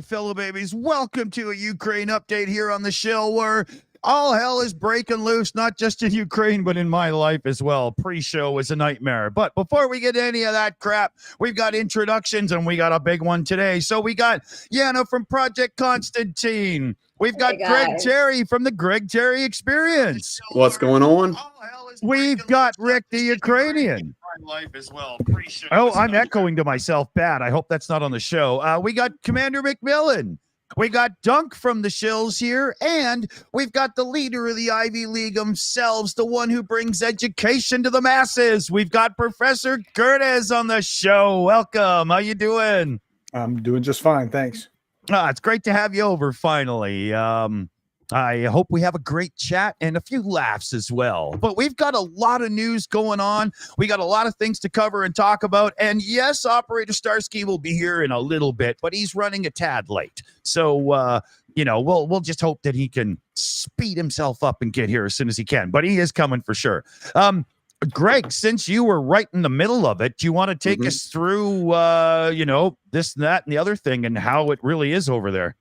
fellow babies. Welcome to a Ukraine update here on the show where all hell is breaking loose, not just in Ukraine, but in my life as well. Pre-show was a nightmare. But before we get any of that crap, we've got introductions, and we got a big one today. So we got Jana from Project Constantine. We've got Greg Terry from the Greg Terry Experience. What's going on? We've got Rick the Ukrainian. Life as well. Oh, I'm echoing to myself. Bad. I hope that's not on the show. We got Commander McMillan. We got Dunk from the Shills here, and we've got the leader of the Ivy League themselves, the one who brings education to the masses. We've got Professor Gerdes on the show. Welcome. How you doing? I'm doing just fine, thanks. It's great to have you over finally. I hope we have a great chat and a few laughs as well. But we've got a lot of news going on. We got a lot of things to cover and talk about. And yes, Operator Starsky will be here in a little bit, but he's running a tad late. So, we'll just hope that he can speed himself up and get here as soon as he can. But he is coming for sure. Greg, since you were right in the middle of it, do you want to take us through, this, that, and the other thing and how it really is over there?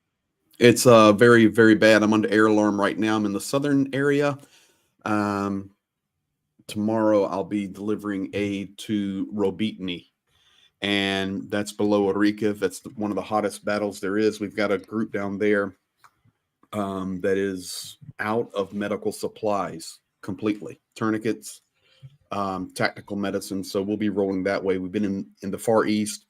It's very, very bad. I'm under air alarm right now. I'm in the southern area. Tomorrow I'll be delivering aid to Robitny, and that's below Orikhiv. That's one of the hottest battles there is. We've got a group down there that is out of medical supplies completely. Tourniquets, tactical medicine. So we'll be rolling that way. We've been in the Far East.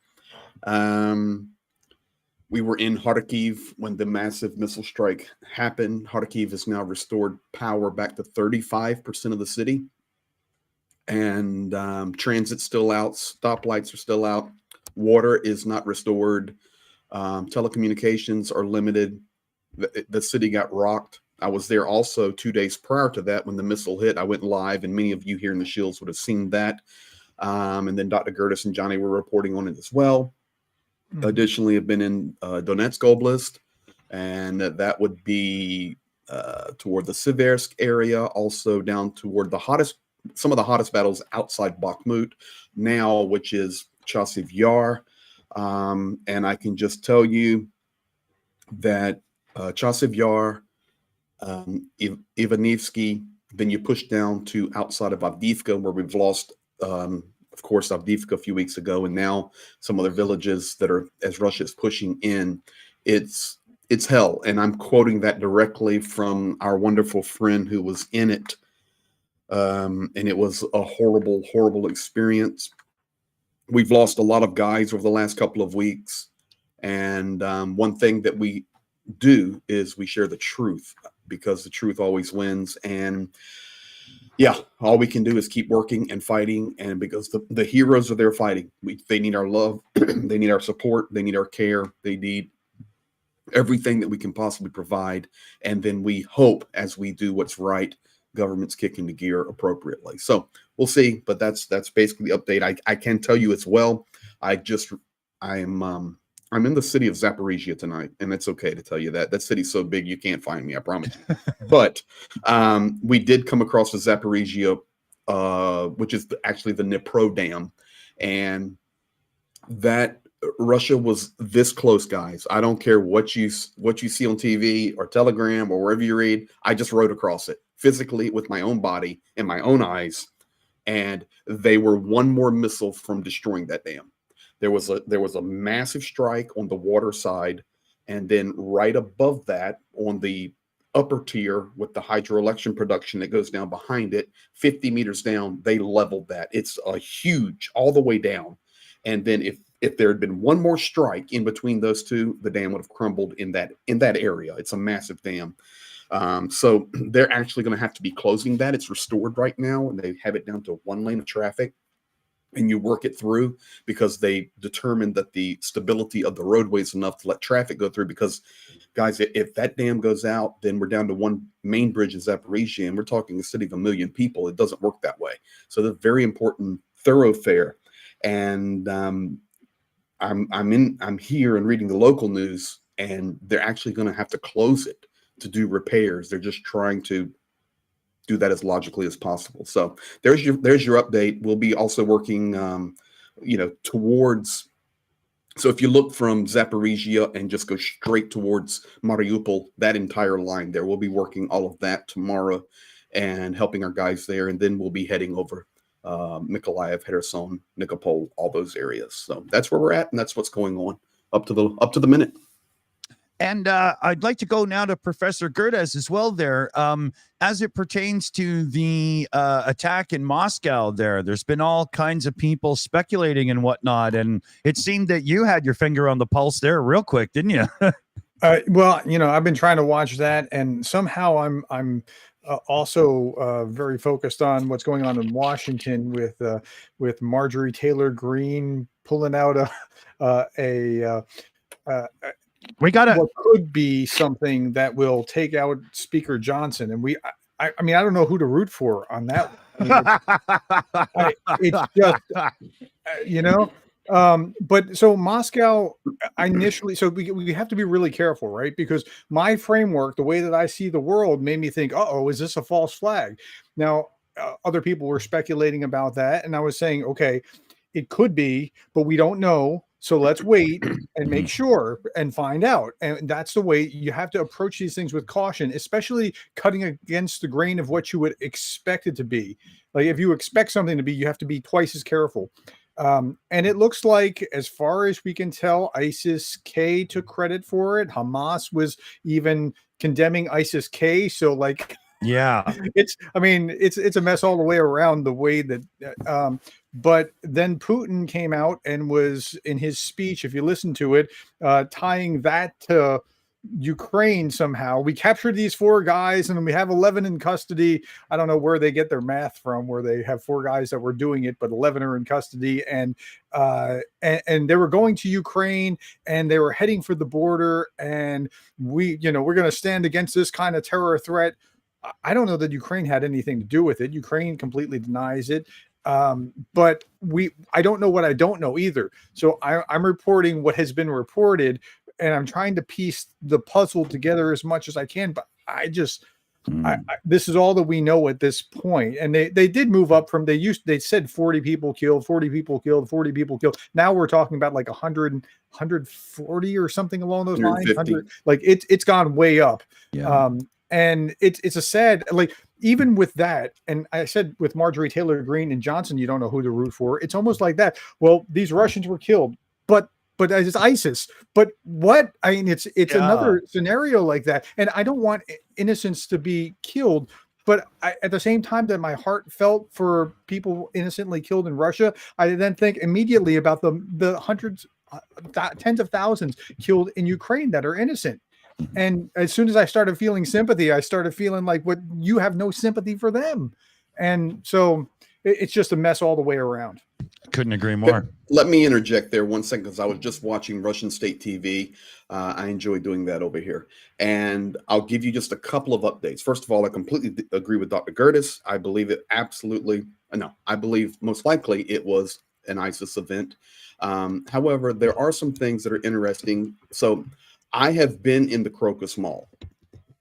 We were in Kharkiv when the massive missile strike happened. Kharkiv has now restored power back to 35% of the city. And transit's still out. Stoplights are still out. Water is not restored. Telecommunications are limited. The city got rocked. I was there also 2 days prior to that when the missile hit. I went live, and many of you here in the Shills would have seen that. And then Dr. Gerdes and Jana were reporting on it as well. Additionally, I've been in Donetsk Oblast, and that would be toward the Siversk area, also down toward some of the hottest battles outside Bakhmut now, which is Chasiv Yar. And I can just tell you that Chasiv Yar, Ivanivsky, then you push down to outside of Avdiivka, where we've lost of course, Avdiivka a few weeks ago, and now some other villages that are, as Russia is pushing in, it's hell. And I'm quoting that directly from our wonderful friend who was in it. And it was a horrible, horrible experience. We've lost a lot of guys over the last couple of weeks. And one thing that we do is we share the truth, because the truth always wins. And yeah, all we can do is keep working and fighting, and because the heroes are there fighting. They need our love, they need our support, they need our care, they need everything that we can possibly provide. And then we hope, as we do what's right, government's kicking the gear appropriately. So we'll see, but that's basically the update. I can tell you as well. I'm in the city of Zaporizhia tonight, and it's okay to tell you that. That city's so big you can't find me, I promise you. But we did come across the Zaporizhia, which is actually the Dnipro Dam, and that Russia was this close, guys. I don't care what you see on TV or Telegram or wherever you read. I just rode across it physically with my own body and my own eyes, and they were one more missile from destroying that dam. There was a massive strike on the water side, and then right above that, on the upper tier with the hydroelectric production that goes down behind it, 50 meters down, they leveled that. It's a huge, all the way down. And then if there had been one more strike in between those two, the dam would have crumbled in that area. It's a massive dam. So they're actually going to have to be closing that. It's restored right now, and they have it down to one lane of traffic. And you work it through because they determined that the stability of the roadway is enough to let traffic go through. Because, guys, if that dam goes out, then we're down to one main bridge in Zaporizhia, and we're talking a city of 1 million people. It doesn't work that way. So the very important thoroughfare. And I'm here and reading the local news, and they're actually going to have to close it to do repairs. They're just trying to do that as logically as possible. So there's your update. We'll be also working, towards So if you look from Zaporizhia and just go straight towards Mariupol, that entire line there, we'll be working all of that tomorrow and helping our guys there. And then we'll be heading over Mykolaiv, Kherson, Nikopol, all those areas. So that's where we're at, and that's what's going on up to the minute. And I'd like to go now to Professor Gerdes as well there. As it pertains to the attack in Moscow there's been all kinds of people speculating and whatnot. And it seemed that you had your finger on the pulse there real quick, didn't you? Well, I've been trying to watch that, and somehow I'm also very focused on what's going on in Washington with Marjorie Taylor Greene pulling out we got what could be something that will take out Speaker Johnson. And I mean, I don't know who to root for on that one. It's just, but so Moscow initially, so we have to be really careful, right? Because my framework, the way that I see the world, made me think, is this a false flag? Now, other people were speculating about that. And I was saying, okay, it could be, but we don't know. So let's wait and make sure and find out. And that's the way you have to approach these things with caution, especially cutting against the grain of what you would expect it to be. Like if you expect something to be, you have to be twice as careful. And it looks like, as far as we can tell, ISIS-K took credit for it. Hamas was even condemning ISIS-K. So like, yeah, it's a mess all the way around the way that, but then Putin came out and was, in his speech, if you listen to it, tying that to Ukraine somehow. We captured these 4 guys and we have 11 in custody. I don't know where they get their math from, where they have 4 guys that were doing it, but 11 are in custody. And they were going to Ukraine and they were heading for the border. And we're going to stand against this kind of terror threat. I don't know that Ukraine had anything to do with it. Ukraine completely denies it. But I don't know what I don't know either. So I'm reporting what has been reported, and I'm trying to piece the puzzle together as much as I can. But this is all that we know at this point. And they did move up from, they said 40 people killed, 40 people killed, 40 people killed. Now we're talking about like 140 or something along those lines. Like it's gone way up. Yeah. And it's a sad, like, even with that, and I said with Marjorie Taylor Greene and Johnson, you don't know who to root for. It's almost like that. Well, these Russians were killed, but it's ISIS. But what? I mean, it's another scenario like that. And I don't want innocents to be killed. But at the same time that my heart felt for people innocently killed in Russia, I then think immediately about the hundreds, tens of thousands killed in Ukraine that are innocent. And as soon as I started feeling sympathy, I started feeling like, what, you have no sympathy for them. And so it's just a mess all the way around. Couldn't agree more. Let me interject there 1 second, because I was just watching Russian state TV. I enjoy doing that over here. And I'll give you just a couple of updates. First of all, I completely agree with Dr. Gerdes. I believe it I believe most likely it was an ISIS event. However, there are some things that are interesting. So I have been in the Crocus Mall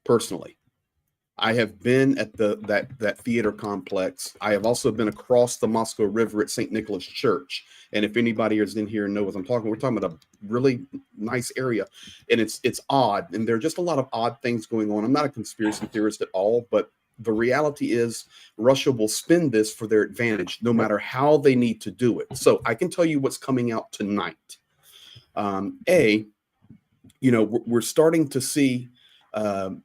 personally. I have been at that theater complex. I have also been across the Moscow River at St. Nicholas Church. And if anybody is in here and knows what I'm talking, we're talking about a really nice area. And it's odd. And there are just a lot of odd things going on. I'm not a conspiracy theorist at all, but the reality is Russia will spin this for their advantage, no matter how they need to do it. So I can tell you what's coming out tonight. We're starting to see, I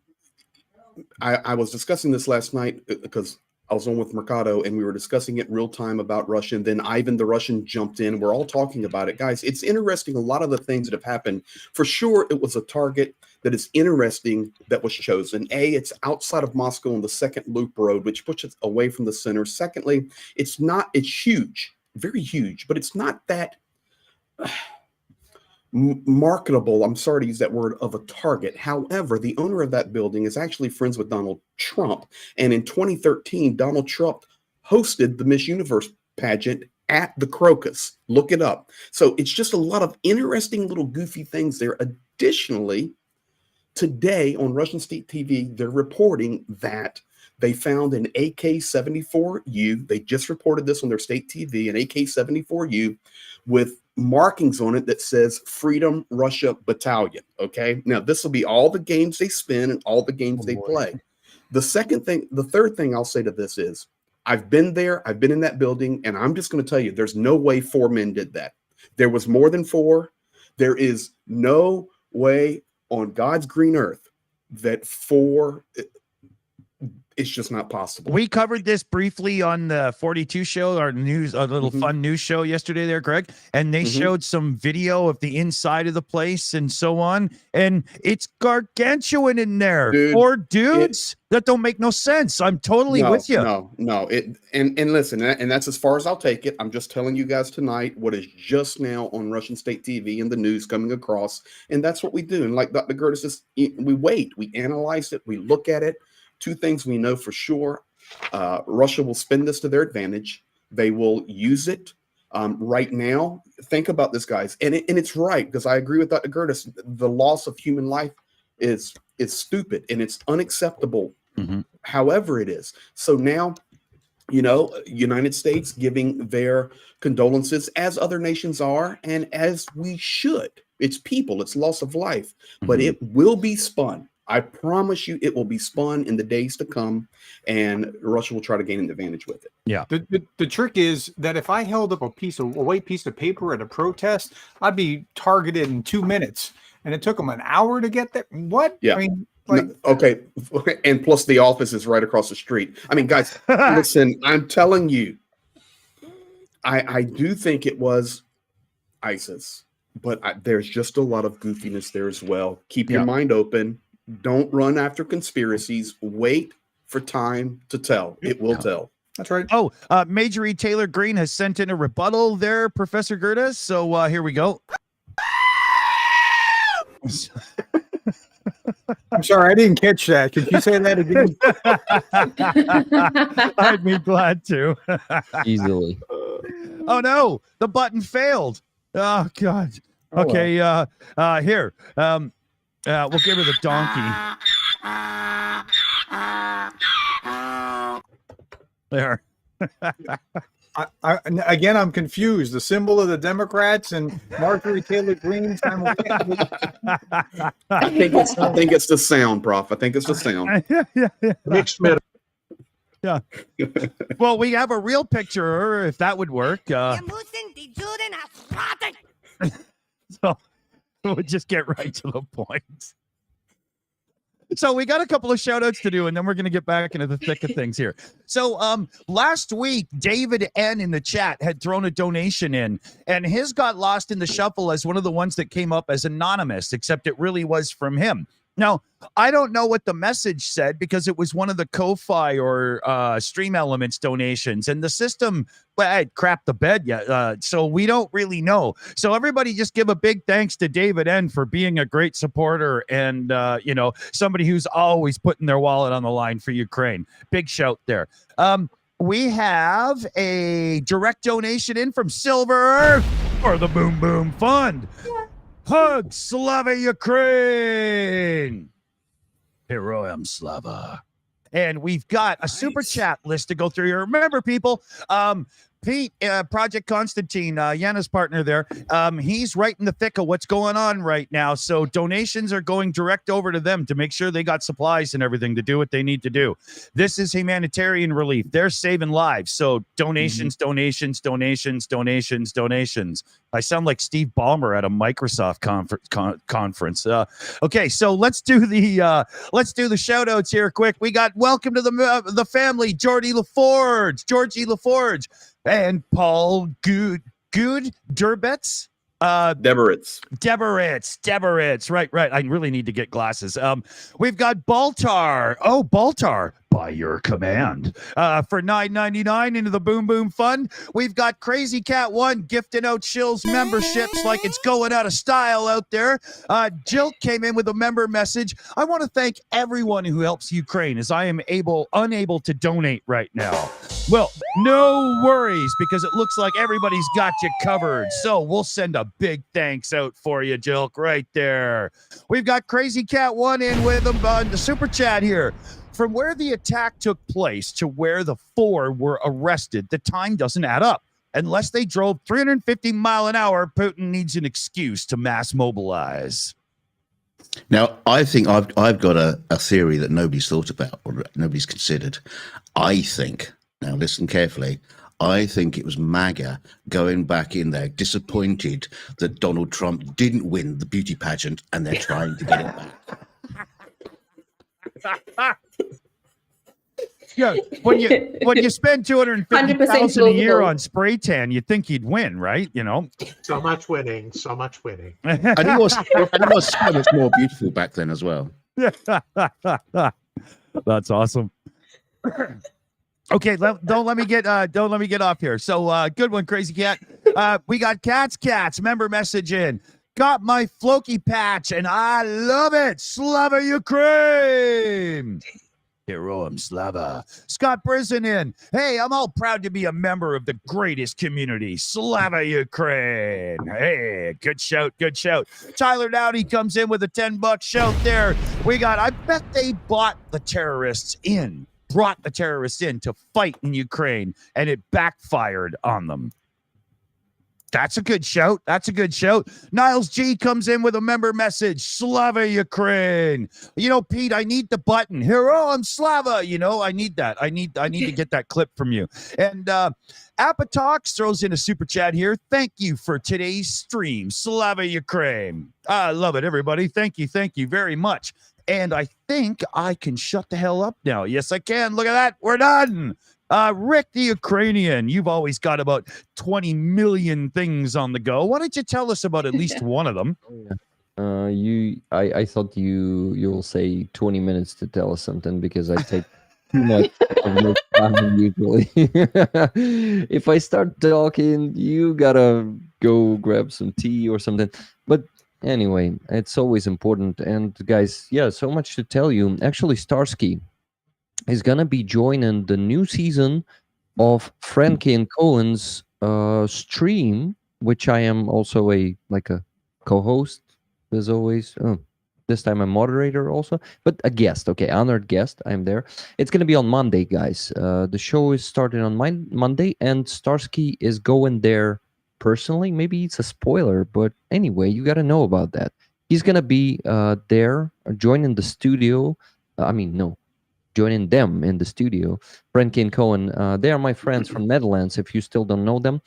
was discussing this last night because I was on with Mercado and we were discussing it real time about Russia. And then Ivan the Russian jumped in. We're all talking about it. Guys, it's interesting. A lot of the things that have happened, for sure, it was a target that is interesting that was chosen. It's outside of Moscow on the second loop road, which pushes away from the center. Secondly, it's huge, very huge, but it's not that marketable, I'm sorry to use that word, of a target. However, the owner of that building is actually friends with Donald Trump. And in 2013, Donald Trump hosted the Miss Universe pageant at the Crocus. Look it up. So it's just a lot of interesting little goofy things there. Additionally, today on Russian State TV, they're reporting that they found an AK-74U. They just reported this on their state TV, an AK-74U with markings on it that says Freedom Russia Battalion. Okay. Now this will be all the games they spin and all the games they play. The third thing I'll say to this is I've been there. I've been in that building, and I'm just going to tell you, there's no way 4 men did that. There was more than 4. There is no way on God's green earth that 4. It's just not possible. We covered this briefly on the 42 show, our news, a little fun news show yesterday there, Greg, and they showed some video of the inside of the place and so on, and it's gargantuan in there. Dude, 4 dudes that don't make no sense. I'm totally with you. No. And listen, and that's as far as I'll take it. I'm just telling you guys tonight what is just now on Russian state TV and the news coming across, and that's what we do. And like Dr. Gerdes says, we wait, we analyze it, we look at it. 2 things we know for sure. Russia will spend this to their advantage. They will use it right now. Think about this, guys. And it's right, because I agree with Dr. Gerdes. The loss of human life is stupid and it's unacceptable. However it is. So now, United States giving their condolences, as other nations are, and as we should. It's people, it's loss of life, but it will be spun. I promise you it will be spun in the days to come, and Russia will try to gain an advantage with it. Yeah. The trick is that if I held up a white piece of paper at a protest, I'd be targeted in 2 minutes, and it took them an hour to get there. What? Yeah. I mean, okay. And plus the office is right across the street. I mean, guys, listen, I'm telling you, I do think it was ISIS, but there's just a lot of goofiness there as well. Keep your mind open. Don't run after conspiracies. Wait for time to tell. It will tell. That's right. Oh, Major E. Taylor Green has sent in a rebuttal there, Professor Gerdes. So here we go. I'm sorry, I didn't catch that. Could you say that again? I'd be glad to. Easily. Oh no, the button failed. Oh God. Okay. Here. We'll give her the donkey. There. Again, I'm confused. The symbol of the Democrats and Marjorie Taylor Greene. I think it's the sound, Prof. I think it's the sound. Yeah. Mixed metaphor. Yeah. Well, we have a real picture, if that would work. So we'll just get right to the point. So we got a couple of shout outs to do, and then we're going to get back into the thick of things here. So last week, David N in the chat had thrown a donation in, and his got lost in the shuffle as one of the ones that came up as anonymous, except it really was from him. Now, I don't know what the message said because it was one of the Ko-Fi or Stream Elements donations, and the system, it crapped the bed yet, so we don't really know. So everybody just give a big thanks to David N for being a great supporter and, somebody who's always putting their wallet on the line for Ukraine. Big shout there. We have a direct donation in from Silver for the Boom Boom Fund. Hug Slava Ukraine. Here I am, Slava. And we've got a super chat list to go through here. Remember, people, Pete, Project Constantine, Jana's partner there, he's right in the thick of what's going on right now. So donations are going direct over to them to make sure they got supplies and everything to do what they need to do. This is humanitarian relief. They're saving lives. So donations. I sound like Steve Ballmer at a Microsoft conference. Okay, so let's do the shout outs here quick. We got welcome to the family, Georgie LaForge. And Paul Deberitz. Right. I really need to get glasses. We've got Baltar. Oh, Baltar. By your command. For $9.99 into the Boom Boom Fund. We've got Crazy Cat 1 gifting out Shills memberships like it's going out of style out there. Jill came in with a member message. I want to thank everyone who helps Ukraine as I am unable to donate right now. Well, no worries, because it looks like everybody's got you covered. So we'll send a big thanks out for you, Jill, right there. We've got Crazy Cat 1 in with them on the super chat here. From where the attack took place to where the 4 were arrested, the time doesn't add up. Unless they drove 350 mile an hour, Putin needs an excuse to mass mobilize. Now, I think I've got a theory that nobody's thought about or nobody's considered. I think, now listen carefully, I think it was MAGA going back in there, disappointed that Donald Trump didn't win the beauty pageant, and they're trying to get it back. Yeah, when you spend 250,000 a year on spray tan, you think you'd win, right? You know, So much winning. And it was so much more beautiful back then as well. That's awesome. Okay, don't let me get off here. So good one, Crazy Cat. We got Cats member message in. Got my Floki patch and I love it. Slava Ukraine. Heroem Slava. Scott Prison in. Hey, I'm all proud to be a member of the greatest community, Slava Ukraine. Hey, good shout. Tyler Dowdy comes in with a $10 shout there. We got, I bet they brought the terrorists in to fight in Ukraine, and it backfired on them. That's a good shout. Niles G comes in with a member message. Slava Ukraine. You know, Pete, I need the button. Heroem Slava. You know, I need that. I need to get that clip from you. And Apatox throws in a super chat here. Thank you for today's stream. Slava Ukraine. I love it, everybody. Thank you very much. And I think I can shut the hell up now. Yes, I can. Look at that. We're done. Rick the Ukrainian, you've always got about 20 million things on the go. Why don't you tell us about at least one of them? I thought you'll say 20 minutes to tell us something because I take too much of your time usually. If I start talking, you gotta go grab some tea or something. But anyway, it's always important. And guys, yeah, so much to tell you. Actually, Starsky is gonna be joining the new season of Frankie and Cohen's stream, which I am also a co-host as always. This time a moderator also, but a guest. Okay, honored guest. I'm there. It's gonna be on Monday, guys. The show is starting on Monday, and Starsky is going there personally. Maybe it's a spoiler, but anyway, you gotta know about that. He's gonna be there joining the studio. Joining them in the studio. Frankie and Cohen, they are my friends from Netherlands. If you still don't know them,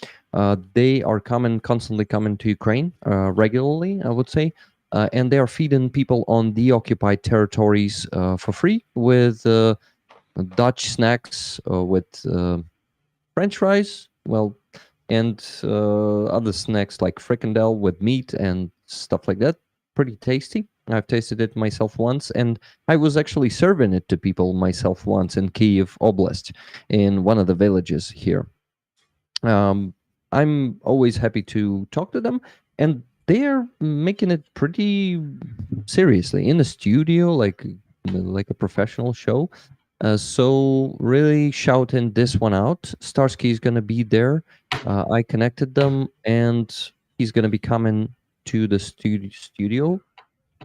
they are constantly coming to Ukraine regularly, I would say, and they are feeding people on the occupied territories for free with Dutch snacks, with French fries, and other snacks like frikandel with meat and stuff like that. Pretty tasty. I've tasted it myself once, and I was actually serving it to people myself once in Kyiv Oblast, in one of the villages here. I'm always happy to talk to them, and they're making it pretty seriously in the studio, like a professional show. So really shouting this one out. Starsky is gonna be there. I connected them, and he's gonna be coming to the studio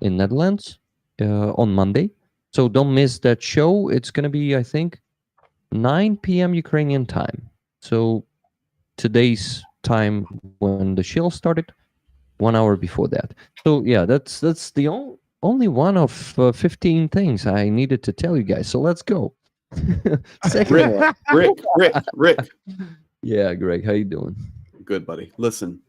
in Netherlands on Monday. So don't miss that show. It's going to be, I think, 9 p.m. Ukrainian time. So today's time when the Shills started, 1 hour before that. So yeah, that's the only one of 15 things I needed to tell you guys. So let's go. Rick. Yeah, Greg, how you doing? Good, buddy. Listen,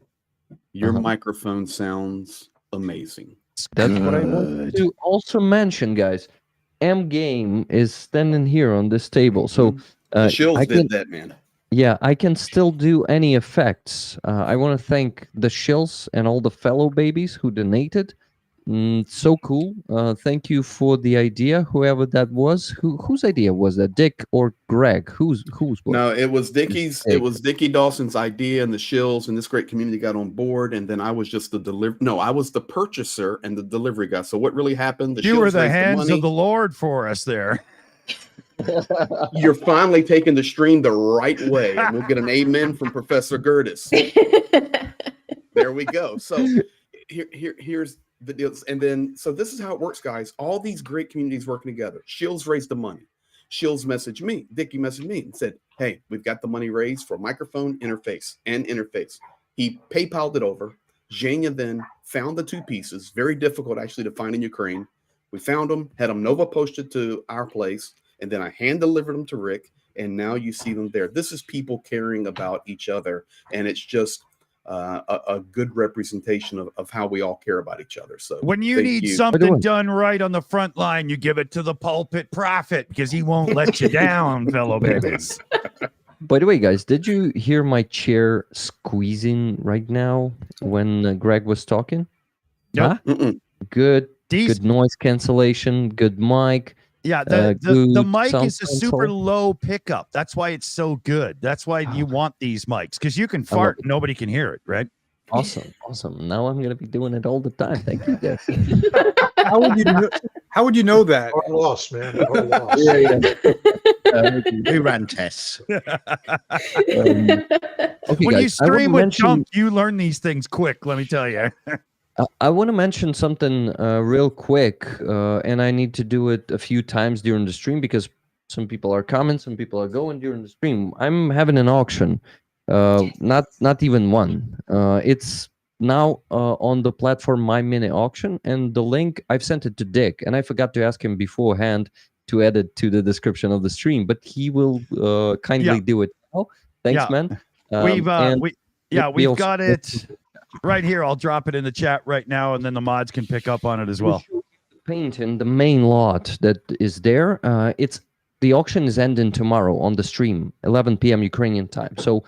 your microphone sounds amazing. That's what I wanted to also mention, guys. M Game is standing here on this table, so the Shills did that, man. Yeah, I can still do any effects. I want to thank the Shills and all the fellow babies who donated. So cool. Thank you for the idea, whoever that was. Whose idea was that? Dick or Greg? Whose was? No, it was Dickie's. It was Dickie Dawson's idea, and the Shills and this great community got on board, and then I was just I was the purchaser and the delivery guy. So what really happened? You were the hands of the Lord for us there. You're finally taking the stream the right way, and we'll get an amen from Professor Gerdes. There we go. So here's the deals. And then, so this is how it works, guys. All these great communities working together. Shills raised the money. Shills messaged me, Dickie messaged me and said, hey, we've got the money raised for microphone interface and interface. He PayPal'd it over. Jana then found the 2 pieces, very difficult actually to find in Ukraine. We found them, had them Nova posted to our place, and then I hand delivered them to Rick, and now you see them there. This is people caring about each other, and it's just a good representation of how we all care about each other. So when you thank need you. something done right on the front line, you give it to the pulpit prophet because he won't let you down, fellow babies. By the way, guys, did you hear my chair squeezing right now when Greg was talking? Nope. Huh? Good. These, Good noise cancellation. Good mic. yeah, the good mic sound is a super console. low pickup. That's why it's so good. That's why you want these mics, because you can fart, nobody can hear it, right? Awesome. Now I'm gonna be doing it all the time. Thank you, guys. How would you know that? Our loss, man. Our loss. We ran tests. Okay, When guys, you stream with mention, Chunk, you learn these things quick, let me tell you. I want to mention something real quick, and I need to do it a few times during the stream because some people are coming, some people are going during the stream. I'm having an auction, not even one. It's now on the platform My Mini Auction, and the link I've sent it to Dick, and I forgot to ask him beforehand to add it to the description of the stream, but he will kindly do it now. Thanks, man. We've also got it right here. I'll drop it in the chat right now, and then the mods can pick up on it as well. Paint in the main lot that is there. The auction is ending tomorrow on the stream, 11 p.m. Ukrainian time. So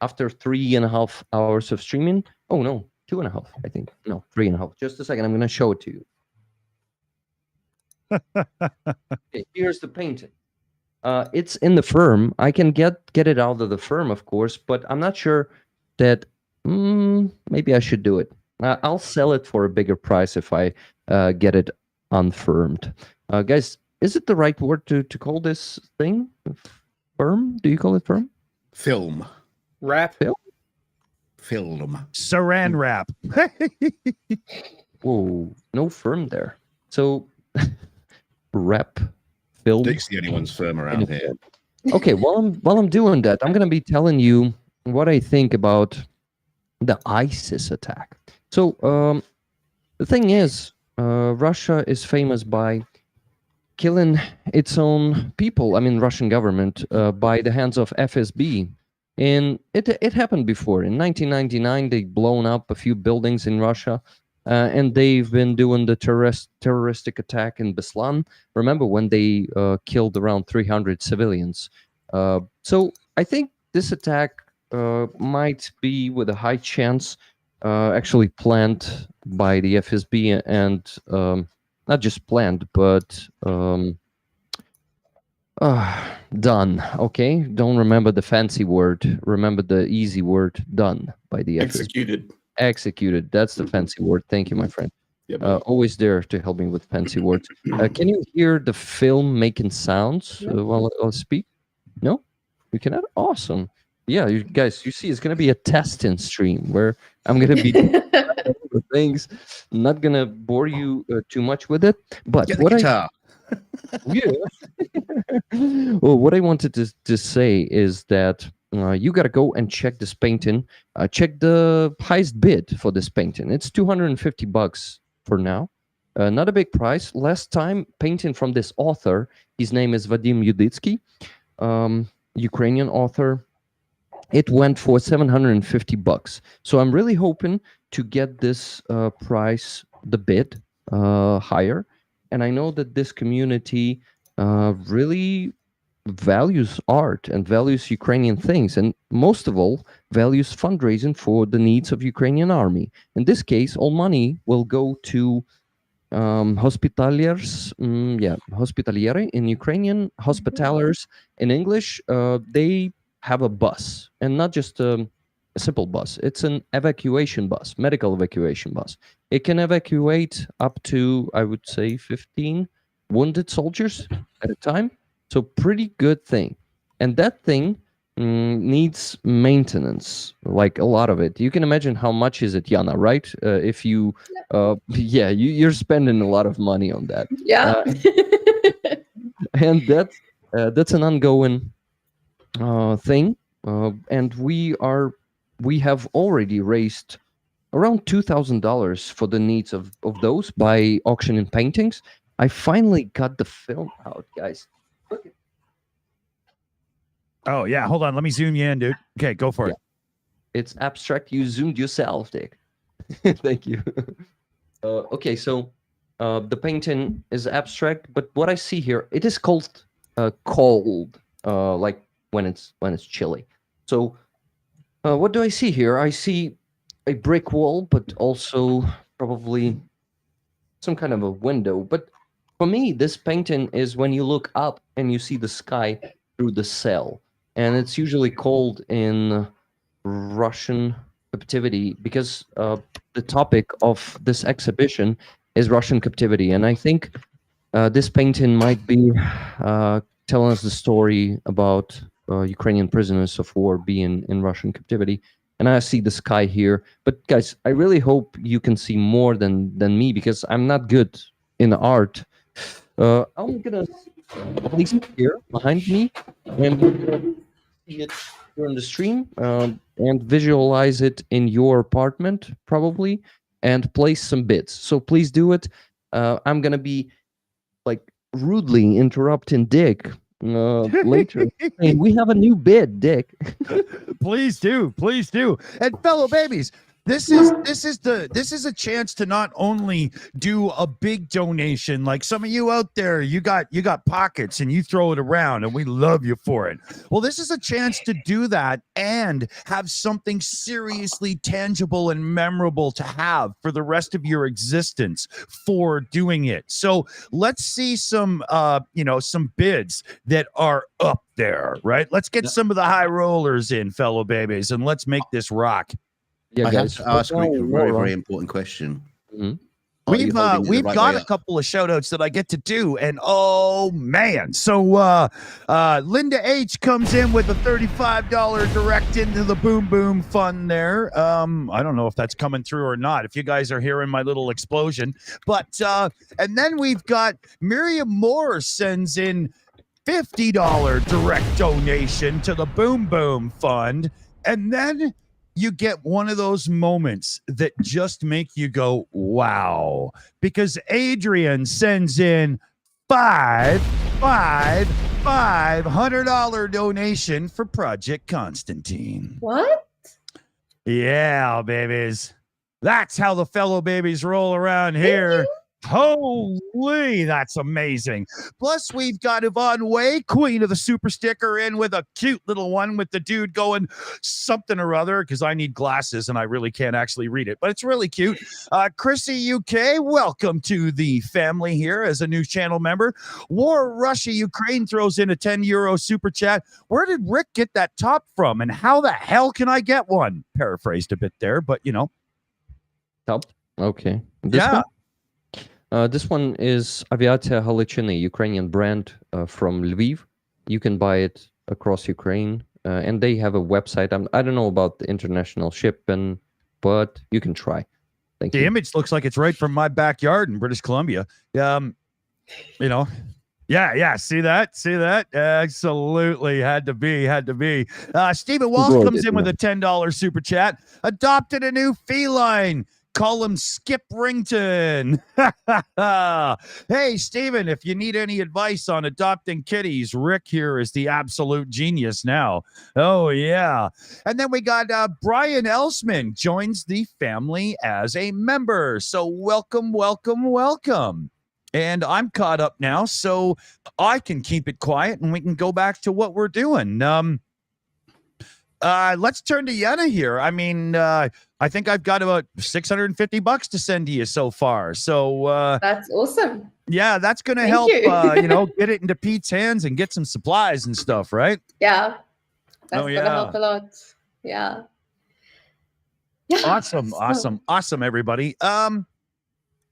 after 3.5 hours of streaming, oh no, 2.5, I think. No, 3.5. Just a second, I'm gonna show it to you. Okay, here's the painting. It's in the firm. I can get it out of the firm, of course, but I'm not sure that maybe I should do it. I'll sell it for a bigger price if I get it unfirmed. Guys, is it the right word to call this thing firm? Do you call it firm? Film. Wrap. Film. Saran wrap. Whoa, no firm there. So rep film. Dick's the only one's firm around here. Okay, while I'm doing that, I'm gonna be telling you what I think about the ISIS attack. So the thing is, Russia is famous by killing its own people. I mean, Russian government by the hands of FSB. And it happened before. In 1999, they blown up a few buildings in Russia, and they've been doing the terroristic attack in Beslan. Remember when they killed around 300 civilians? So I think this attack might be with a high chance actually planned by the FSB and not just planned, but done. Okay, don't remember the fancy word. Remember the easy word. Done by the Executed. FSB. Executed. That's the fancy word. Thank you, my friend. Yeah, Always there to help me with fancy words. Can you hear the film making sounds while I speak? No, you cannot. Awesome. Yeah, you guys, you see, it's gonna be a testing stream where I'm gonna be doing things. I'm not gonna bore you too much with it, but Get the guitar. Well, what I wanted to say is that you got to go and check this painting. Check the highest bid for this painting. It's $250 for now. Not a big price. Last time, painting from this author, his name is Vadim Yuditsky, Ukrainian author. It went for $750. So I'm really hoping to get this price, the bid, higher. And I know that this community really values art and values Ukrainian things, and most of all, values fundraising for the needs of Ukrainian army. In this case, all money will go to hospitaliers, hospitaliere in Ukrainian, hospitalers in English. They have a bus, and not just a simple bus. It's an evacuation bus, medical evacuation bus. It can evacuate up to, I would say, 15 wounded soldiers at a time. So pretty good thing. And that thing needs maintenance, like a lot of it. You can imagine how much is it, Jana, right? If you, you're spending a lot of money on that. Yeah. And that's an ongoing thing, and we have already raised around $2,000 for the needs of those by auctioning paintings. I finally got the film out, guys. Oh yeah, hold on. Let me zoom you in, dude. Okay, go for it. It's abstract. You zoomed yourself, Dick. Thank you. Okay, so the painting is abstract, but what I see here, it is called cold, like when it's chilly. So what do I see here? I see a brick wall, but also probably some kind of a window. But for me, this painting is when you look up and you see the sky through the cell, and it's usually called in Russian captivity because the topic of this exhibition is Russian captivity, and I think this painting might be telling us the story about Ukrainian prisoners of war being in Russian captivity. And I see the sky here, but guys, I really hope you can see more than me because I'm not good in art. I'm gonna place it here behind me, and we're gonna see it during the stream and visualize it in your apartment probably, and place some bits. So please do it. I'm gonna be like rudely interrupting Dick later. Hey, we have a new bid, Dick. Please do, and fellow babies, this is a chance to not only do a big donation like some of you out there, you got pockets and you throw it around and we love you for it. Well, this is a chance to do that and have something seriously tangible and memorable to have for the rest of your existence for doing it. So let's see some some bids that are up there, right? Let's get some of the high rollers in, fellow babies, and let's make this rock. Yeah, I guys. have to ask Rick a very, very important question. Mhm. Are you holding it the We've right got way a up? couple of shout outs that I get to do, and oh man. So Linda H comes in with a $35 direct into the Boom Boom Fund there. I don't know if that's coming through or not, if you guys are hearing my little explosion. But and then we've got Miriam Moore sends in $50 direct donation to the Boom Boom Fund. And then you get one of those moments that just make you go, wow, because Adrian sends in $500 donation for Project Constantine. What? Yeah, babies. That's how the fellow babies roll around here. Holy, that's amazing. Plus, we've got Yvonne Way, queen of the super sticker, in with a cute little one with the dude going something or other, because I need glasses and I really can't actually read it, but it's really cute. Chrissy UK, welcome to the family here as a new channel member. War Russia Ukraine throws in a €10 super chat. Where did Rick get that top from, and how the hell can I get one? Paraphrased a bit there, but Top. Okay. This one is Aviatia Halichiny, Ukrainian brand from Lviv. You can buy it across Ukraine, and they have a website. I don't know about the international shipping, but you can try. Thank you. The image looks like it's right from my backyard in British Columbia. Yeah. See that? Absolutely had to be. Stephen Walsh comes in with a $10 super chat. Adopted a new feline. Call him Skip Rington. Hey, Steven, if you need any advice on adopting kitties, Rick here is the absolute genius now. Oh, yeah. And then we got Brian Elsman joins the family as a member. So welcome. And I'm caught up now, so I can keep it quiet and we can go back to what we're doing. Let's turn to Jana here. I mean, I think I've got about $650 to send to you so far. So That's awesome. Yeah, that's going to Thank help, you. get it into Pete's hands and get some supplies and stuff, right? Yeah. That's Oh, gonna yeah. help a lot. Yeah. Awesome, everybody.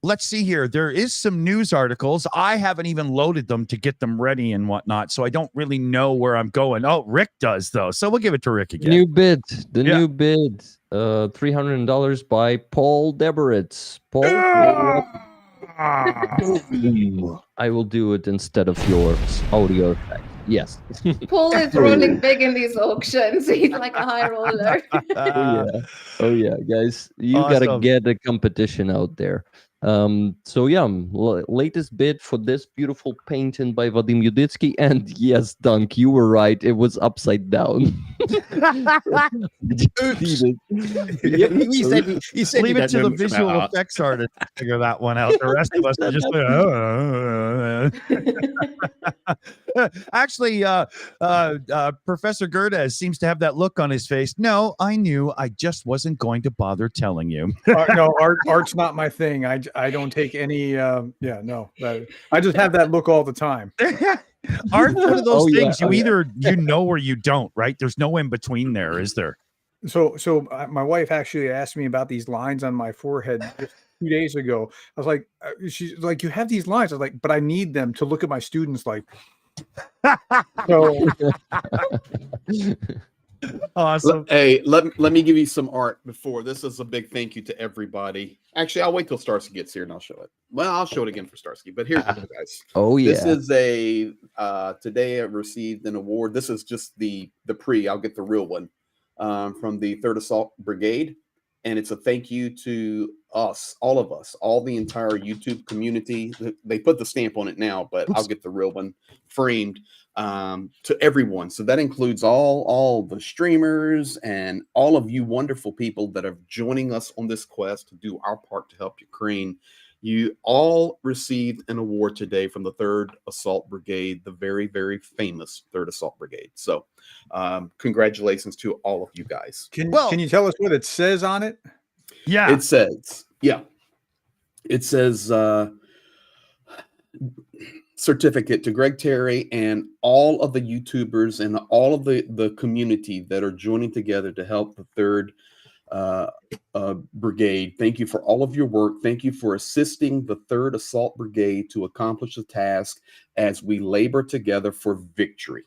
Let's see here. There is some news articles. I haven't even loaded them to get them ready and whatnot, so I don't really know where I'm going. Oh, Rick does, though, so we'll give it to Rick again. New bid. New bid. $300 by Paul Deberitz. Paul, I will do it instead of your audio effect. Yes. Paul is rolling big in these auctions. He's like a high roller. Oh yeah, guys, you gotta Awesome. get a competition out there. So yeah, latest bid for this beautiful painting by Vadim Yuditsky, and yes, Dunk, you were right. It was upside down. Oops. Yep. He said Leave he it to don't know the much visual about art. effects artist to figure that one out. The rest of us are just like, actually, Professor Gerdes seems to have that look on his face. No, I knew. I just wasn't going to bother telling you. No, art's not my thing. I don't take any. No, I just have that look all the time. Art's one of those Oh, yeah. things you Oh, yeah. either you know or you don't, right? There's no in between there, is there? So my wife actually asked me about these lines on my forehead just 2 days ago. I was like, she's like, you have these lines. I was like, but I need them to look at my students like. So Awesome. Hey, let me give you some art before. This is a big thank you to everybody. Actually, I'll wait till Starsky gets here and I'll show it. Well, I'll show it again for Starsky, but here's the deal, guys. Oh yeah. This is a today I received an award. This is just the pre. I'll get the real one from the 3rd Assault Brigade, and it's a thank you to us, all the entire YouTube community. They put the stamp on it now, but I'll get the real one framed to everyone. So that includes all the streamers and all of you wonderful people that are joining us on this quest to do our part to help Ukraine. You all received an award today from the 3rd Assault Brigade, the very, very famous 3rd Assault Brigade. So congratulations to all of you guys. can you tell us what it says on it? Yeah. It says, certificate to Greg Terry and all of the YouTubers and all of the community that are joining together to help the 3rd Brigade. Thank you for all of your work. Thank you for assisting the 3rd Assault Brigade to accomplish the task as we labor together for victory.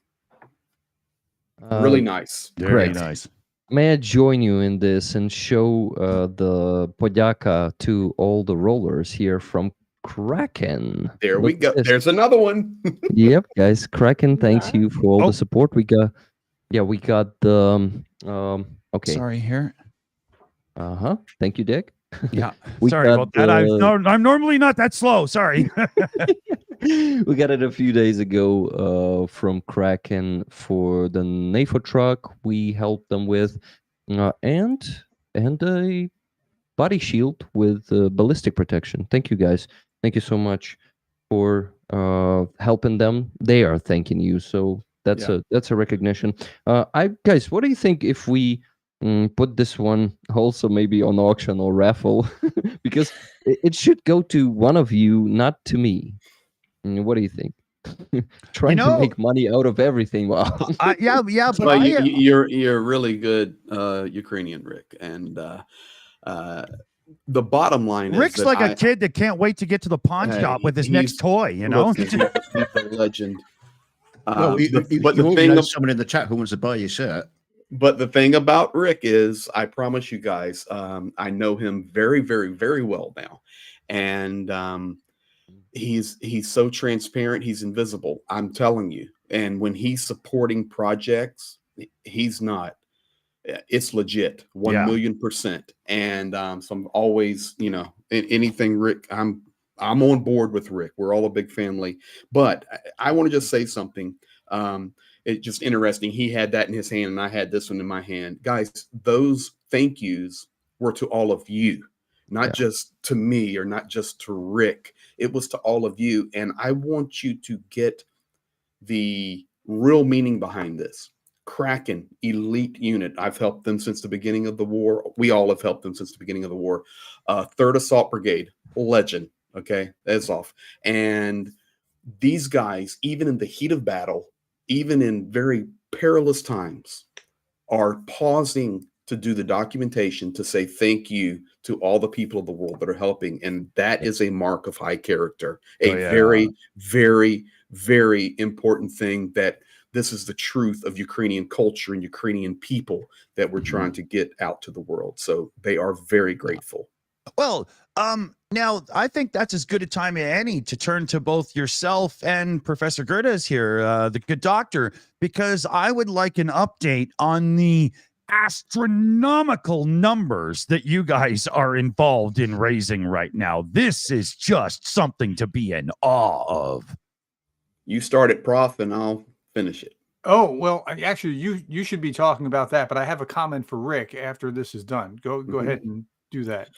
Really nice. Very Correct. nice. May I join you in this and show the podyaka to all the rollers here from Kraken? There we Look go. at this. There's another one. Yep, guys, Kraken, thanks Yeah. you for all Oh. the support. We got the okay. Sorry here. Thank you, Dick. Yeah. We Sorry got about that. I'm normally not that slow. Sorry. we got it a few days ago from Kraken for the NAFO truck we helped them with, and a body shield with ballistic protection. Thank you, guys. Thank you so much for helping them. They are thanking you. So that's a recognition. Guys, what do you think if we put this one also maybe on auction or raffle? Because it should go to one of you, not to me. What do you think? Trying to make money out of everything. Wow. Yeah, but Well, you're really good, Ukrainian Rick, and the bottom line Rick's is like a kid that can't wait to get to the pawn shop with his next toy, you know? Listen, he's a legend. Well, you know someone in the chat who wants to buy your shirt. But the thing about Rick is, I promise you guys, I know him very, very, very well now, and he's so transparent. He's invisible. I'm telling you. And when he's supporting projects, he's not. It's legit, 1,000,000%. And so I'm always, anything Rick, I'm on board with Rick. We're all a big family. But I want to just say something. It's just interesting. He had that in his hand, and I had this one in my hand. Guys, those thank yous were to all of you, not just to me or not just to Rick. It was to all of you. And I want you to get the real meaning behind this. Kraken, elite unit. I've helped them since the beginning of the war. We all have helped them since the beginning of the war. 3rd Assault Brigade, legend. Okay, that's off. And these guys, even in the heat of battle, even in very perilous times, are pausing to do the documentation to say thank you to all the people of the world that are helping. And that is a mark of high character, very, very, very important thing, that this is the truth of Ukrainian culture and Ukrainian people that we're trying to get out to the world. So they are very grateful. Well, now I think that's as good a time as any to turn to both yourself and Professor Gerdes here, the good doctor, because I would like an update on the astronomical numbers that you guys are involved in raising right now. This is just something to be in awe of. You start it, Prof, and I'll finish it. Oh, well, actually, you should be talking about that, but I have a comment for Rick after this is done. Go ahead and do that.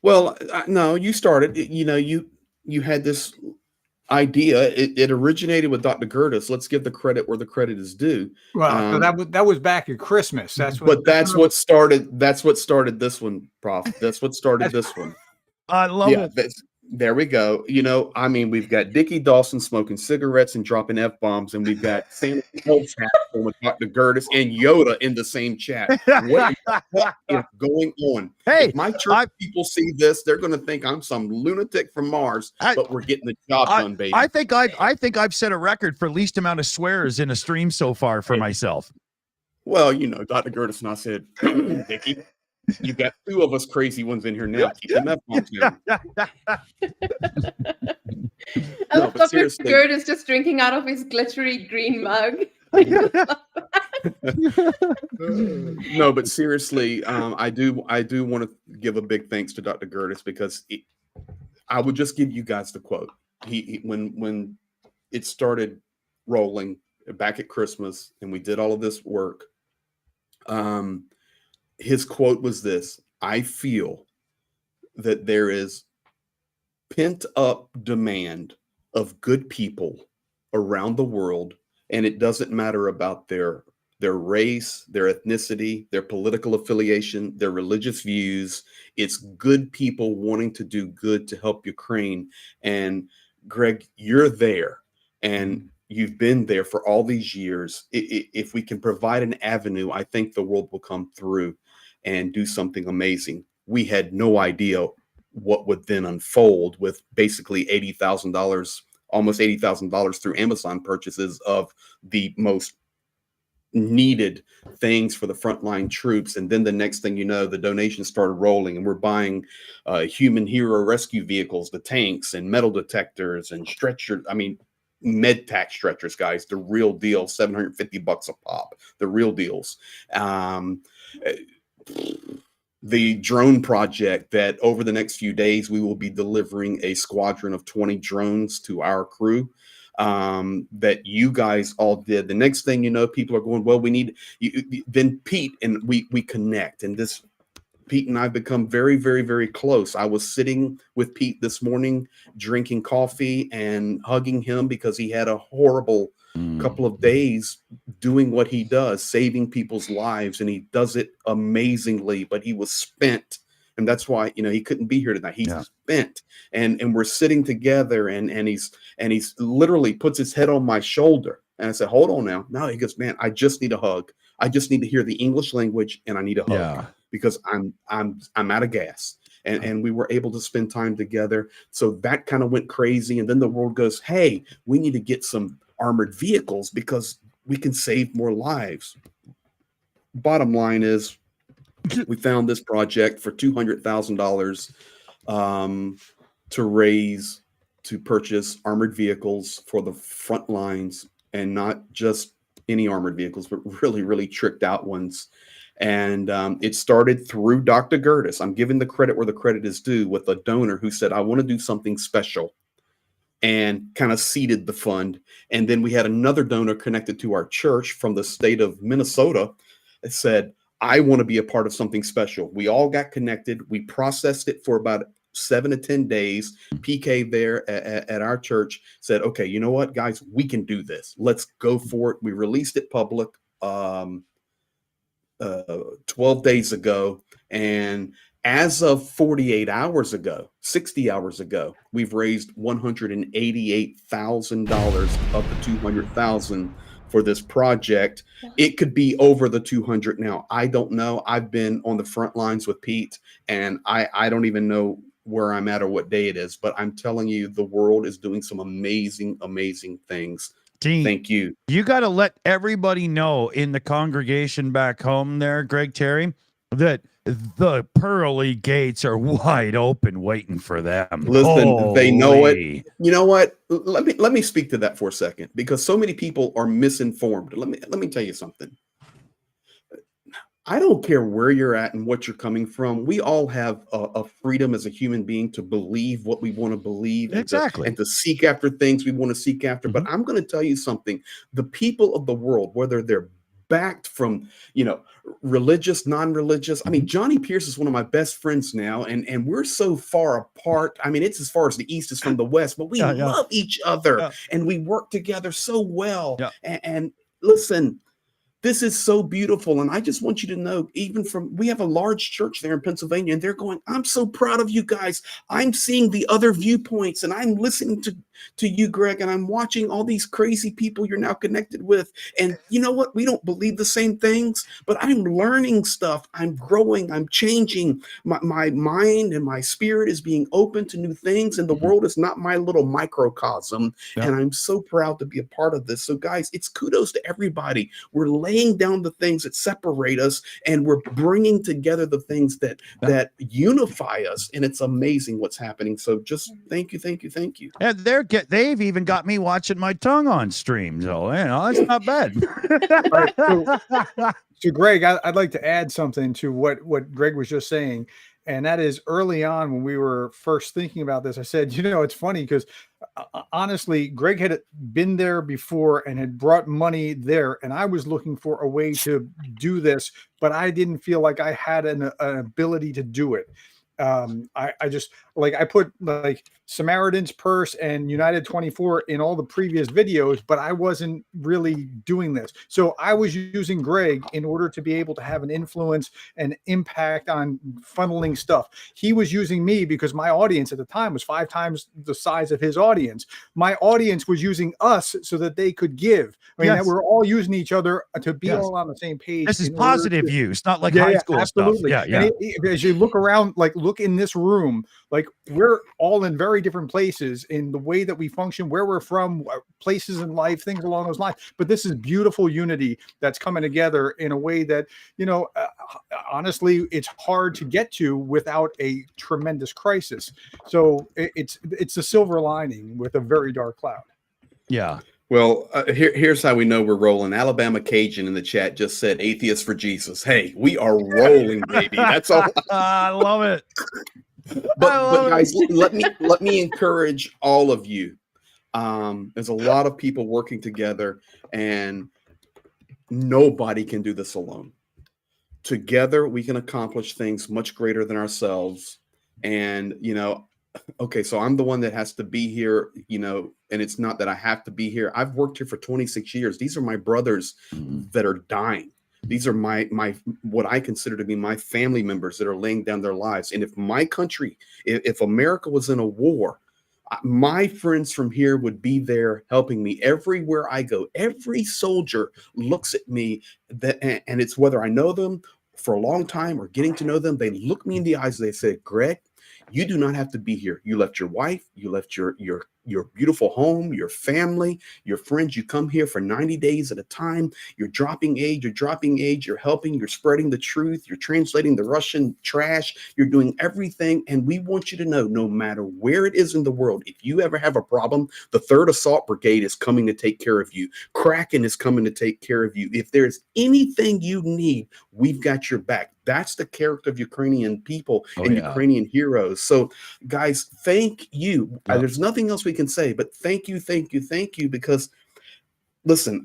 Well, no, you started. You know, you had this idea. It originated with Dr. Gerdes. Let's give the credit where the credit is due. Well, so that was back at Christmas. That's what. But that's what started. That's what started this one, Prof. That's what started this one. I love it. There we go. You know, I mean, we've got Dickie Dawson smoking cigarettes and dropping F-bombs, and we've got Sam chat with Dr. Gerdes and Yoda in the same chat. What is going on? Hey, if my church people see this, they're going to think I'm some lunatic from Mars, but we're getting the job done, baby. I think I've set a record for least amount of swears in a stream so far for myself. Well, you know, Dr. Gerdes and I said, Dickie, you got two of us crazy ones in here now. Keep them F-bombs down. I love Dr. Gerdes just drinking out of his glittery green mug. No, but seriously, I do want to give a big thanks to Dr. Gerdes because I would just give you guys the quote. He when it started rolling back at Christmas and we did all of this work, his quote was this: I feel that there is pent up demand of good people around the world, and it doesn't matter about their race, their ethnicity, their political affiliation, their religious views. It's good people wanting to do good to help Ukraine. And Greg, you're there, and you've been there for all these years. If we can provide an avenue, I think the world will come through and do something amazing. We had no idea what would then unfold with basically $80,000, almost $80,000 through Amazon purchases of the most needed things for the frontline troops. And then the next thing you know, the donations started rolling and we're buying human hero rescue vehicles, the tanks and metal detectors and stretchers. I mean, med tac stretchers, guys, the real deal, $750 a pop, the real deals. The drone project that over the next few days, we will be delivering a squadron of 20 drones to our crew that you guys all did. The next thing you know, people are going, well, we need you. Then Pete and we connect, and this Pete and I become very, very, very close. I was sitting with Pete this morning, drinking coffee and hugging him because he had a horrible couple of days doing what he does, saving people's lives, and he does it amazingly, but he was spent. And that's why, you know, he couldn't be here tonight. He's spent. And we're sitting together and he's literally puts his head on my shoulder. And I said, hold on now. No, he goes, man, I just need a hug. I just need to hear the English language and I need a hug because I'm out of gas. And we were able to spend time together. So that kind of went crazy. And then the world goes, hey, we need to get some armored vehicles because we can save more lives. Bottom line is, we found this project for $200,000 to purchase armored vehicles for the front lines, and not just any armored vehicles, but really, really tricked out ones. And it started through Dr. Gerdes. I'm giving the credit where the credit is due, with a donor who said, I want to do something special, and kind of seeded the fund. And then we had another donor connected to our church from the state of Minnesota that said, I want to be a part of something special. We all got connected. We processed it for about 7 to 10 days. PK there at our church said, okay, you know what, guys, we can do this. Let's go for it. We released it public 12 days ago. And as of 48 hours ago, 60 hours ago, we've raised $188,000 of the $200,000 for this project. It could be over the 200 now. I don't know. I've been on the front lines with Pete, and I don't even know where I'm at or what day it is, but I'm telling you, the world is doing some amazing, amazing things. Dean, thank you. You got to let everybody know in the congregation back home there, Greg Terry, that the pearly gates are wide open waiting for them. Listen, they know it. Holy. You know what? Let me speak to that for a second, because so many people are misinformed. Let me tell you something. I don't care where you're at and what you're coming from. We all have a freedom as a human being to believe what we want to believe, and Exactly. to seek after things we want to seek after. But I'm going to tell you something. The people of the world, whether they're backed from, religious, non-religious. I mean, Johnny Pierce is one of my best friends now, and we're so far apart. I mean, it's as far as the East is from the West, but we Yeah. love each other, Yeah. and we work together so well. Yeah. And listen, this is so beautiful. And I just want you to know, we have a large church there in Pennsylvania, and they're going, I'm so proud of you guys. I'm seeing the other viewpoints, and I'm listening to you, Greg, and I'm watching all these crazy people you're now connected with. And you know what? We don't believe the same things, but I'm learning stuff. I'm growing. I'm changing. My mind and my spirit is being open to new things, and the world is not my little microcosm. Yeah. And I'm so proud to be a part of this. So guys, it's kudos to everybody. We're laying down the things that separate us, and we're bringing together the things that unify us. And it's amazing what's happening. So just thank you. And they've even got me watching my tongue on stream. So, that's not bad. right, so Greg, I'd like to add something to what Greg was just saying. And that is, early on when we were first thinking about this, I said, it's funny because honestly, Greg had been there before and had brought money there. And I was looking for a way to do this, but I didn't feel like I had an ability to do it. I just I put Samaritan's Purse and United 24 in all the previous videos, but I wasn't really doing this. So I was using Greg in order to be able to have an influence and impact on funneling stuff. He was using me because my audience at the time was 5 times the size of his audience. My audience was using us so that they could give. I mean, that we're all using each other to be all on the same page. This is positive use, not like high school absolutely. stuff. Yeah. And as you look around, look in this room, we're all in very different places in the way that we function, where we're from, places in life, things along those lines. But this is beautiful unity that's coming together in a way that, honestly, it's hard to get to without a tremendous crisis. So it's a silver lining with a very dark cloud. Yeah. Well, here's how we know we're rolling. Alabama Cajun in the chat just said "Atheist for Jesus." Hey, we are rolling, baby. That's all. I love it. But guys, let me encourage all of you. There's a lot of people working together, and nobody can do this alone. Together, we can accomplish things much greater than ourselves. And okay, so I'm the one that has to be here, and it's not that I have to be here. I've worked here for 26 years. These are my brothers that are dying. These are my what I consider to be my family members that are laying down their lives. And if my country, if America was in a war, my friends from here would be there helping me everywhere I go. Every soldier looks at me, and it's whether I know them for a long time or getting to know them. They look me in the eyes. And they say, "Greg, you do not have to be here. You left your wife. You left your beautiful home, your family, your friends. You come here for 90 days at a time. You're dropping age. You're helping. You're spreading the truth. You're translating the Russian trash. You're doing everything. And we want you to know, no matter where it is in the world, if you ever have a problem, the 3rd Assault Brigade is coming to take care of you. Kraken is coming to take care of you. If there's anything you need, we've got your back." That's the character of Ukrainian people and Ukrainian heroes. So, guys, thank you. There's nothing else we can say, but thank you, because, listen,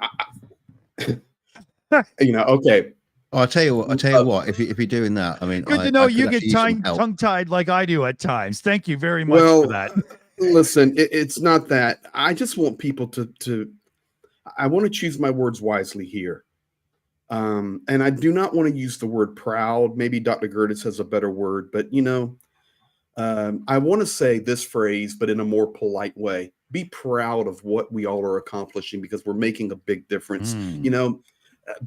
okay. I'll tell you what. If you're doing that, I mean, good to know you get tongue-tied like I do at times. Thank you very much for that. Listen, it's not that. I just want people to. I want to choose my words wisely here. And I do not want to use the word proud. Maybe Dr. Gerdes has a better word, but I want to say this phrase, but in a more polite way. Be proud of what we all are accomplishing, because we're making a big difference.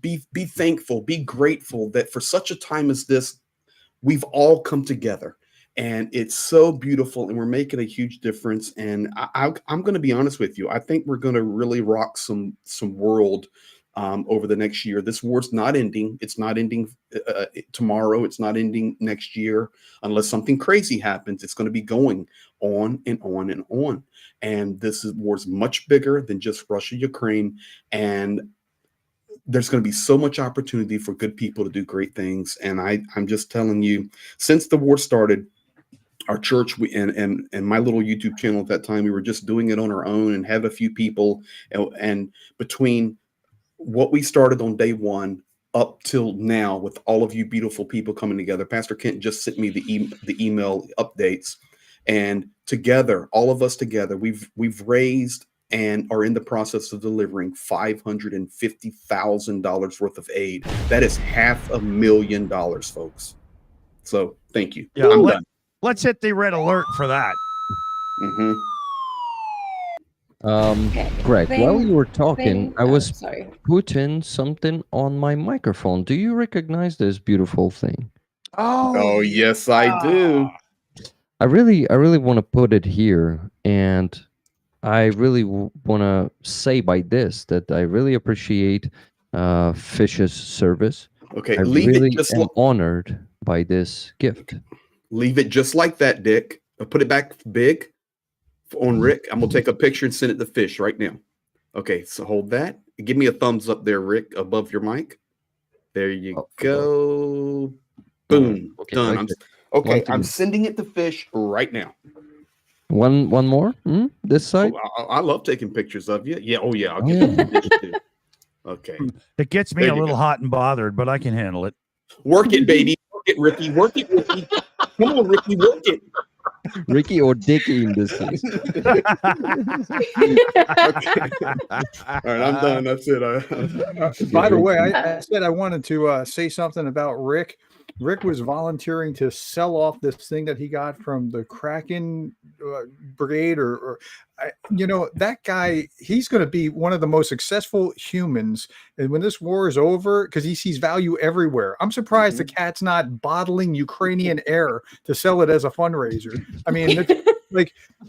Be thankful, be grateful that for such a time as this, we've all come together, and it's so beautiful, and we're making a huge difference. And I'm going to be honest with you. I think we're going to really rock some world over the next year. This war's not ending. It's not ending tomorrow. It's not ending next year unless something crazy happens. It's going to be going on and on and on. And war's much bigger than just Russia, Ukraine. And there's going to be so much opportunity for good people to do great things. And I'm just telling you, since the war started, our church and my little YouTube channel at that time, we were just doing it on our own and had a few people. And between what we started on day one up till now, with all of you beautiful people coming together, Pastor Kent just sent me the email updates, and together, all of us together, we've raised and are in the process of delivering $550,000 worth of aid. That is $500,000, folks. So thank you. Yeah, I'm done. Let's hit the red alert for that. Mm-hmm. Greg, while you were talking, I was sorry. putting something on my microphone. Do you recognize this beautiful thing? Oh, yes, I do. I really want to put it here, and I really want to say by this that I really appreciate Fish's service. Okay, I leave really it just am honored by this gift. leave it just like that, Dick. Put it back big on Rick. I'm gonna take a picture and send it to Fish right now. Okay, so hold that. Give me a thumbs up there, Rick, above your mic. There you go. Boom. Okay, Done. like I'm sending it to Fish right now. One more? This side? Oh, I love taking pictures of you. Yeah. Oh, yeah. I'll Oh, get yeah. the Fish too. Okay. It gets me There a you little go. hot and bothered, but I can handle it. Work it, baby. Work it, Ricky. Work it, Ricky. Come on, Ricky. Work it. Ricky or Dickie in this case. Okay. All right, I'm done. That's it. By the way, I said I wanted to say something about Rick. Rick was volunteering to sell off this thing that he got from the Kraken Brigade, that guy, he's going to be one of the most successful humans. And when this war is over, because he sees value everywhere, I'm surprised the cat's not bottling Ukrainian air to sell it as a fundraiser. I mean,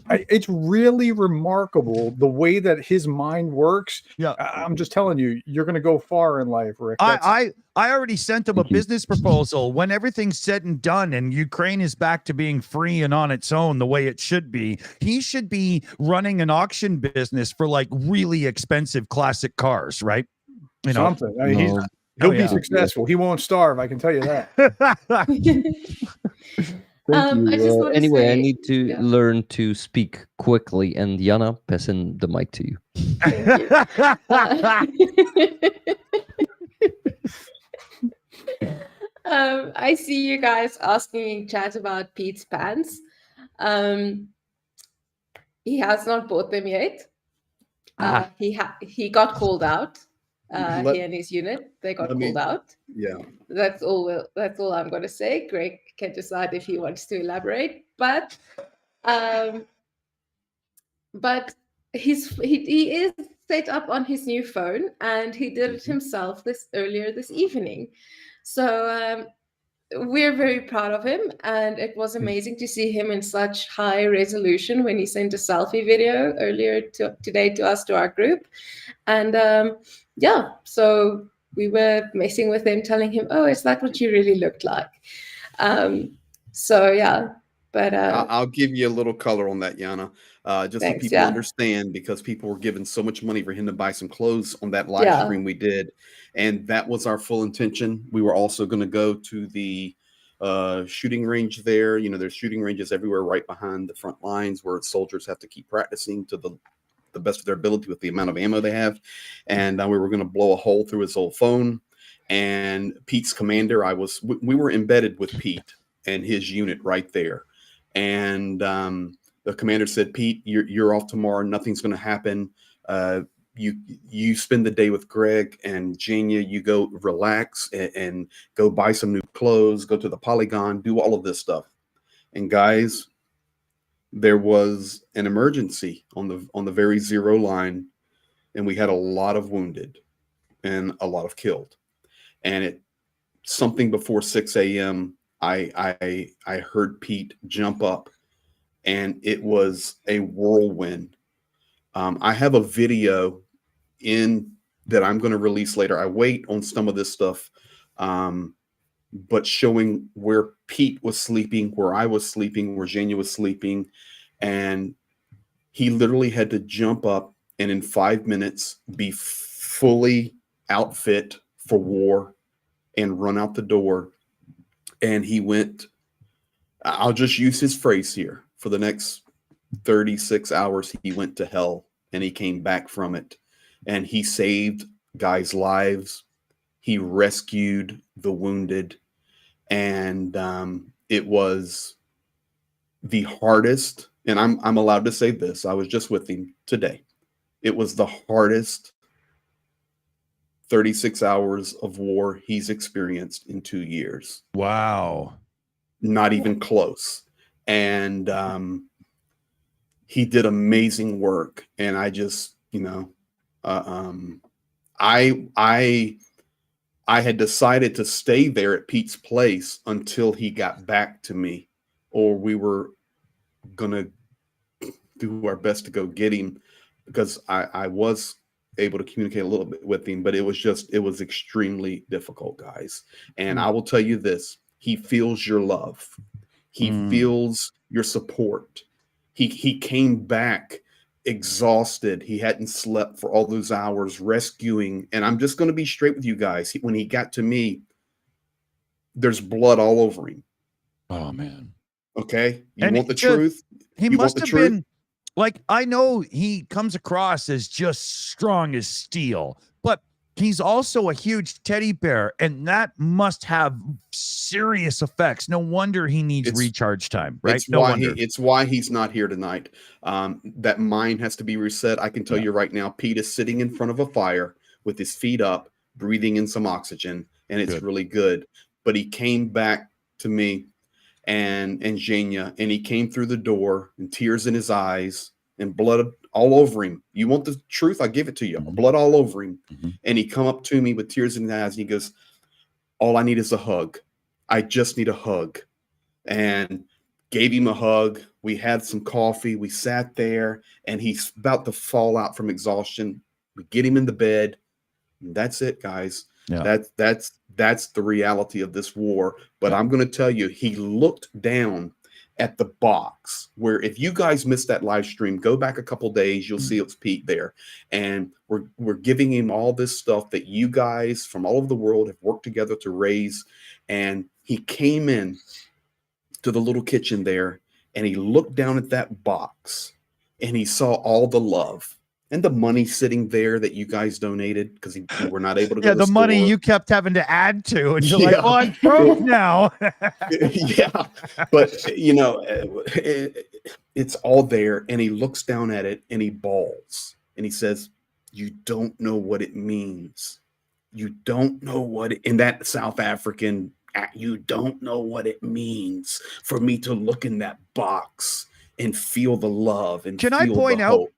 it's really remarkable the way that his mind works. Yeah. I'm just telling you, you're going to go far in life, Rick. I already sent him a business proposal. When everything's said and done and Ukraine is back to being free and on its own the way it should be, he should be running an auction business for like really expensive classic cars, right? You know, something. I mean, he'll be successful. He won't starve. I can tell you that. Thank I you. just wanna Anyway, I say- need to yeah. learn to speak quickly, and Jana, passing the mic to you. I see you guys asking in chat about Pete's pants. He has not bought them yet. He got called out. He and his unit, they got called out. Yeah. That's all I'm going to say. Greg can decide if he wants to elaborate, but he is set up on his new phone, and he did it himself earlier this evening. So we're very proud of him, and it was amazing to see him in such high resolution when he sent a selfie video earlier today to us, to our group. And so we were messing with him, telling him, oh, is that what you really looked like? But I'll give you a little color on that, Jana, just so people understand, because people were giving so much money for him to buy some clothes on that live stream we did, and that was our full intention. We were also going to go to the shooting range there. You know, there's shooting ranges everywhere right behind the front lines where soldiers have to keep practicing to the best of their ability with the amount of ammo they have, and we were going to blow a hole through his old phone. And Pete's commander, we were embedded with Pete and his unit right there. And the commander said, Pete, you're off tomorrow. Nothing's going to happen. You spend the day with Greg and Jana. You go relax and go buy some new clothes, go to the polygon, do all of this stuff. And guys, there was an emergency on the very zero line, and we had a lot of wounded and a lot of killed. And at something before 6 a.m., I heard Pete jump up, and it was a whirlwind. I have a video in that I'm going to release later. I wait on some of this stuff, but showing where Pete was sleeping, where I was sleeping, where Jana was sleeping, and he literally had to jump up and in 5 minutes be fully outfit for war and run out the door. And he went, I'll just use his phrase here, for the next 36 hours, he went to hell and he came back from it. And he saved guys' lives. He rescued the wounded. And it was the hardest, and I'm allowed to say this, I was just with him today. It was the hardest 36 hours of war he's experienced in 2 years. Wow. Not even close. And he did amazing work. And I just, I had decided to stay there at Pete's place until he got back to me, or we were gonna do our best to go get him, because I was able to communicate a little bit with him, but it was extremely difficult, guys. And I will tell you this, he feels your love. He feels your support. He came back exhausted. He hadn't slept for all those hours rescuing. And I'm just going to be straight with you guys. When he got to me, there's blood all over him. Oh, man. Okay. You And want the truth? He You want must the have truth? been, like, I know he comes across as just strong as steel, but he's also a huge teddy bear, and that must have serious effects. No wonder he needs recharge time, right? It's No why wonder. it's why he's not here tonight. That mind has to be reset. I can tell you right now, Pete is sitting in front of a fire with his feet up, breathing in some oxygen, and it's really good. But he came back to me and Jana, and he came through the door and tears in his eyes and blood all over him. You want the truth? I give it to you. Blood all over him. And he come up to me with tears in his eyes and he goes, all I need is a hug. I just need a hug. And gave him a hug. We had some coffee. We sat there, and he's about to fall out from exhaustion. We get him in the bed. And that's it, guys. Yeah. That's the reality of this war. But I'm going to tell you, he looked down at the box where, if you guys missed that live stream, go back a couple days, you'll see it's Pete there. And we're giving him all this stuff that you guys from all over the world have worked together to raise. And he came in to the little kitchen there, and he looked down at that box, and he saw all the love and the money sitting there that you guys donated, because you were not able to go to the money store. you kept having to add to, and you're like, oh, I'm broke now. Yeah, but it's all there. And he looks down at it and he bawls and he says, you don't know what it means. You don't know what it, in that South African, you don't know what it means for me to look in that box and feel the love and Can feel I point the out, hope.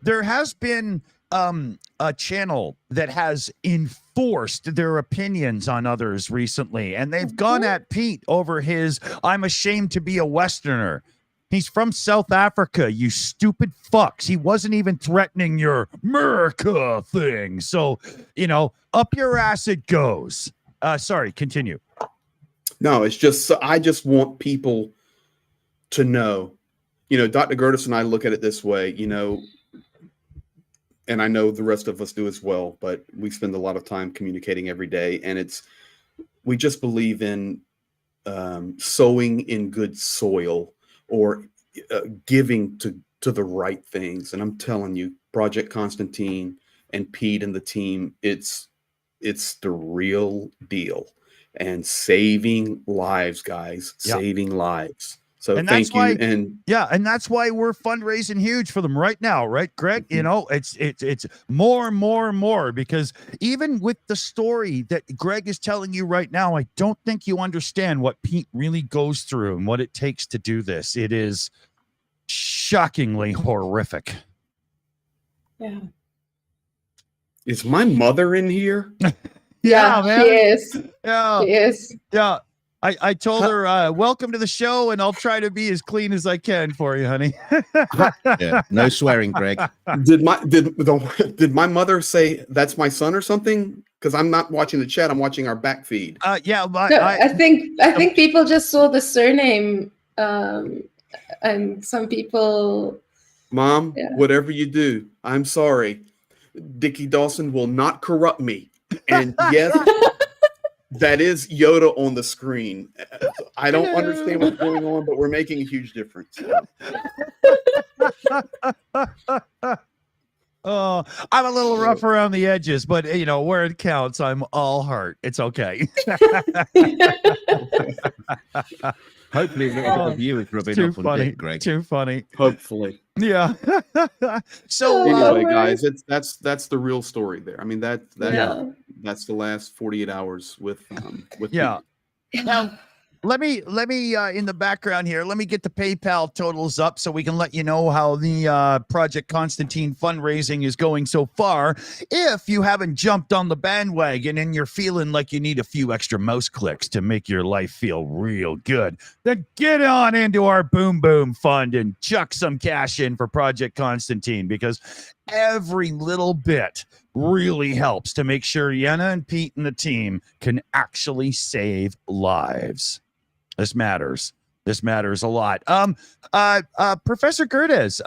there has been a channel that has enforced their opinions on others recently, and they've gone at Pete over his I'm ashamed to be a Westerner. He's from South Africa, you stupid fucks. He wasn't even threatening your America thing. So, up your ass it goes. Sorry, continue. No, it's just, I just want people to know, Dr. Gerdes and I look at it this way, and I know the rest of us do as well, but we spend a lot of time communicating every day. And we just believe in sowing in good soil, or giving to the right things. And I'm telling you, Project Constantine and Pete and the team, it's the real deal. And saving lives, guys, saving lives. So And thank that's why, you. And and that's why we're fundraising huge for them right now, right, Greg? It's more and more and more, because even with the story that Greg is telling you right now, I don't think you understand what Pete really goes through and what it takes to do this. It is shockingly horrific. Yeah. is my mother in here? Yeah, man. she is. Yeah. She is. Yeah. I told her, welcome to the show, and I'll try to be as clean as I can for you, honey. Yeah, no swearing, Greg. Did my mother say that's my son or something? Because I'm not watching the chat. I'm watching our back feed. Yeah, but No, I think people just saw the surname, and some people. Mom, Yeah. whatever you do, I'm sorry. Dickie Dawson will not corrupt me. And yes, that is Yoda on the screen. I don't understand what's going on, but we're making a huge difference. Oh, I'm a little rough around the edges, but you know, where it counts, I'm all heart. It's okay. Hopefully, a lot of you is rubbing Too off on funny, Dick, Greg. too funny. Hopefully. Yeah. So Anyway, worries. guys, that's the real story there. I mean, that's the last 48 hours with yeah. Pete. Now, let me in the background here, let me get the PayPal totals up so we can let you know how the Project Constantine fundraising is going so far. If you haven't jumped on the bandwagon and you're feeling like you need a few extra mouse clicks to make your life feel real good, then get on into our Boom Boom Fund and chuck some cash in for Project Constantine, because every little bit really helps to make sure Jana and Pete and the team can actually save lives. This matters. This matters a lot. Professor Gerdes,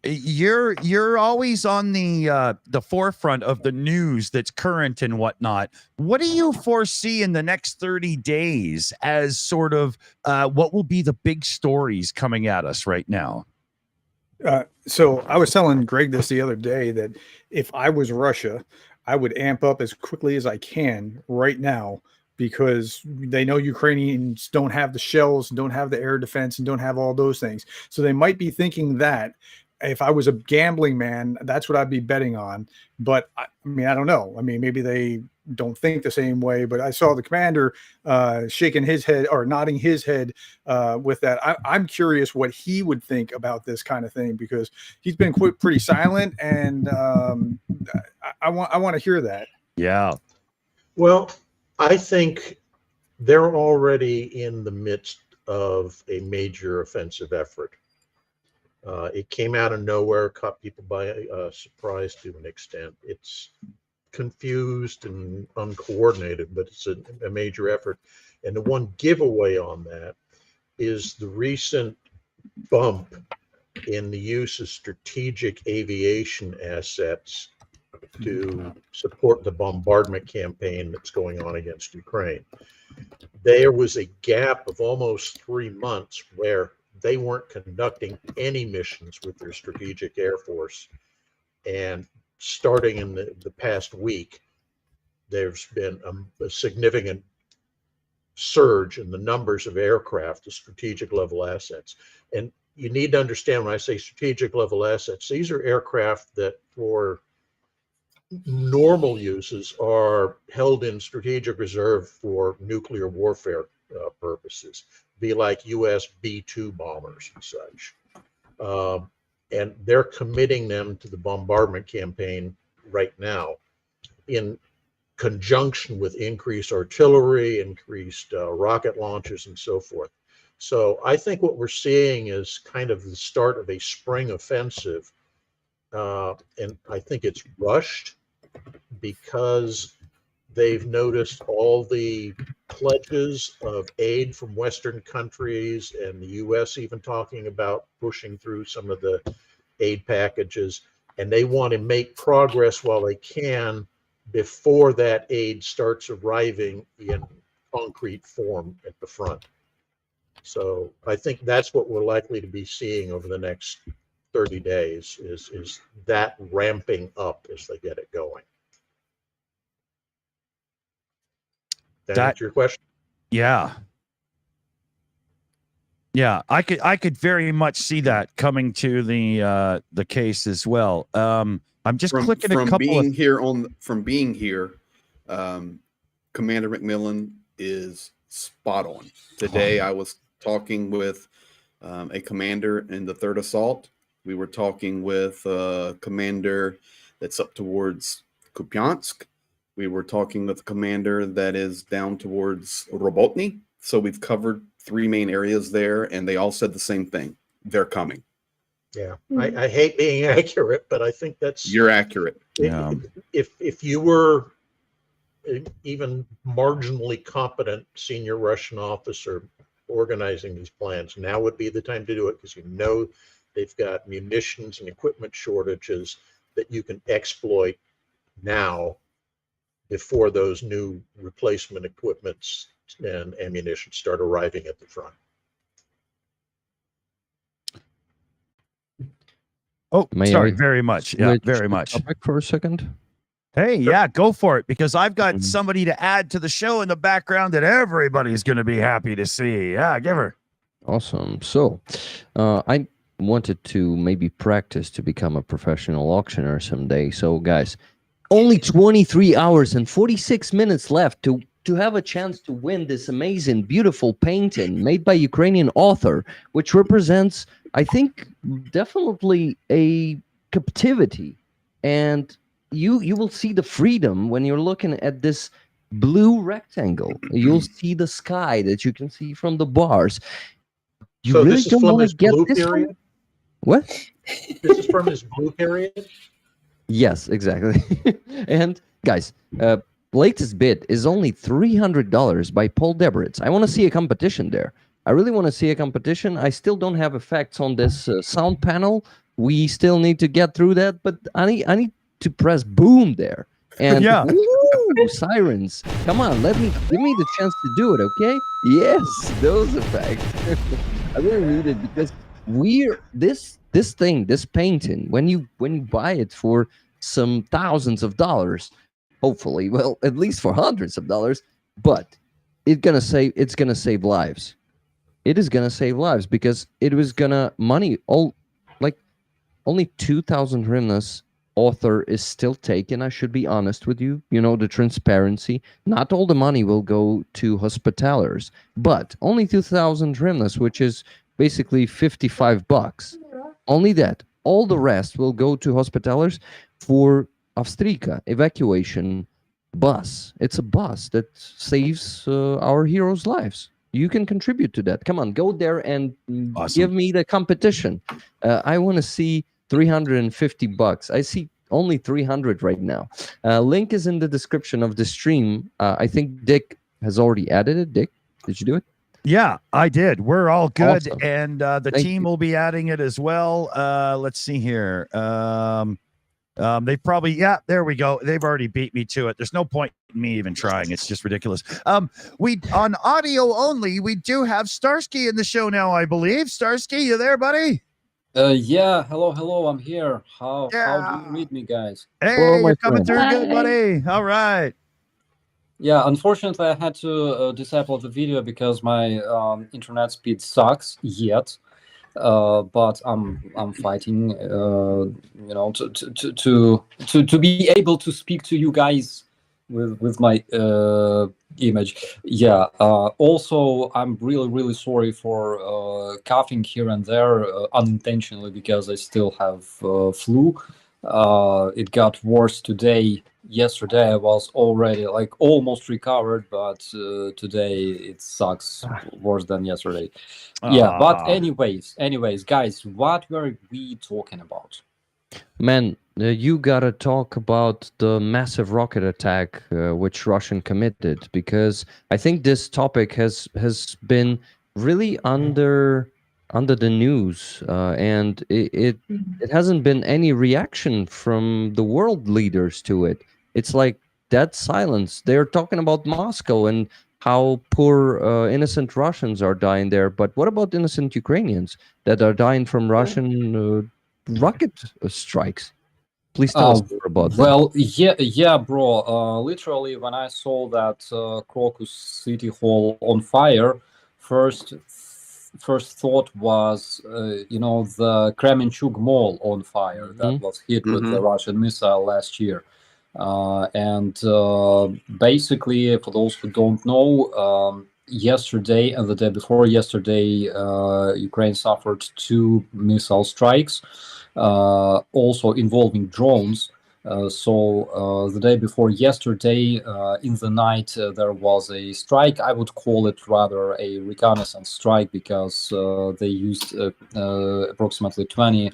you're always on the forefront of the news that's current and whatnot. What do you foresee in the next 30 days as sort of what will be the big stories coming at us right now? So I was telling Greg this the other day that if I was Russia, I would amp up as quickly as I can right now, because they know Ukrainians don't have the shells, don't have the air defense, and don't have all those things. So they might be thinking that if I was a gambling man, that's what I'd be betting on. But I mean, I don't know. I mean, maybe they don't think the same way, but I saw the commander shaking his head or nodding his head with that. I'm curious what he would think about this kind of thing, because he's been pretty silent, and I want to hear that. Yeah. Well, I think they're already in the midst of a major offensive effort. It came out of nowhere, caught people by surprise to an extent. It's confused and uncoordinated, but it's a major effort. And the one giveaway on that is the recent bump in the use of strategic aviation assets to support the bombardment campaign that's going on against Ukraine. There was a gap of almost 3 months where they weren't conducting any missions with their strategic air force. And starting in the past week, there's been a significant surge in the numbers of aircraft, the strategic level assets. And you need to understand, when I say strategic level assets, these are aircraft that for normal uses are held in strategic reserve for nuclear warfare purposes, be like US B-2 bombers and such. And they're committing them to the bombardment campaign right now in conjunction with increased artillery, increased rocket launches, and so forth. So I think what we're seeing is kind of the start of a spring offensive. And I think it's rushed because they've noticed all the pledges of aid from Western countries, and the US even talking about pushing through some of the aid packages, and they want to make progress while they can before that aid starts arriving in concrete form at the front. So I think that's what we're likely to be seeing over the next 30 days is that ramping up as they get it going. That answer your question? Yeah. Yeah, I could very much see that coming to the case as well. I'm just clicking a couple of being here. Commander McMillan is spot on. Today I was talking with a commander in the 3rd Assault. We were talking with a commander that's up towards Kupiansk. We were talking with the commander that is down towards Robotny. So we've covered 3 main areas there, and they all said the same thing. They're coming. Yeah, I hate being accurate, but I think that's You're accurate. Yeah. if you were even marginally competent senior Russian officer organizing these plans, now would be the time to do it, because you know they've got munitions and equipment shortages that you can exploit now before those new replacement equipments and ammunition start arriving at the front. Oh, May sorry, I very much. Yeah, switch very the much. topic for a second? Hey, yeah, go for it, because I've got Mhm. somebody to add to the show in the background that everybody's going to be happy to see. Yeah, give her. Awesome. So, I wanted to maybe practice to become a professional auctioneer someday. So, guys, only 23 hours and 46 minutes left to have a chance to win this amazing, beautiful painting made by Ukrainian author, which represents, I think, definitely a captivity. And you will see the freedom when you're looking at this blue rectangle. You'll see the sky that you can see from the bars. You So really this is don't from want his to get blue this period? one? What? This is from his blue period? Yes, exactly. And guys, latest bid is only $300 by Paul Debritz. I want to see a competition there. I really want to see a competition. I still don't have effects on this sound panel. We still need to get through that, but I need to press boom there. And Yeah. woo, sirens. Come on, give me the chance to do it, okay? Yes, those effects. I really need it, because this painting, when you buy it for some thousands of dollars, hopefully, well, at least for hundreds of dollars, but it's gonna save lives. It is gonna save lives, because it was gonna only 2,000 hryvnias author is still taken. I should be honest with you. You know, the transparency. Not all the money will go to hospitalers, but only 2,000 hryvnias, which is basically $55. Only that. All the rest will go to hospitalers for Avstrika evacuation bus. It's a bus that saves our heroes' lives. You can contribute to that. Come on, go there and Awesome. give me the competition. I want to see $350. I see only 300 right now. Link is in the description of the stream. I think Dick has already added it. Dick, did you do it? Yeah, I did. We're all good. Awesome. And the Thank team you. will be adding it as well. Let's see here. They probably, yeah, there we go. They've already beat me to it. There's no point in me even trying. It's just ridiculous. We on audio only, we do have Starsky in the show now, I believe. Starsky, you there, buddy? Yeah, hello, I'm here. How do Yeah. you read me, guys? Hey, Hello, my you're coming friend. through good, Hi. buddy. All right. Yeah, unfortunately, I had to disable the video because my internet speed sucks yet. But I'm fighting, you know, to be able to speak to you guys with my image. Yeah. Also, I'm really sorry for coughing here and there unintentionally, because I still have flu. It got worse today. Yesterday I was already like almost recovered, but today it sucks worse than yesterday. Yeah, but Ah. anyways, guys, what were we talking about? Man, you gotta talk about the massive rocket attack which Russian committed, because I think this topic has been really under the news, and it hasn't been any reaction from the world leaders to it. It's like dead silence. They're talking about Moscow and how poor innocent Russians are dying there, but what about innocent Ukrainians that are dying from Russian rocket strikes? Please tell us more about that. Well, yeah, bro. Literally, when I saw that Crocus City Hall on fire, first thought was, you know, the Kremenchuk Mall on fire that was hit with the Russian missile last year. And basically, for those who don't know, yesterday and the day before yesterday, Ukraine suffered 2 missile strikes, also involving drones. So the day before yesterday, in the night, there was a strike. I would call it rather a reconnaissance strike, because they used approximately 20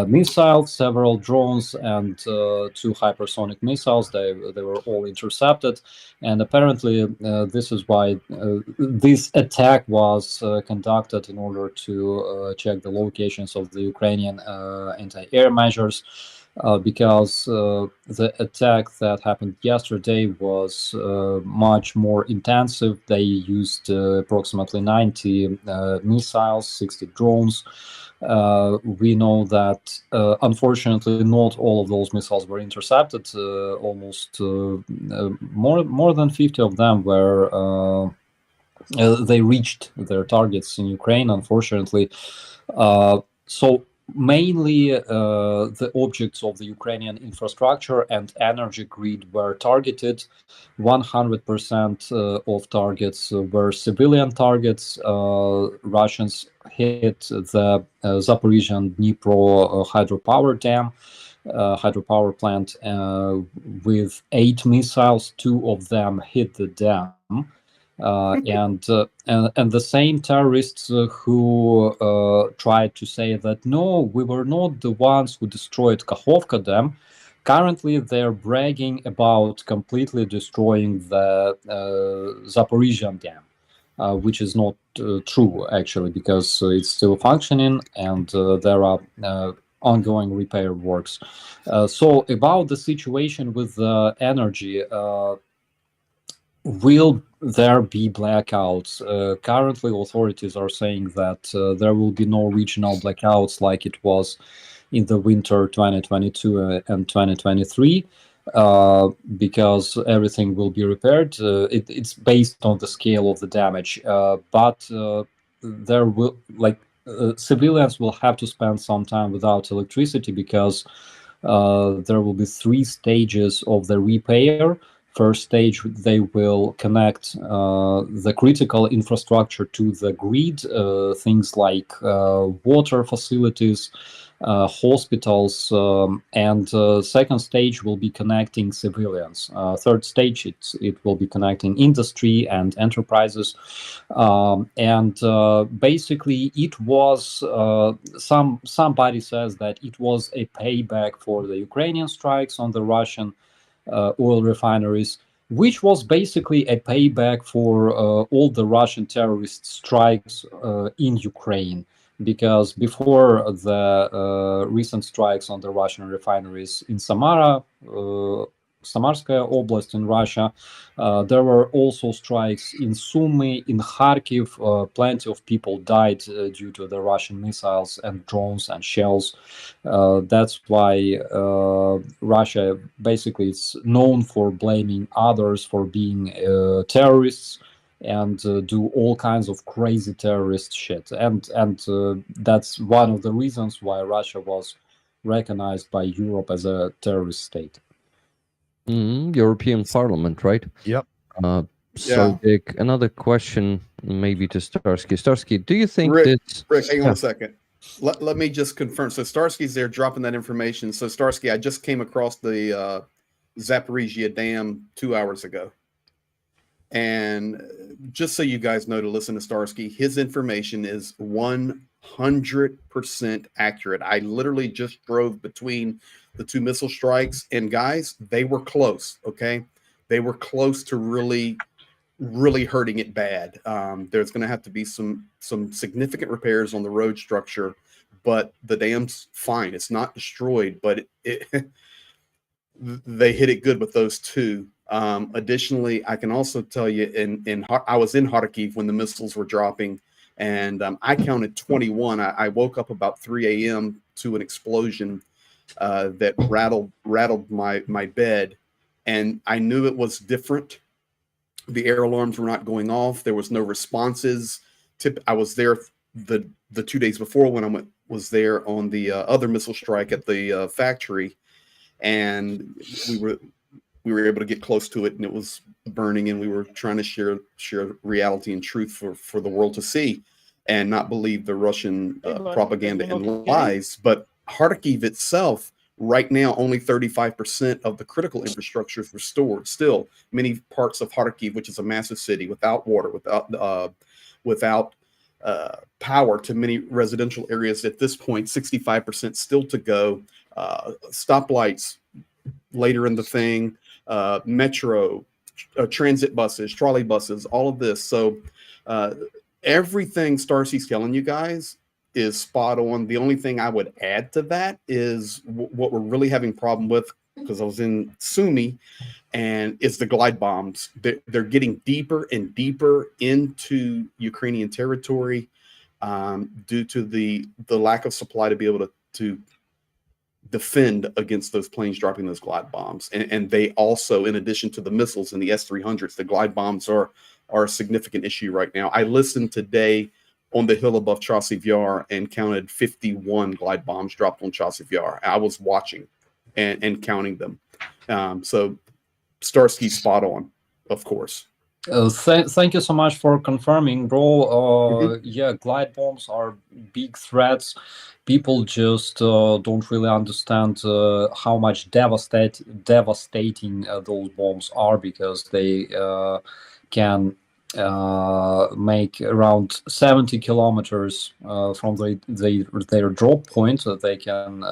missiles, several drones, and 2 hypersonic missiles. They were all intercepted, and apparently this is why this attack was conducted, in order to check the locations of the Ukrainian anti-air measures. Because the attack that happened yesterday was much more intensive. They used approximately 90 missiles, 60 drones. We know that unfortunately not all of those missiles were intercepted. Almost more than 50 of them were they reached their targets in Ukraine, unfortunately. So mainly the objects of the Ukrainian infrastructure and energy grid were targeted. 100% of targets were civilian targets. Russians hit the Zaporizhian Dnipro hydropower dam, hydropower plant, with 8 missiles. 2 of them hit the dam. And the same terrorists who tried to say that no, we were not the ones who destroyed Kakhovka Dam. Currently, they're bragging about completely destroying the Zaporizhian Dam, which is not true, actually, because it's still functioning, and there are ongoing repair works. So about the situation with energy, will there be blackouts? Currently, authorities are saying that there will be no regional blackouts like it was in the winter 2022 and 2023, because everything will be repaired. It's based on the scale of the damage, but there will, civilians will have to spend some time without electricity, because there will be 3 stages of the repair. First stage, they will connect the critical infrastructure to the grid, things like water facilities, hospitals, and second stage will be connecting civilians. Third stage, it will be connecting industry and enterprises. And basically, it was somebody says that it was a payback for the Ukrainian strikes on the Russian oil refineries, which was basically a payback for all the Russian terrorist strikes in Ukraine. Because before the recent strikes on the Russian refineries in Samara, Samarskaya Oblast in Russia, there were also strikes in Sumy, in Kharkiv. Plenty of people died due to the Russian missiles and drones and shells. That's why Russia basically is known for blaming others for being terrorists, and do all kinds of crazy terrorist shit. And that's one of the reasons why Russia was recognized by Europe as a terrorist state. European Parliament, right? Yep. So, Dick, another question maybe to Starsky. Starsky, do you think Rick, this... Rick, hang on a second. Let me just confirm. So Starsky's there dropping that information. So Starsky, I just came across the Zaporizhia Dam 2 hours ago. And just so you guys know, to listen to Starsky, his information is 100% accurate. I literally just drove between the 2 missile strikes, and guys, they were close. Okay, they were close to really hurting it bad. There's going to have to be some significant repairs on the road structure, but the dam's fine. It's not destroyed, but they hit it good with those 2. Additionally, I can also tell you, I was in Kharkiv when the missiles were dropping, and I counted 21. I woke up about 3 a.m. to an explosion that rattled my bed, and I knew it was different. The air alarms were not going off. There was no responses. I was there the 2 days before when I was there on the other missile strike at the factory, and we were able to get close to it, and it was burning, and we were trying to share reality and truth for the world to see, and not believe the Russian propaganda and lies. But Kharkiv itself Right now, only 35% of the critical infrastructure is restored. Still, many parts of Kharkiv, which is a massive city, without water, without power to many residential areas at this point, 65% still to go. Stoplights later in the thing, metro, transit buses, trolley buses, all of this. So everything Starsky's telling you guys is spot on. The only thing I would add to that is what we're really having problem with, because I was in Sumy, and it's the glide bombs. They're getting deeper and deeper into Ukrainian territory due to the lack of supply to be able to defend against those planes dropping those glide bombs. And they also, in addition to the missiles and the S-300s, the glide bombs are a significant issue right now. I listened today on the hill above Chasiv Yar and counted 51 glide bombs dropped on Chasiv Yar. I was watching and counting them. So Starsky's spot on, of course. Thank you so much for confirming, bro. Yeah, glide bombs are big threats. People just don't really understand how much devastating those bombs are, because they can make around 70 kilometers from their drop point. They can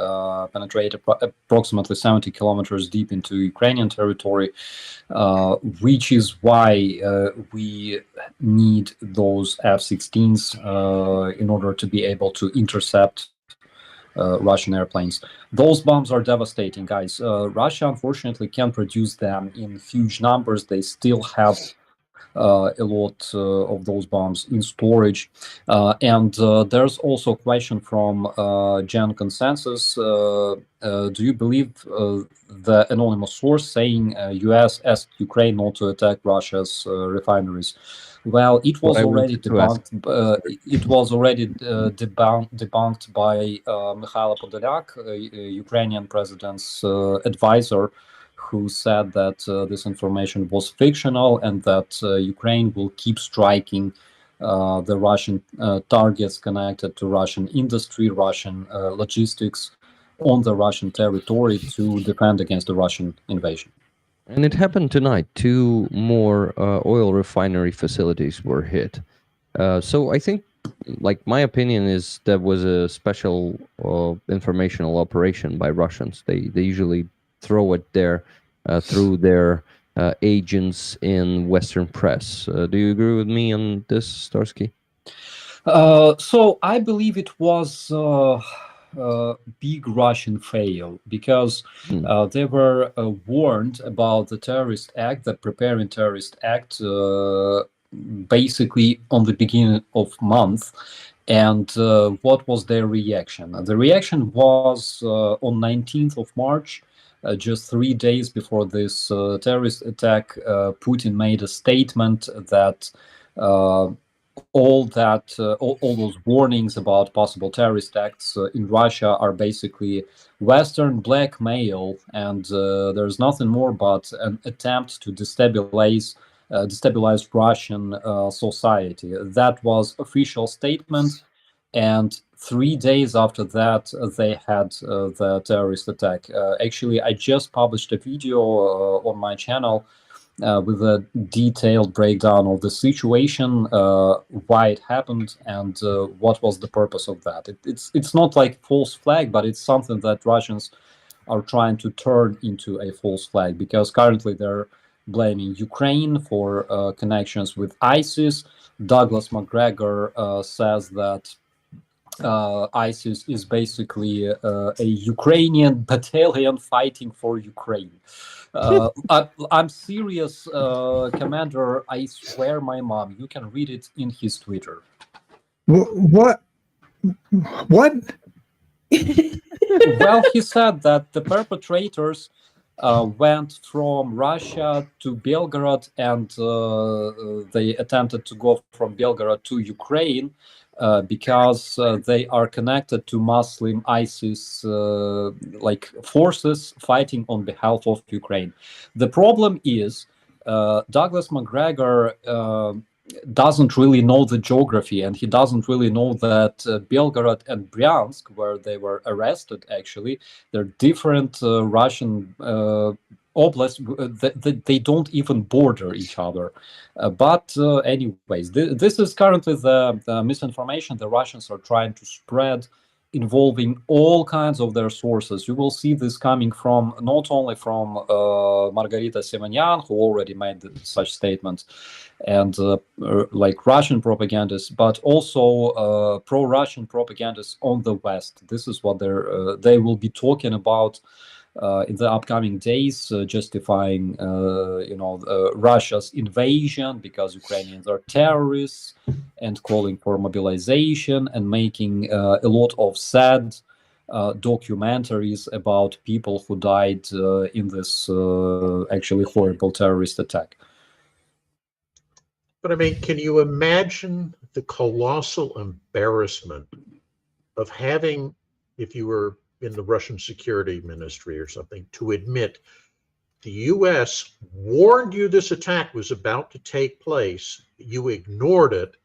penetrate approximately 70 kilometers deep into Ukrainian territory, which is why we need those F-16s in order to be able to intercept Russian airplanes. Those bombs are devastating, guys. Russia, unfortunately, can't produce them in huge numbers. They still have a lot of those bombs in storage. And there's also a question from Gen Consensus. Do you believe the anonymous source saying US asked Ukraine not to attack Russia's refineries? Well, it was already debunked. It was already debunked by Mikhailo Podolyak, Ukrainian president's advisor, who said that this information was fictional and that Ukraine will keep striking the Russian targets connected to Russian industry, Russian logistics on the Russian territory to defend against the Russian invasion. And it happened tonight. 2 more oil refinery facilities were hit. So I think, like, my opinion is that was a special informational operation by Russians. They usually throw it there through their agents in Western press. Do you agree with me on this, Starsky? So I believe it was big Russian fail, because they were warned about the terrorist act, the preparing terrorist act, basically on the beginning of month. And what was their reaction? The reaction was on 19th of March, just 3 days before this terrorist attack, Putin made a statement that all those warnings about possible terrorist acts in Russia are basically Western blackmail, and there's nothing more but an attempt to destabilize Russian society. That was official statement, and 3 days after that, they had the terrorist attack. Actually, I just published a video on my channel with a detailed breakdown of the situation, why it happened, and what was the purpose of that. It's not like false flag, but it's something that Russians are trying to turn into a false flag, because currently they're blaming Ukraine for connections with ISIS. Douglas McGregor says that ISIS is basically a Ukrainian battalion fighting for Ukraine. I'm serious, Commander. I swear, my mom. You can read it in his Twitter. What? Well, he said that the perpetrators went from Russia to Belgorod, and they attempted to go from Belgorod to Ukraine because they are connected to Muslim ISIS like forces fighting on behalf of Ukraine. The problem is Douglas McGregor doesn't really know the geography, and he doesn't really know that Belgorod and Bryansk, where they were arrested, actually, they're different Russian oblasts. They don't even border each other. But anyways, this is currently the misinformation the Russians are trying to spread, involving all kinds of their sources. You will see this coming from not only from Margarita Simonyan, who already made such statements, and like Russian propagandists, but also pro-Russian propagandists on the West. This is what they will be talking about in the upcoming days, justifying Russia's invasion because Ukrainians are terrorists, and calling for mobilization, and making a lot of sad documentaries about people who died in this actually horrible terrorist attack. But I mean, can you imagine the colossal embarrassment of having, if you were in the Russian security ministry or something, to admit the US warned you this attack was about to take place, you ignored it,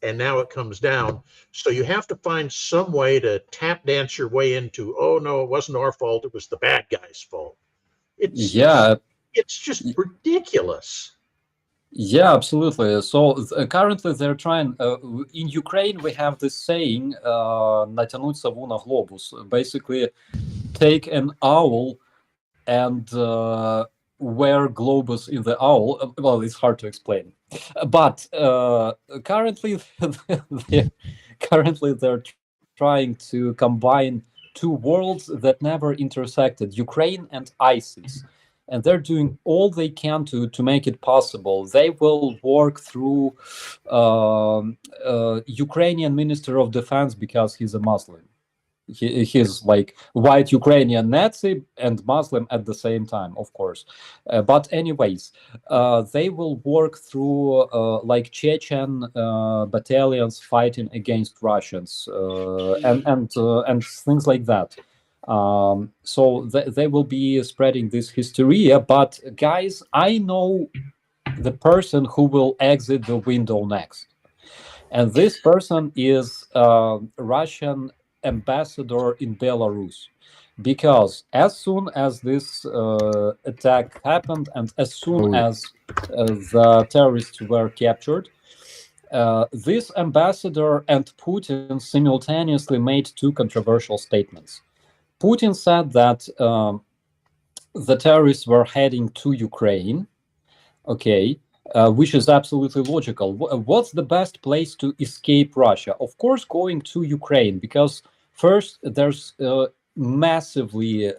and now it comes down. So you have to find some way to tap dance your way into, oh no, it wasn't our fault, it was the bad guy's fault. It's just ridiculous. Yeah, absolutely. So currently they're trying, in Ukraine we have this saying, натянуть сову на глобус, basically take an owl and wear globus in the owl. Well, it's hard to explain, but currently they're trying to combine two worlds that never intersected, Ukraine and ISIS. And they're doing all they can to make it possible. They will work through Ukrainian Minister of Defense because he's a Muslim. He's like white Ukrainian Nazi and Muslim at the same time, of course. But anyways, they will work through like Chechen battalions fighting against Russians and things like that. So they will be spreading this hysteria. But guys, I know the person who will exit the window next, and this person is Russian ambassador in Belarus, because as soon as this attack happened and as soon as the terrorists were captured, this ambassador and Putin simultaneously made two controversial statements. Putin said that the terrorists were heading to Ukraine, okay, which is absolutely logical. What's the best place to escape Russia? Of course, going to Ukraine, because first, there's a massively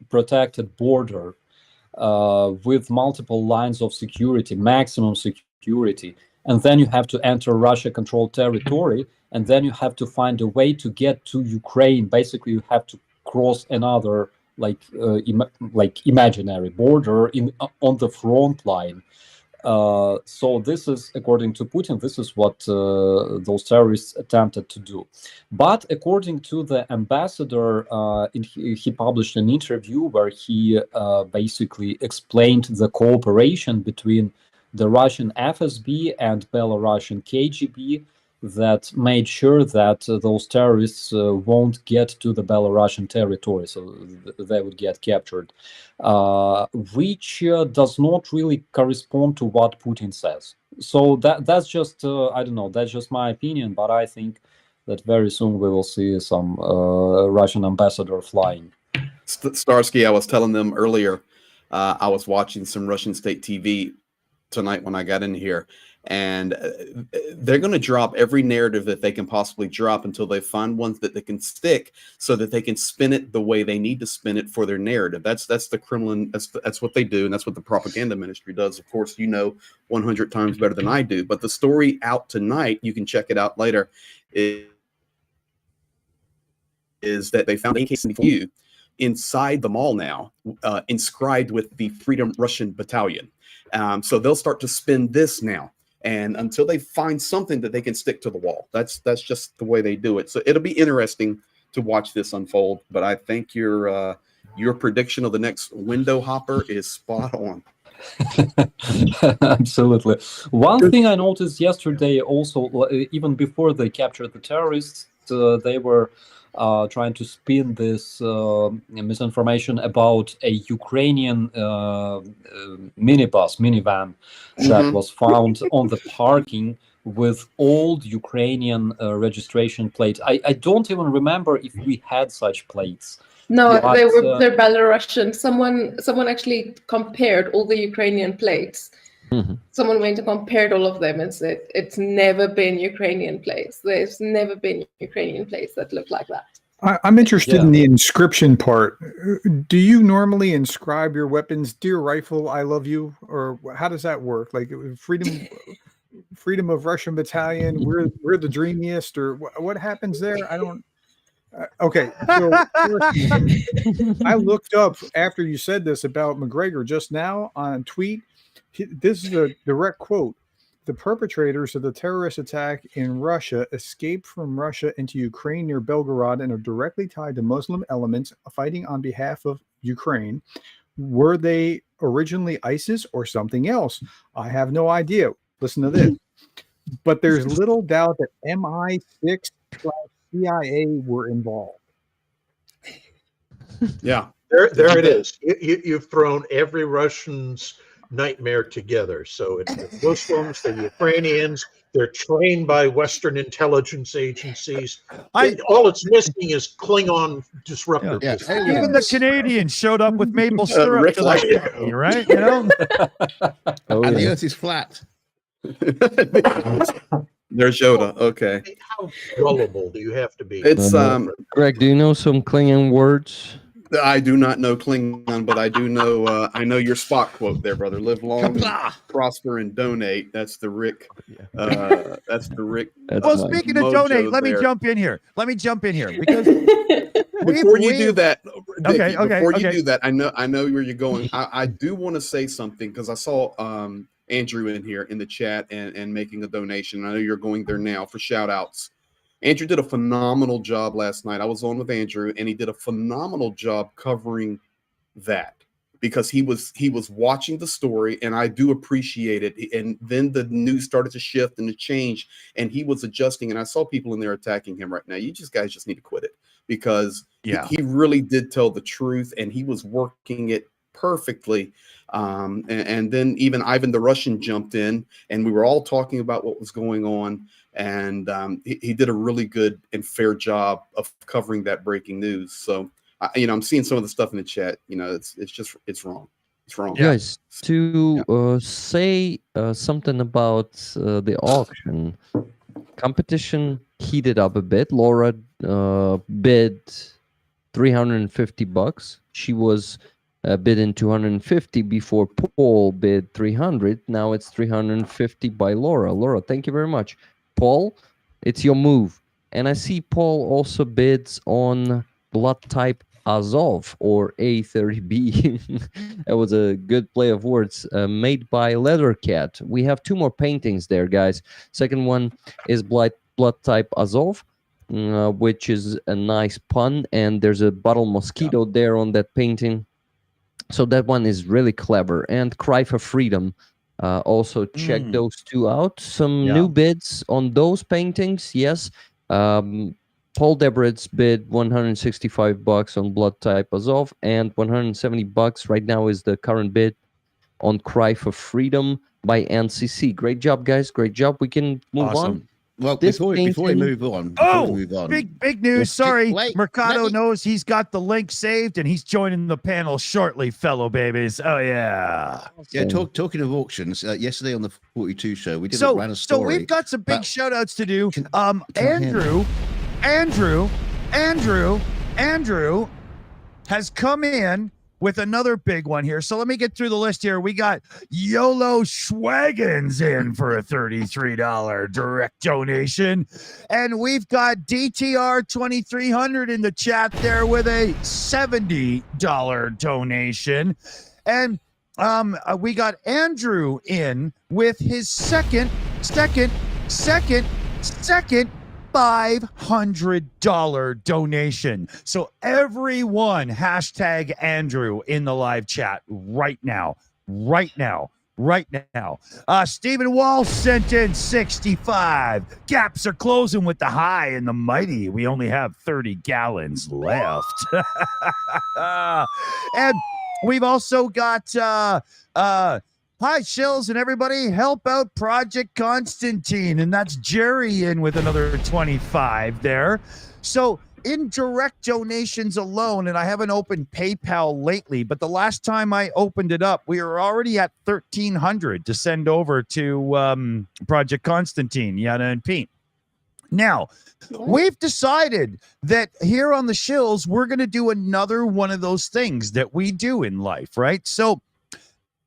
protected border with multiple lines of security, maximum security. And then you have to enter Russia-controlled territory, and then you have to find a way to get to Ukraine. Basically, you have to cross another imaginary border on the front line. So this is, according to Putin, this is what those terrorists attempted to do. But according to the ambassador, he published an interview where he basically explained the cooperation between the Russian FSB and Belarusian KGB that made sure that those terrorists won't get to the Belarusian territory, so they would get captured, which does not really correspond to what Putin says. So that's just, I don't know, that's just my opinion, but I think that very soon we will see some Russian ambassador flying. Starsky, I was telling them earlier, I was watching some Russian state TV tonight when I got in here, and they're going to drop every narrative that they can possibly drop until they find ones that they can stick, so that they can spin it the way they need to spin it for their narrative. That's the Kremlin. That's what they do, and that's what the propaganda ministry does. Of course, you know 100 times better than I do. But the story out tonight, you can check it out later, is that they found AK-74 inside the mall now, inscribed with the Freedom Russian Battalion. So they'll start to spin this now. And until they find something that they can stick to the wall, that's just the way they do it. So it'll be interesting to watch this unfold. But I think your prediction of the next window hopper is spot on. Absolutely. One thing I noticed yesterday also, even before they captured the terrorists, they were trying to spin this misinformation about a Ukrainian minivan that Mhm. was found on the parking with old Ukrainian registration plates. I don't even remember if we had such plates. No, But, they're Belarusian. Someone actually compared all the Ukrainian plates. Mhm. Someone went and compared all of them and said it's never been Ukrainian plates. There's never been Ukrainian plates that look like that. I'm interested Yeah. in the inscription part. Do you normally inscribe your weapons, "Dear Rifle, I love you," or how does that work? Like freedom of Russian Battalion, we're the dreamiest, or what happens there? I don't. Okay, so I looked up after you said this about McGregor just now on tweet. This is a direct quote. The perpetrators of the terrorist attack in Russia escaped from Russia into Ukraine near Belgorod and are directly tied to Muslim elements fighting on behalf of Ukraine. Were they originally ISIS or something else? I have no idea. Listen to this. But there's little doubt that MI6/CIA were involved. Yeah. There it is. You've thrown every Russian's nightmare together. So it's the Muslims, the Ukrainians. They're trained by Western intelligence agencies. All it's missing is Klingon disruptor. Yeah. systems. Even the Canadians showed up with maple syrup Rick to that party, right? You know? Oh, And the yeah. Earth is flat. There's Yoda. Okay. How gullible do you have to be? It's Greg, do you know some Klingon words? I do not know Klingon, but I do know I know your Spock quote there, brother. Live long, Kapla! prosper, and donate. That's the Rick. That's the Rick. That's Well, nice. speaking of Mojo donate, let me there. jump in here. Because Before you do that, Dickie, Okay, before you okay. do that, I know where you're going. I do want to say something because I saw Andrew in here in the chat and making a donation. I know you're going there now for shout outs. Andrew did a phenomenal job last night. I was on with Andrew, and he did a phenomenal job covering that because he was watching the story, and I do appreciate it. And then the news started to shift and to change, and he was adjusting. And I saw people in there attacking him right now. You guys just need to quit it because he really did tell the truth, and he was working it perfectly. And then even Ivan the Russian jumped in, and we were all talking about what was going on. And he did a really good and fair job of covering that breaking news. So, I'm seeing some of the stuff in the chat. It's wrong. It's wrong. Guys, to say something about the auction, competition heated up a bit. Laura bid $350. She was bidding 250 before Paul bid 300. Now it's 350 by Laura. Laura, thank you very much. Paul, it's your move. And I see Paul also bids on blood type Azov or A30B. That was a good play of words, made by Leathercat. We have two more paintings there, guys. Second one is blood type Azov, which is a nice pun. And there's a bottle mosquito there on that painting. So that one is really clever. And Cry for Freedom. Also check those two out. Some new bids on those paintings. Yes. Paul Debrett's bid $165 on blood type Azov, and $170 right now is the current bid on Cry for Freedom by NCC. Great job, guys. Great job. We can move on. Well, This before we painting- move on, big news. Sorry, Wait, Mercado let me- knows he's got the link saved and he's joining the panel shortly, fellow babies. Oh yeah. Yeah, talking of auctions, yesterday on the 42 show, we ran a So story. we've got some big shout outs to do. Can I Andrew has come in with another big one here. So let me get through the list here. We got YOLO Schwaggins in for a $33 direct donation. And we've got DTR 2300 in the chat there with a $70 donation. And we got Andrew in with his second $500 donation. So everyone hashtag Andrew in the live chat right now. right now. Right now. Stephen Wall sent in 65. Gaps are closing with the high and the mighty. We only have 30 gallons left. And we've also got hi Shills and everybody, help out Project Constantine, and that's Jerry in with another 25 there. So in direct donations alone, and I haven't opened PayPal lately, but the last time I opened it up, we were already at 1,300 to send over to Project Constantine, Jana and Pete. Now, we've decided that here on the Shills, we're going to do another one of those things that we do in life, right? So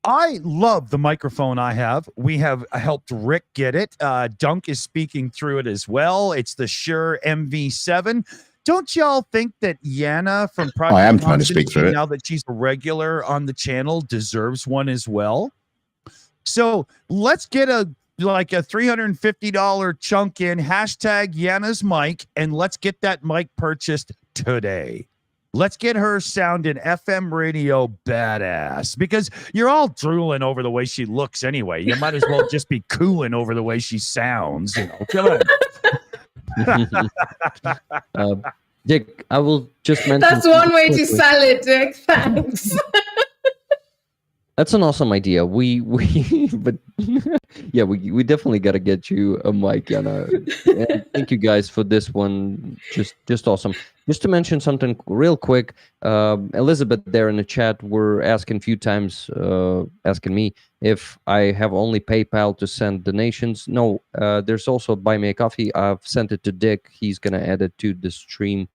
I love the microphone I have. We have helped Rick get it. Dunk is speaking through it as well. It's the Shure MV7. Don't y'all think that Jana from Project I am trying to speak through it now that she's a regular on the channel deserves one as well? So let's get a $350 chunk in, hashtag Jana's mic, and let's get that mic purchased today. Let's get her sounding FM radio badass, because you're all drooling over the way she looks anyway. You might as well just be cooling over the way she sounds. You know, come on. Dick, I will just mention. That's one way to sell it, Dick. Thanks. That's an awesome idea. But yeah, we definitely got to get you a mic, Jana. And thank you guys for this one. Just awesome. Just to mention something real quick, Elizabeth there in the chat were asking a few times, asking me if I have only PayPal to send donations. No, there's also Buy Me a Coffee. I've sent it to Dick. He's gonna add it to the stream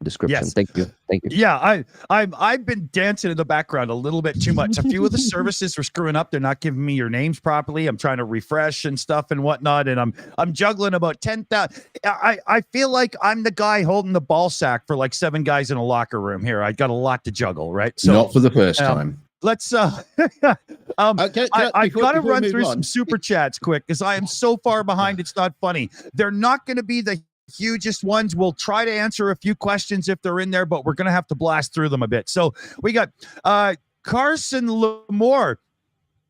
description. Yes. Thank you. Yeah, I've been dancing in the background a little bit too much. A few of the services are screwing up. They're not giving me your names properly. I'm trying to refresh and stuff and whatnot, and I'm juggling about 10,000. I feel like I'm the guy holding the ball sack for like 7 guys in a locker room here. I got a lot to juggle, right? So not for the first time. Let's I've got to run through some super chats quick because I am so far behind. It's not funny. They're not going to be the hugest ones. We'll try to answer a few questions if they're in there, but we're going to have to blast through them a bit. So we got Carson Lamore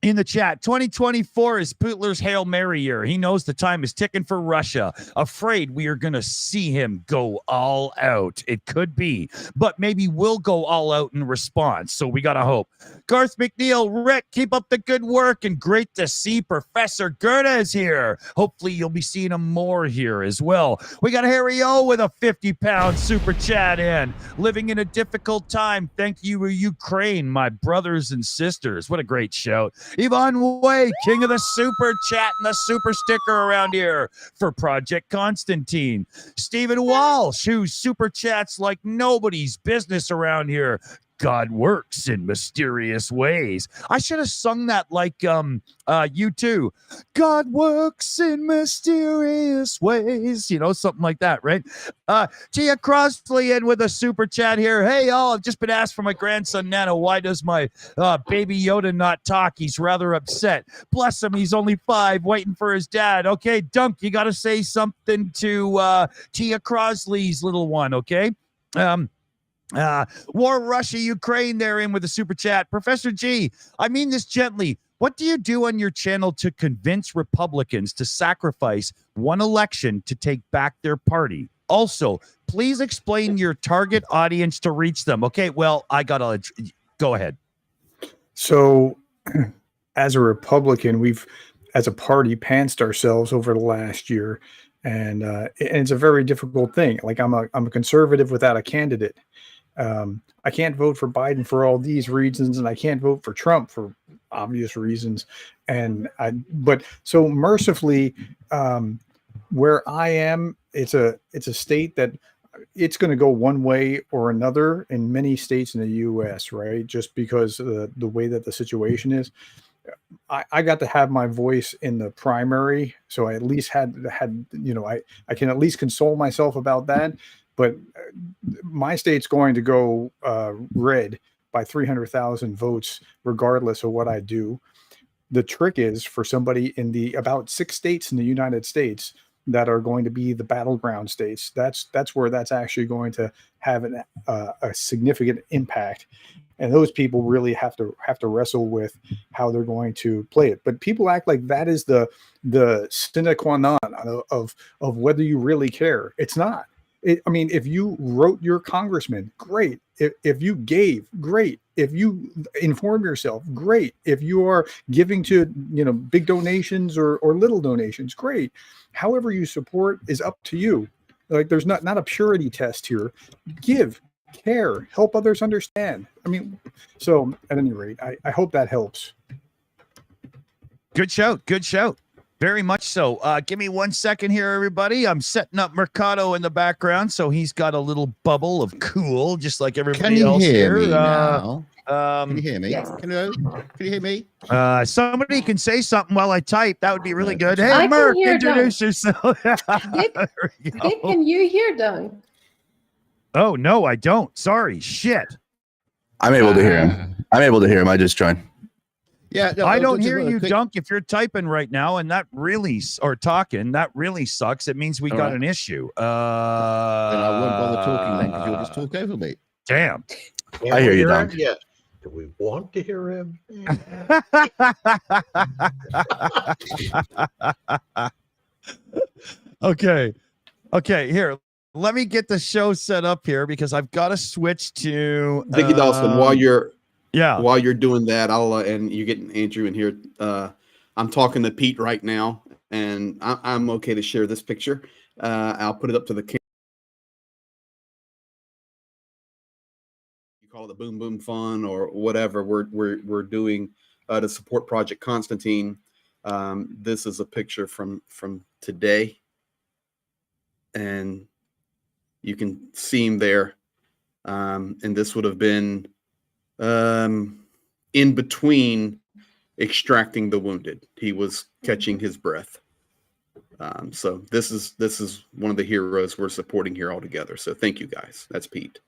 in the chat. 2024 is Putler's Hail Mary year. He knows the time is ticking for Russia. Afraid we are going to see him go all out. It could be, but maybe we'll go all out in response. So we got to hope. Garth McNeil, Rick, keep up the good work, and great to see Professor Gerdes here. Hopefully you'll be seeing him more here as well. We got Harry O with a 50-pound super chat in. Living in a difficult time. Thank you, Ukraine, my brothers and sisters. What a great shout. Yvonne Way, king of the super chat and the super sticker around here for Project Constantine. Stephen Walsh, who super chats like nobody's business around here. God works in mysterious ways. I should have sung that like U2. God works in mysterious ways. You know, something like that, right? Tia Crossley in with a super chat here. Hey, y'all, I've just been asked for my grandson, Nana. Why does my baby Yoda not talk? He's rather upset. Bless him. He's only 5, waiting for his dad. Okay, Dunk, you got to say something to Tia Crossley's little one, okay? War Russia Ukraine there in with a super chat. Professor G, I mean this gently. What do you do on your channel to convince Republicans to sacrifice one election to take back their party? Also, please explain your target audience to reach them. Okay, well, I gotta go ahead. So as a Republican, we've as a party pantsed ourselves over the last year, and it's a very difficult thing. Like I'm a conservative without a candidate. I can't vote for Biden for all these reasons, and I can't vote for Trump for obvious reasons. But so mercifully, where I am, it's a state that it's going to go one way or another in many states in the U.S., right? Just because of the way that the situation is. I got to have my voice in the primary, so I at least had I can at least console myself about that. But my state's going to go red by 300,000 votes, regardless of what I do. The trick is for somebody in the about 6 states in the United States, that are going to be the battleground states. That's where that's actually going to have a significant impact, and those people really have to wrestle with how they're going to play it. But people act like that is the sine qua non of whether you really care. It's not. I mean, if you wrote your congressman, great. If you gave, great. If you inform yourself, great. If you are giving to big donations or little donations, great. However you support is up to you. Like, there's not a purity test here. Give, care, help others understand. I mean, so at any rate, I hope that helps. Good shout. Good shout. Very much so. Give me 1 second here, everybody. I'm setting up Mercado in the background, so he's got a little bubble of cool, just like everybody Can you else hear here. me now? Can you hear me? yes. Can you hear me? Somebody can say something while I type. That would be really good. Hey, I can Merc, hear introduce yourself. Dick, There we go. Dick, can you hear Dung? Oh, no, I don't. Sorry. Shit. I'm able to hear him. I just joined. Yeah, no, I don't just hear wanna you, quick- Dunk. If you're typing right now and that really, or talking, that really sucks. It means we All got right. an issue. Then I won't bother talking then because you'll just talk over me. Damn. Can I we hear you, him Dom. yet? Do we want to hear him? Okay. Here. Let me get the show set up here because I've got to switch to Dickie Dawson, while you're doing that, I'll and you're getting Andrew in here. I'm talking to Pete right now, and I'm okay to share this picture. I'll put it up to the camera. You call it the Boom Boom Fun or whatever. We're doing to support Project Constantine. This is a picture from today, and you can see him there. And this would have been in between extracting the wounded. He was catching his breath. So this is one of the heroes we're supporting here all together. So thank you guys. That's Pete.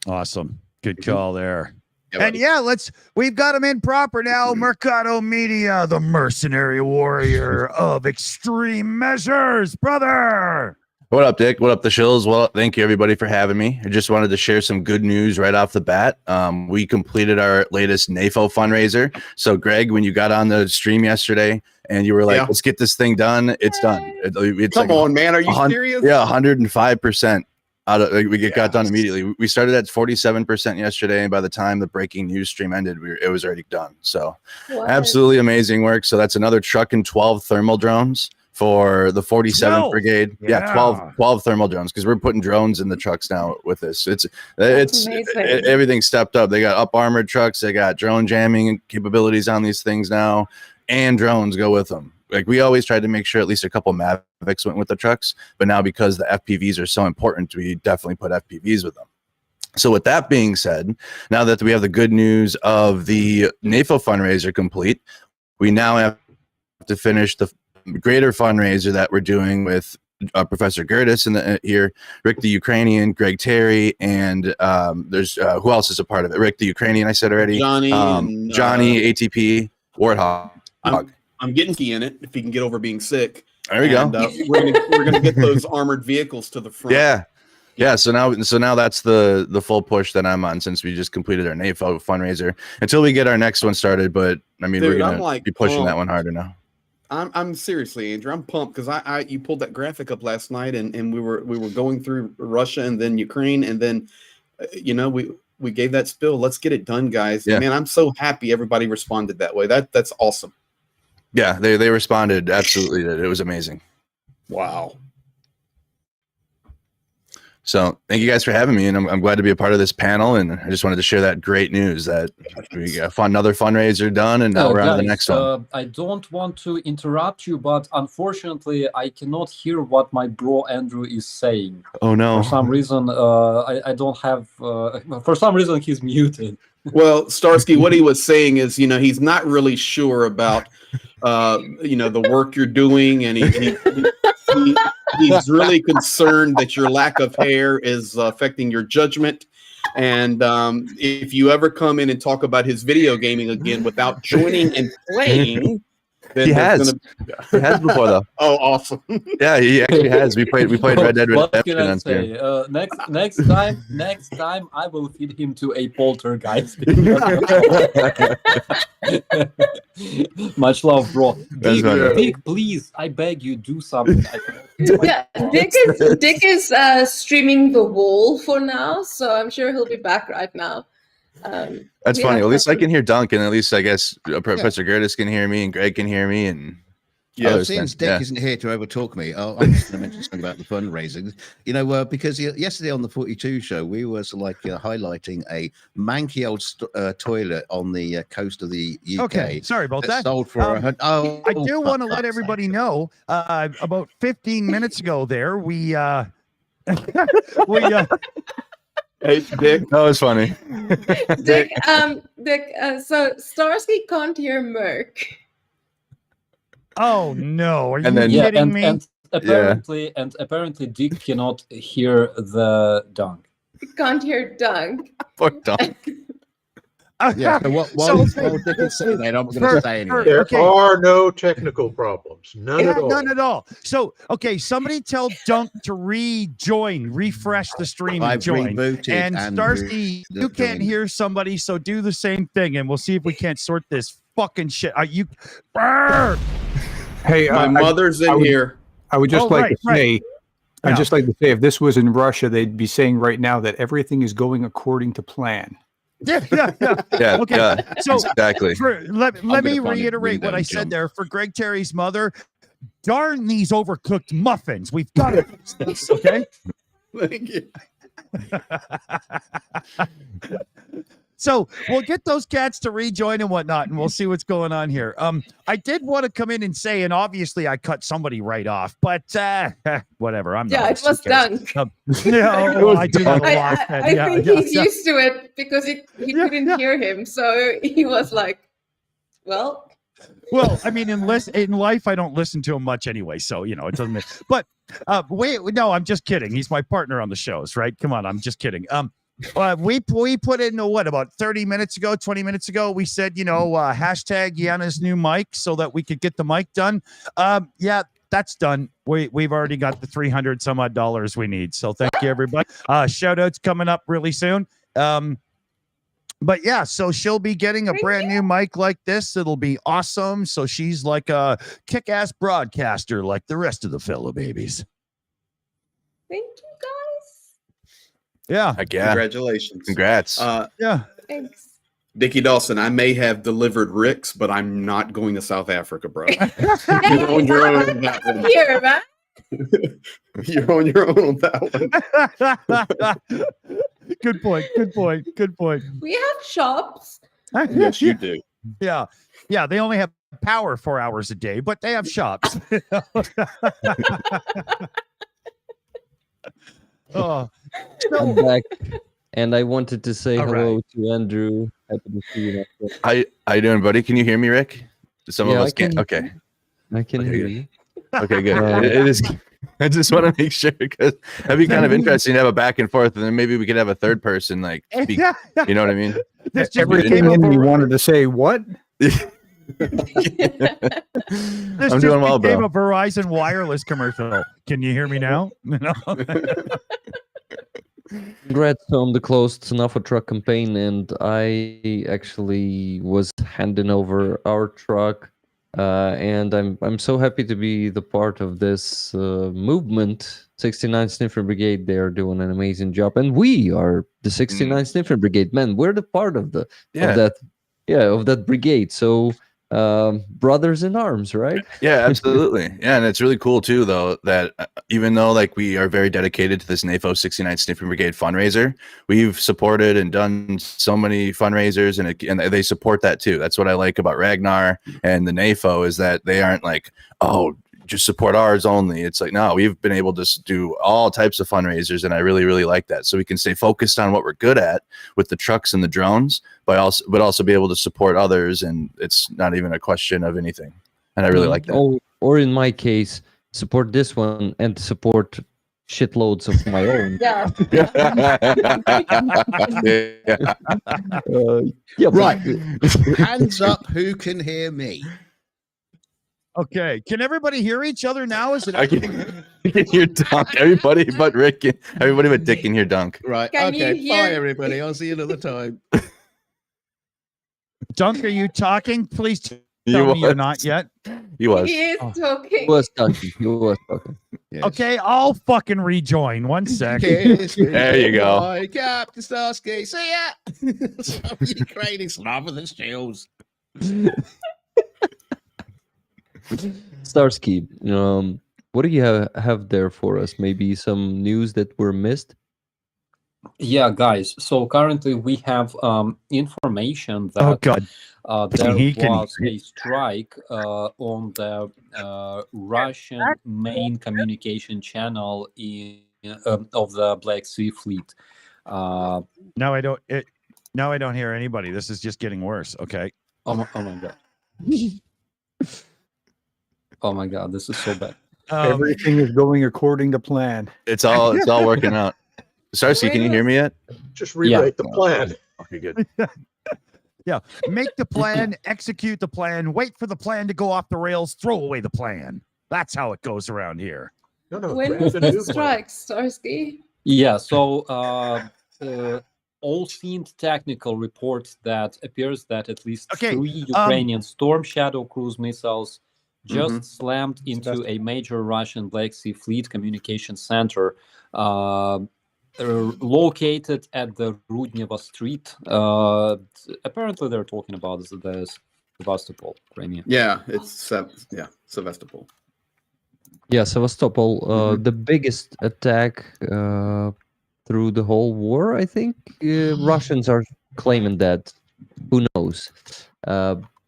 Awesome. Good call there. Yeah, And buddy. yeah, we've got him in proper now. Mercado Media, the mercenary warrior of extreme measures, brother. What up, Dick? What up, the Shills? Well, thank you, everybody, for having me. I just wanted to share some good news right off the bat. We completed our latest NAFO fundraiser. So, Greg, when you got on the stream yesterday and you were like, let's get this thing done, it's done. It's Come like on, man. Are you serious? Yeah, 105%. Got done immediately. We started at 47% yesterday, and by the time the breaking news stream ended, it was already done. So, absolutely amazing work. So that's another truck and 12 thermal drones for the 47th 12? Brigade. Yeah, 12 thermal drones, because we're putting drones in the trucks now with this. It's everything stepped up. They got up armored trucks. They got drone jamming capabilities on these things now, and drones go with them. Like, we always tried to make sure at least a couple Mavics went with the trucks, but now because the FPVs are so important, we definitely put FPVs with them. So with that being said, now that we have the good news of the NAFO fundraiser complete, we now have to finish the greater fundraiser that we're doing with Professor Gerdes here, Rick the Ukrainian, Greg Terry, and there's who else is a part of it? Rick the Ukrainian, I said already. Johnny, Johnny, ATP, Warthog. I'm getting key in it if he can get over being sick. There we go. We're gonna get those armored vehicles to the front. Yeah. So now that's the full push that I'm on, since we just completed our NAFO fundraiser, until we get our next one started. But I mean, Dude, we're gonna be pushing that one harder now. I'm seriously, Andrew. I'm pumped because you pulled that graphic up last night, and we were going through Russia and then Ukraine, and then we gave that spill. Let's get it done, guys. Yeah. Man, I'm so happy everybody responded that way. That's awesome. Yeah, they responded absolutely. It was amazing. Wow. So thank you guys for having me, and I'm glad to be a part of this panel. And I just wanted to share that great news that we got another fundraiser done, and now we're on to the next one. I don't want to interrupt you, but unfortunately, I cannot hear what my bro Andrew is saying. Oh no! For some reason, I don't have. For some reason, he's muted. Well, Starsky, what he was saying is, he's not really sure about, the work you're doing, and he's really concerned that your lack of hair is affecting your judgment. And if you ever come in and talk about his video gaming again without joining and playing, then He there's has. gonna- He has before though. Oh, awesome. Yeah, he actually has. We played Red Dead What can Redemption I on stream. say? Next time I will feed him to a poltergeist. Much love, bro. That's Dick, funny. Dick, please, I beg you, do something. Yeah, Dick is streaming The Wall for now, so I'm sure he'll be back right now. That's we funny. have At least I some- can hear Duncan. At least I guess Professor Gerdes can hear me, and Greg can hear me, and Yeah, others Since can. Dick Yeah. isn't here to overtalk me, I'm just going to mention something about the fundraising. Because yesterday on the 42 show, we were highlighting a manky old toilet on the coast of the UK. Okay, sorry about that. Sold for I do want to let everybody know about 15 minutes ago there we Hey, Dick. That was funny. Dick, so Starsky can't hear Merc. oh no, are you And then- Yeah, kidding and, me? and apparently Dick cannot hear the dunk. He can't hear Doug. Poor Duncan. Yeah. So while Dick is saying that, I'm going to say anyway. There Okay. are no technical problems. None at all. None at all. So, okay, somebody tell Dunk to refresh the stream and I've join. rebooted And Starsky, the you can't join. hear somebody, so do the same thing, and we'll see if we can't sort this fucking shit. Brr! Hey, My mother's in here. I would just Oh, like to right. say, Yeah. I'd just like to say, if this was in Russia, they'd be saying right now that everything is going according to plan. Yeah. Yeah, Okay, yeah, so exactly. let me gonna find it, reiterate what read I them, said John. there. For Greg Terry's mother, darn these overcooked muffins. We've got to fix this, okay? Thank you. So we'll get those cats to rejoin and whatnot, and we'll see what's going on here. I did want to come in and say, and obviously I cut somebody right off, but whatever. I'm Yeah, not. it was Dunk. No, I do have a I, lot. I think he's used to it because he Yeah, couldn't yeah. hear him. So he was like, well, Well, I mean, in life, I don't listen to him much anyway, so it doesn't. Matter. But no, I'm just kidding. He's my partner on the shows, right? Come on, I'm just kidding. We put in about 30 minutes ago, 20 minutes ago. We said, hashtag Jana's new mic so that we could get the mic done. Yeah, that's done. We've already got the $300 some odd we need. So thank you, everybody. Shout outs coming up really soon. But yeah, so she'll be getting a brand new mic like this. It'll be awesome. So she's like a kick-ass broadcaster like the rest of the fellow babies. thank you guys. Yeah. Heck yeah. Congratulations. Congrats. Yeah. Thanks. Dickie Dawson, I may have delivered Rick's, but I'm not going to South Africa, bro. You're on your own on that one. Here, man. You're on your own on that one. Good point. Good point. Good point. We have shops. Yes, you do. Yeah. Yeah. They only have power 4 hours a day, but they have shops. Oh. I'm back, and I wanted to say All hello right. to Andrew. Happy to see you. my friend. How you doing, buddy? Can you hear me, Rick? Some Yeah, of I us can't. can. Okay. I can Okay, hear good. you. Okay, good. It is. I just want to make sure because that'd be kind of interesting to have a back and forth, and then maybe we could have a third person speak. You know what I mean? This just Everything became a in you var- wanted to say what? this I'm just doing well, became bro. a Verizon wireless commercial. Can you hear me now? Congrats on the closed Snuff truck campaign, and I actually was handing over our truck, and I'm so happy to be the part of this movement. 69 Sniffer Brigade, they are doing an amazing job, and we are the 69 Sniffer Brigade. Man, we're the part of the of that brigade. So brothers in arms, right? Yeah, absolutely. Yeah, and it's really cool too, though, that even though we are very dedicated to this NAFO 69 Sniffing Brigade fundraiser, we've supported and done so many fundraisers, and they support that too. That's what I like about Ragnar and the NAFO is that they aren't like, oh, just support ours only. It's like, no, we've been able to do all types of fundraisers, and I really, really like that. So we can stay focused on what we're good at with the trucks and the drones, but also be able to support others, and it's not even a question of anything. And I really like that. Or in my case, support this one and support shitloads of my own. Yeah. Right. Hands up who can hear me. Okay. Can everybody hear each other now? Is it? I can hear Dunk. Everybody but Rick. Everybody but Dick can hear Dunk. Right. Can you Okay. hear- Bye, everybody. I'll see you another time. Dunk, are you talking? Please tell You me you're was. not yet. He was. He is Oh. He talking. was talking. He was talking. Yes. Okay, I'll fucking rejoin. One sec. Kiss me There you go. goodbye, Captain Starsky. See ya. Slava Ukraine, Slava the Shills. Starsky, what do you have there for us? Maybe some news that were missed? Yeah, guys. So currently we have information that Oh God. there He can- was a strike on the Russian main communication channel of the Black Sea Fleet. Now I don't. Now I don't hear anybody. This is just getting worse. Okay. Oh my god. Oh my god, this is so bad. Everything is going according to plan. It's all working out. Starsky, can you hear me yet? Just rewrite the plan. Okay, good. Yeah. Make the plan, execute the plan, wait for the plan to go off the rails, throw away the plan. That's how it goes around here. No, When draft was a the new plan. strike, Starsky? Yeah, so all seemed technical reports that appears that at least Okay, 3 Ukrainian Storm Shadow cruise missiles just slammed into a major Russian Black Sea Fleet communication center located at the Rudneva Street. Apparently, they're talking about the Sevastopol, Crimea. Yeah, it's Sevastopol. Yeah, Sevastopol, the biggest attack through the whole war, I think. Russians are claiming that. Who knows?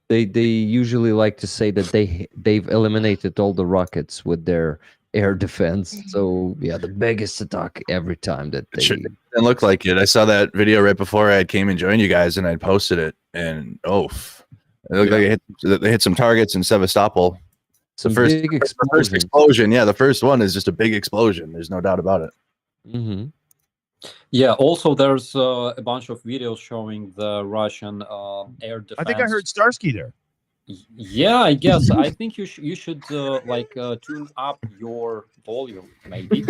They usually like to say that they've eliminated all the rockets with their air defense. So yeah, the biggest attack every time that they. It didn't look like it. I saw that video right before I came and joined you guys, and I posted it. And it looked like they hit some targets in Sevastopol. Some The first explosion. Yeah, the first one is just a big explosion. There's no doubt about it. Mm-hmm. Yeah, also there's a bunch of videos showing the Russian air defense. I think I heard Starsky there. Yeah, I guess. I think you should tune up your volume, maybe.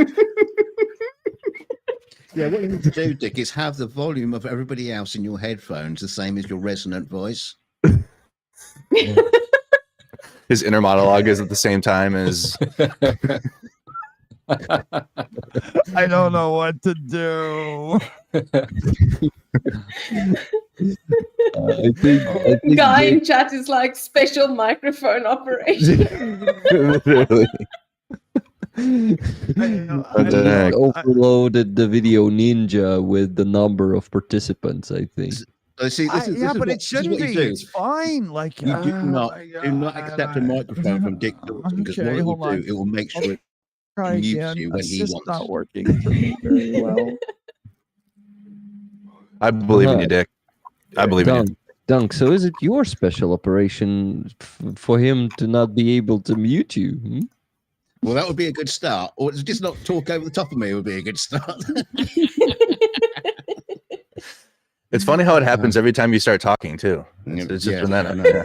Yeah, what you need to do, Dick, is have the volume of everybody else in your headphones the same as your resonant voice. His inner monologue is at the same time as. I don't know what to do. I think Guy in chat is like special microphone operation. Literally. I overloaded the video ninja with the number of participants, I think. See, this is but what, it shouldn't this is be. what you do. It's fine. Like You do not accept a microphone from Dick Dawson, because Okay, what it will hold on. do, it will make sure it Try mutes again. you when It's he just wants. not working for me very well. I believe in you, Dick. I believe in you. Dunk, so is it your special operation for him to not be able to mute you? Hmm? Well, that would be a good start. Or just not talk over the top of me would be a good start. It's funny how it happens every time you start talking too. It's just from I that. know. Yeah.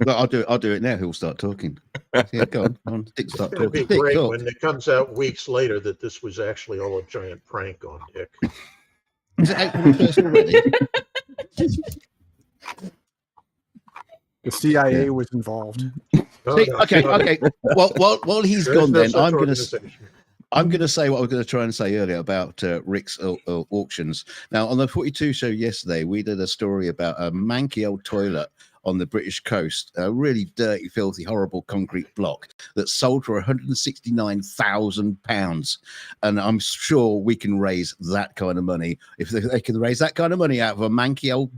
Look, I'll do it now. He'll start talking. Yeah, go on. Dick, start It'll be talking. Dick, great talk. when it comes out weeks later that this was actually all a giant prank on Dick. Is it out for the first already? The CIA was involved. No, See, no, okay. no, Well, while he's there is gone, no then such I'm going organization. to say what I was going to try and say earlier about Rick's auctions. Now, on the 42 show yesterday, we did a story about a manky old toilet on the British coast, a really dirty, filthy, horrible concrete block that sold for £169,000. And I'm sure we can raise that kind of money. If they can raise that kind of money out of a manky old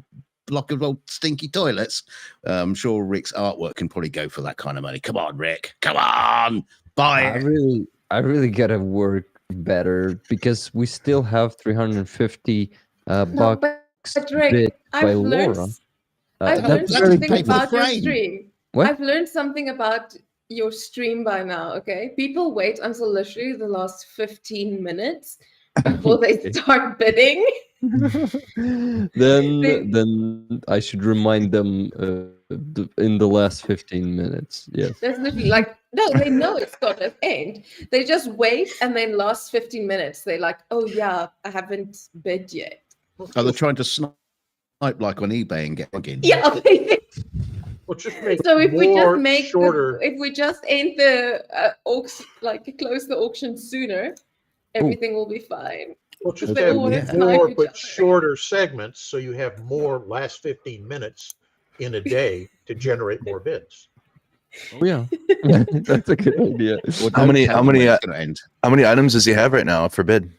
block of old stinky toilets, I'm sure Rick's artwork can probably go for that kind of money. Come on, Rick. Come on. Buy it. I really gotta work better because we still have 350 No, bucks but Rick, bid by I've learned, Laura. I've That's learned very something paper about your frame. stream. What? I've learned something about your stream by now, okay? People wait until literally the last 15 minutes before they start bidding. then I should remind them in the last 15 minutes. Yes. There's literally like, no, they know it's gonna end. They just wait, and then last 15 minutes, they're like, oh yeah, I haven't bid yet. Are they trying to snipe like on eBay and get in? Yeah. Well, just make So if we just more make shorter. if we just end the auction, like close the auction sooner, everything will be fine. Well, just They have all wanna snipe more each but other. shorter segments, so you have more last 15 minutes in a day to generate more bids. Oh yeah, that's a good idea. Well, How many- don't tell how them many, when it's gonna end? How many items does he have right now for bid?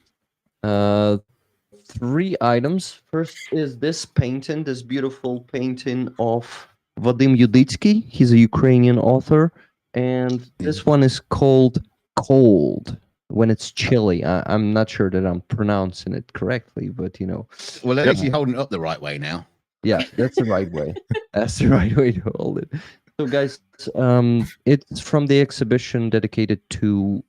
3 items. First is this painting, this beautiful painting of Vadim Yuditsky. He's a Ukrainian author, and this one is called Cold. When it's chilly. I'm not sure that I'm pronouncing it correctly, but you know. Well, at least you're holding it up the right way now. Yeah, that's the right way. That's the right way to hold it. So, guys, it's from the exhibition dedicated to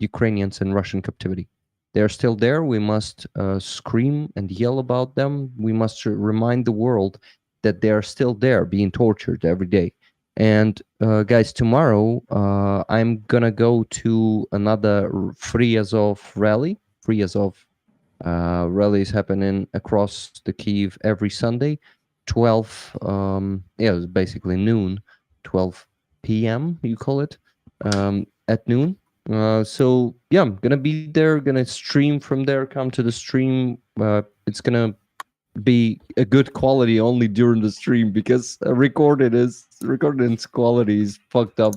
Ukrainians in Russian captivity. They're still there. We must scream and yell about them. We must remind the world that they are still there, being tortured every day. And guys, tomorrow I'm gonna go to another Free Azov rally. Free Azov rally is happening across the Kyiv every Sunday, 12. It's basically noon, 12 p.m. You call it at noon. So yeah, I'm gonna be there. Gonna stream from there. Come to the stream. It's gonna be a good quality only during the stream, because recording's quality is fucked up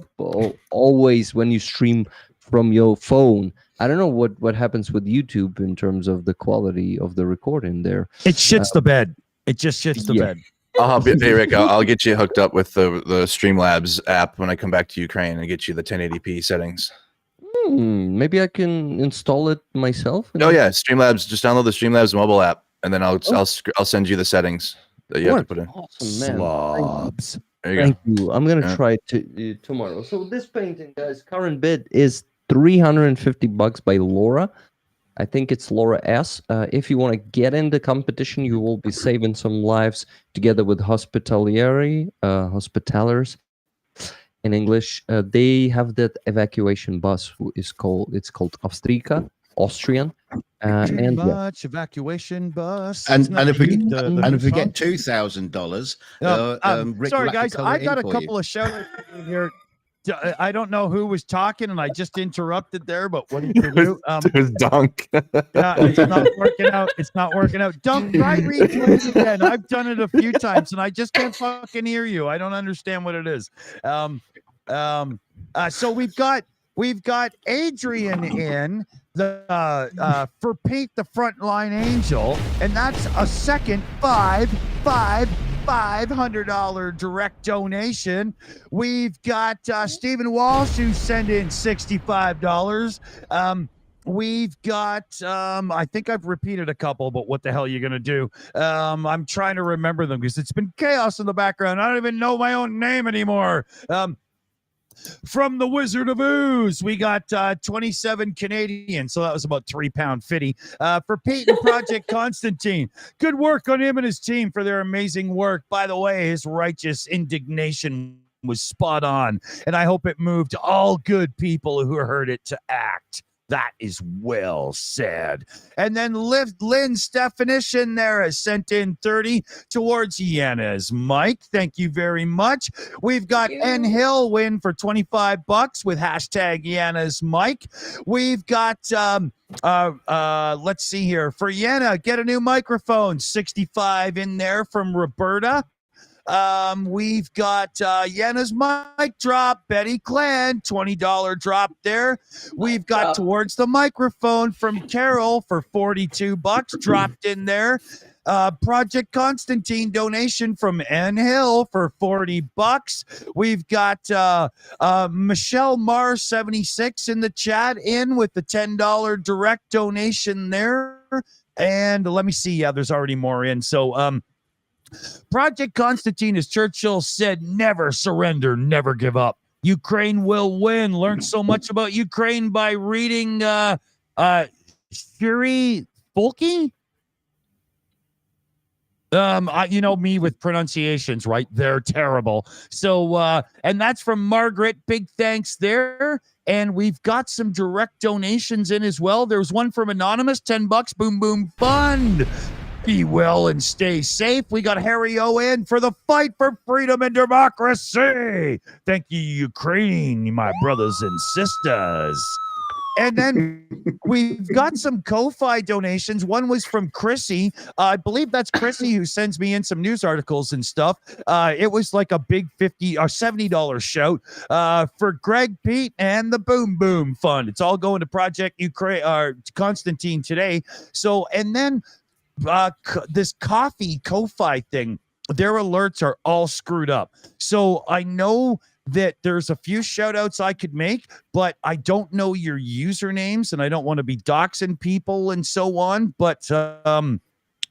always when you stream from your phone. I don't know what happens with YouTube in terms of the quality of the recording there. It shits the bed. It just shits the bed. I'll help you. Hey, Rick, I'll get you hooked up with the Streamlabs app when I come back to Ukraine and get you the 1080p settings. Maybe I can install it myself. Oh yeah, Streamlabs. Just download the Streamlabs mobile app, and then I'll send you the settings that you have to put in. Awesome, man. Slobs. There you Thank you. I'm gonna try to tomorrow. So this painting, guys, current bid is $350 by Laura. I think it's Laura S. If you want to get in the competition, you will be saving some lives together with Hospitalers in English. They have that evacuation bus it's called Austrica, Austrian. And much evacuation bus. And Isn't that if we the get song? $2,000, Rick sorry, will have guys, to color I it in got a for couple of shout outs here. I don't know who was talking, and I just interrupted there. But what did you do? It was Dunk. Yeah, it's not working out. It's not working out. Don't try replay it again. I've done it a few times, and I just can't fucking hear you. I don't understand what it is. So we've got Adrian in the for Paint the Frontline Angel, and that's a second $500 direct donation. We've got Stephen Walsh, who sent in $65. We've got I think I've repeated a couple, but what the hell are you gonna do? I'm trying to remember them because it's been chaos in the background. I don't even know my own name anymore. From the Wizard of Ooze, we got 27 Canadian, so that was about £3.50. For Peyton Project Constantine, good work on him and his team for their amazing work. By the way, his righteous indignation was spot on, and I hope it moved all good people who heard it to act. That is well said. And then Lynn's definition there has sent in 30 towards Jana's Mike. Thank you very much. We've got N Hill win for $25 with hashtag Jana's Mike. We've got let's see here. For Jana, get a new microphone. 65 in there from Roberta. We've got Jana's mic drop, Betty Clan, $20 drop there. We've got towards the microphone from Carol for $42 dropped in there. Project Constantine donation from N Hill for $40. We've got Michelle Mars 76 in the chat in with the $10 direct donation there. And let me see. Yeah, there's already more in. So Project Constantine, as Churchill said, never surrender, never give up. Ukraine will win. Learned so much about Ukraine by reading Shuri Folky. You know me with pronunciations, right? They're terrible. So, and that's from Margaret. Big thanks there. And we've got some direct donations in as well. There's one from Anonymous, $10. Boom, boom, fund. Be well and stay safe. We got Harry Owen for the fight for freedom and democracy. Thank you, Ukraine, my brothers and sisters. And then we've got some Ko-Fi donations. One was from Chrissy. I believe that's Chrissy who sends me in some news articles and stuff. It was like a big $50 or $70 shout for Greg, Pete, and the Boom Boom Fund. It's all going to Project Ukraine or Constantine today. So, and then this coffee Ko-Fi thing, their alerts are all screwed up. So I know that there's a few shout outs I could make, but I don't know your usernames and I don't want to be doxing people and so on. But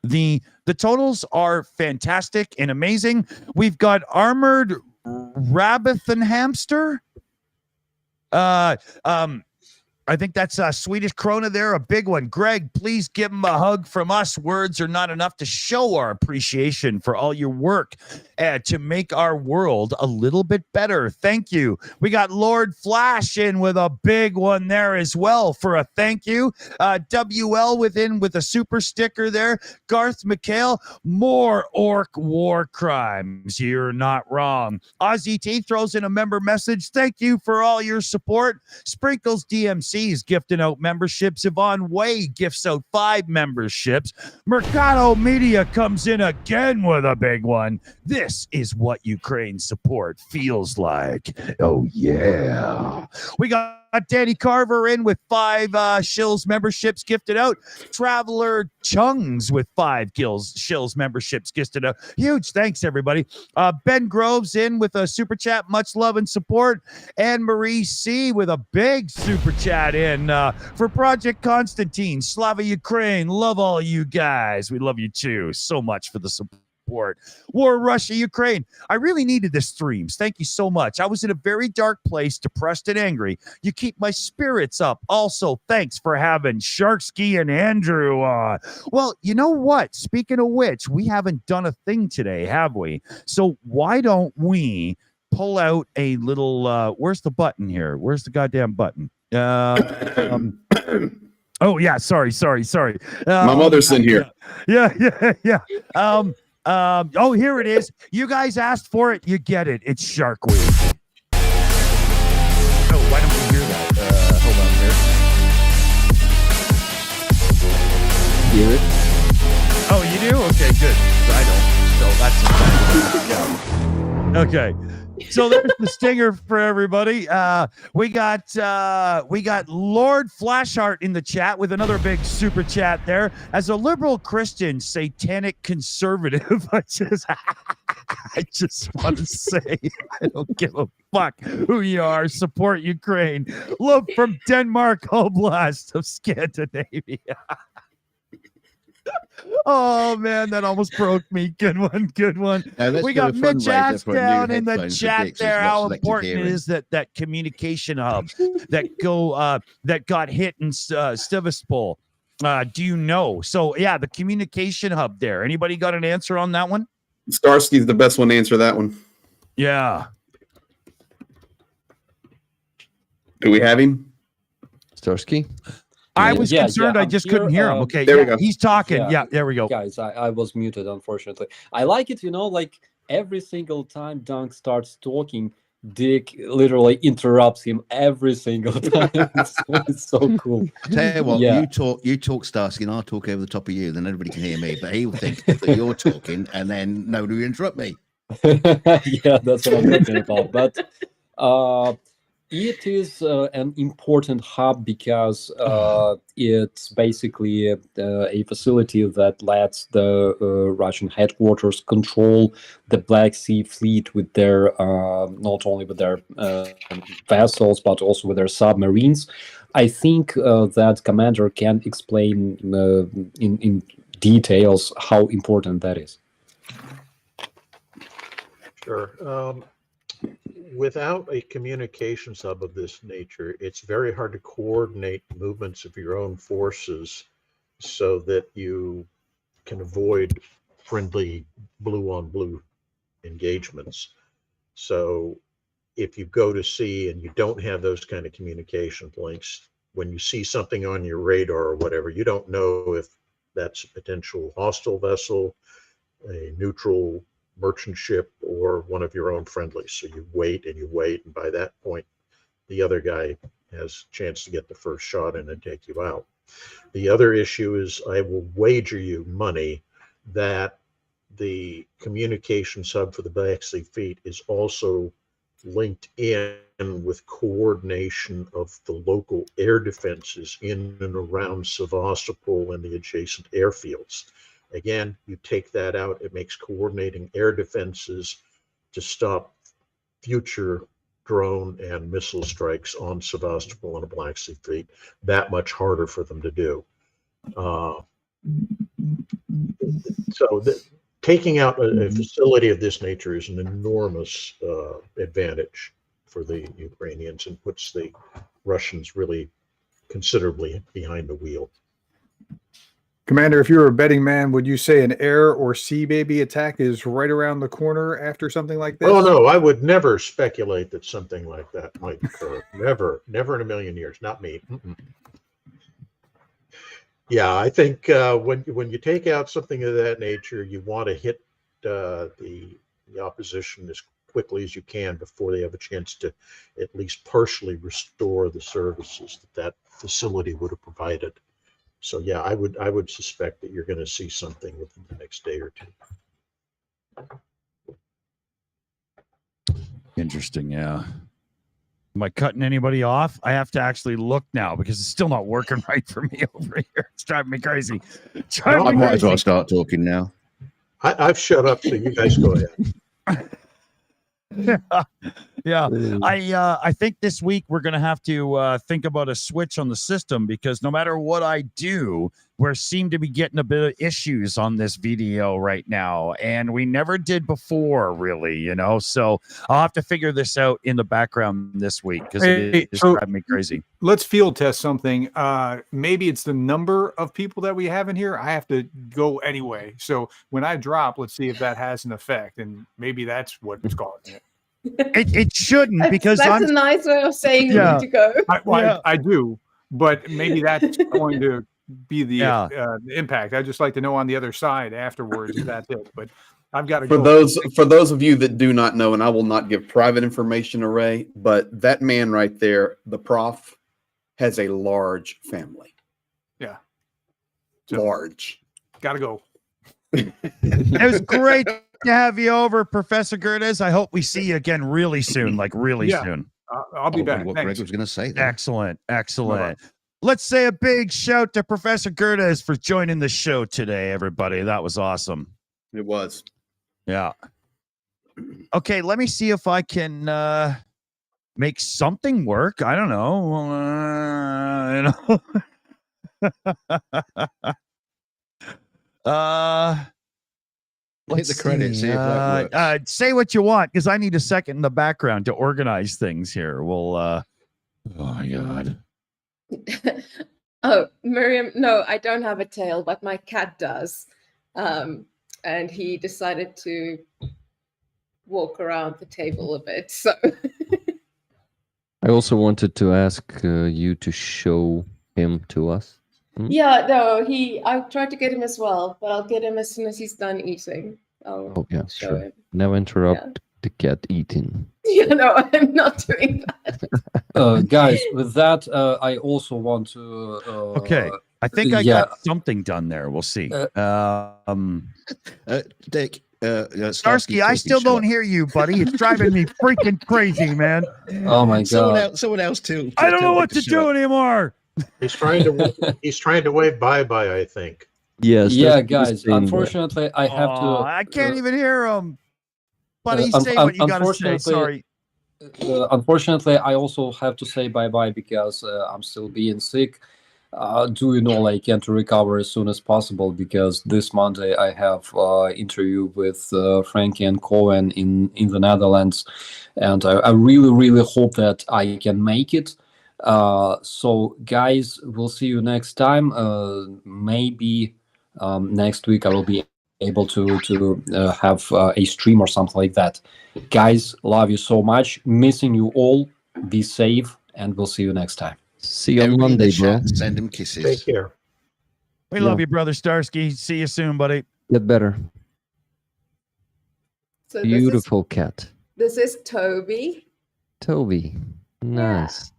the totals are fantastic and amazing. We've got Armored Rabbit and Hamster. I think that's Swedish Krona there, a big one. Greg, please give him a hug from us. Words are not enough to show our appreciation for all your work to make our world a little bit better. Thank you. We got Lord Flash in with a big one there as well for a thank you. WL with a super sticker there. Garth McHale, more orc war crimes. You're not wrong. Ozzy T throws in a member message. Thank you for all your support. Sprinkles DMC is gifting out memberships. Yvonne Way gifts out 5 memberships. Mercado Media comes in again with a big one. This is what Ukraine support feels like. Oh, yeah. We got Danny Carver in with 5 Shills memberships gifted out. Traveler Chungs with 5 Shills memberships gifted out. Huge thanks, everybody. Ben Groves in with a super chat. Much love and support. And Marie C with a big super chat in for Project Constantine. Slava Ukraine. Love all you guys. We love you too. So much for the support. War, Russia, Ukraine. I really needed this streams. Thank you so much. I was in a very dark place, depressed and angry. You keep my spirits up. Also, thanks for having Sharksky and Andrew on. Well, you know what? Speaking of which, we haven't done a thing today, have we? So why don't we pull out a little, where's the button here? Where's the goddamn button? Oh, yeah. Sorry. My mother's in here. Yeah. Oh, here it is. You guys asked for it. You get it. It's Shark Week. Oh, why don't we hear that? Hold on here. Hear it? Oh, you do? Okay, good. I don't. So that's okay. So there's the stinger for everybody. We got Lord Flashheart in the chat with another big super chat there. As a liberal Christian, satanic conservative, I just want to say I don't give a fuck who you are. Support Ukraine. Love from Denmark, Oblast of Scandinavia. Oh man, that almost broke me. Good one. We got Mitch Atz down in the chat there. How important it is that communication hub that got hit in Sevastopol. Do you know? So yeah, the communication hub there. Anybody got an answer on that one? Starsky's the best one to answer that one. Yeah. Do we have him? Starsky? I was concerned. I just couldn't hear him. Okay, there we go. He's talking. Yeah, there we go. Guys, I was muted, unfortunately. I like it, like every single time Dunk starts talking, Dick literally interrupts him every single time. It's so cool. Tell you what, you talk Starsky, and I'll talk over the top of you, then everybody can hear me. But he'll think that you're talking, and then nobody will interrupt me. Yeah, that's what I'm talking about. But it is an important hub because it's basically a facility that lets the Russian headquarters control the Black Sea Fleet with their not only with their vessels but also with their submarines. I think that Commander can explain in details how important that is. Sure. Without a communications hub of this nature, it's very hard to coordinate movements of your own forces so that you can avoid friendly blue on blue engagements. So if you go to sea and you don't have those kind of communication links, when you see something on your radar or whatever, you don't know if that's a potential hostile vessel, a neutral merchant ship, or one of your own friendlies. So you wait and you wait, and by that point, the other guy has a chance to get the first shot in and take you out. The other issue is I will wager you money that the communications hub for the Black Sea Fleet is also linked in with coordination of the local air defenses in and around Sevastopol and the adjacent airfields. Again, you take that out, it makes coordinating air defenses to stop future drone and missile strikes on Sevastopol and the Black Sea Fleet that much harder for them to do. Taking out a facility of this nature is an enormous advantage for the Ukrainians and puts the Russians really considerably behind the wheel. Commander, if you were a betting man, would you say an air or sea baby attack is right around the corner after something like this? Oh, no, I would never speculate that something like that might occur. Never in a million years. Not me. Mm-mm. Yeah, I think when you take out something of that nature, you want to hit the opposition as quickly as you can before they have a chance to at least partially restore the services that facility would have provided. So yeah, I would suspect that you're going to see something within the next day or two. Interesting, yeah. Am I cutting anybody off? I have to actually look now because it's still not working right for me over here. It's driving me crazy. I might as well start talking now. I've shut up, so you guys go ahead. Yeah. I think this week we're gonna have to think about a switch on the system, because no matter what I do, we seem to be getting a bit of issues on this video right now, and we never did before, really, you know. So I'll have to figure this out in the background this week because it is driving me crazy. Let's field test something. Maybe it's the number of people that we have in here. I have to go anyway. So when I drop, let's see if that has an effect, and maybe that's what's causing it. It shouldn't, because that's a nice way of saying you need to go. I do, but maybe that's going to be the impact. I'd just like to know on the other side afterwards if that's it. But I've got to go. For those of you that do not know, and I will not give private information away, but that man right there, the prof, has a large family. Yeah. Large. Got to go. It was great to have you over, Professor Gerdes. I hope we see you again really soon, like really soon. I'll be back. What Greg was going to say. Excellent. Let's say a big shout to Professor Gerdes for joining the show today, everybody. That was awesome. It was. Yeah. Okay, let me see if I can make something work. I don't know. Hit the credits. See if that works. Say what you want, because I need a second in the background to organize things here. Well, oh my God. Oh, Miriam, no, I don't have a tail, but my cat does. And he decided to walk around the table a bit. So I also wanted to ask you to show him to us. Yeah, no, I tried to get him as well, but I'll get him as soon as he's done eating. Oh yeah, show sure. him. Now interrupt the cat eating. Yeah, no, I'm not doing that. Guys, with that, I also want to. Okay, I think I got something done there. We'll see. Dick. Starsky, I still don't hear you, buddy. It's driving me freaking crazy, man. Oh my God! Someone else too. I don't know what to do anymore. He's trying to wave bye-bye, I think. Yes. Yeah, guys. Unfortunately, I have to. I can't even hear him. Buddy, say what you gotta say. Sorry. Unfortunately, I also have to say bye-bye because I'm still being sick. Doing all I can to recover as soon as possible, because this Monday I have interview with Frankie and Cohen in the Netherlands, and I really hope that I can make it. So guys, we'll see you next time. Maybe next week I will be able to have a stream or something like that. Guys, love you so much. Missing you all. Be safe, and we'll see you next time. See you on Everybody in the Monday, bro. chat, send him kisses. Take care. We Yeah. love you, brother Starsky. See you soon, buddy. Get better. So Beautiful cat. This is Toby. Toby. Nice.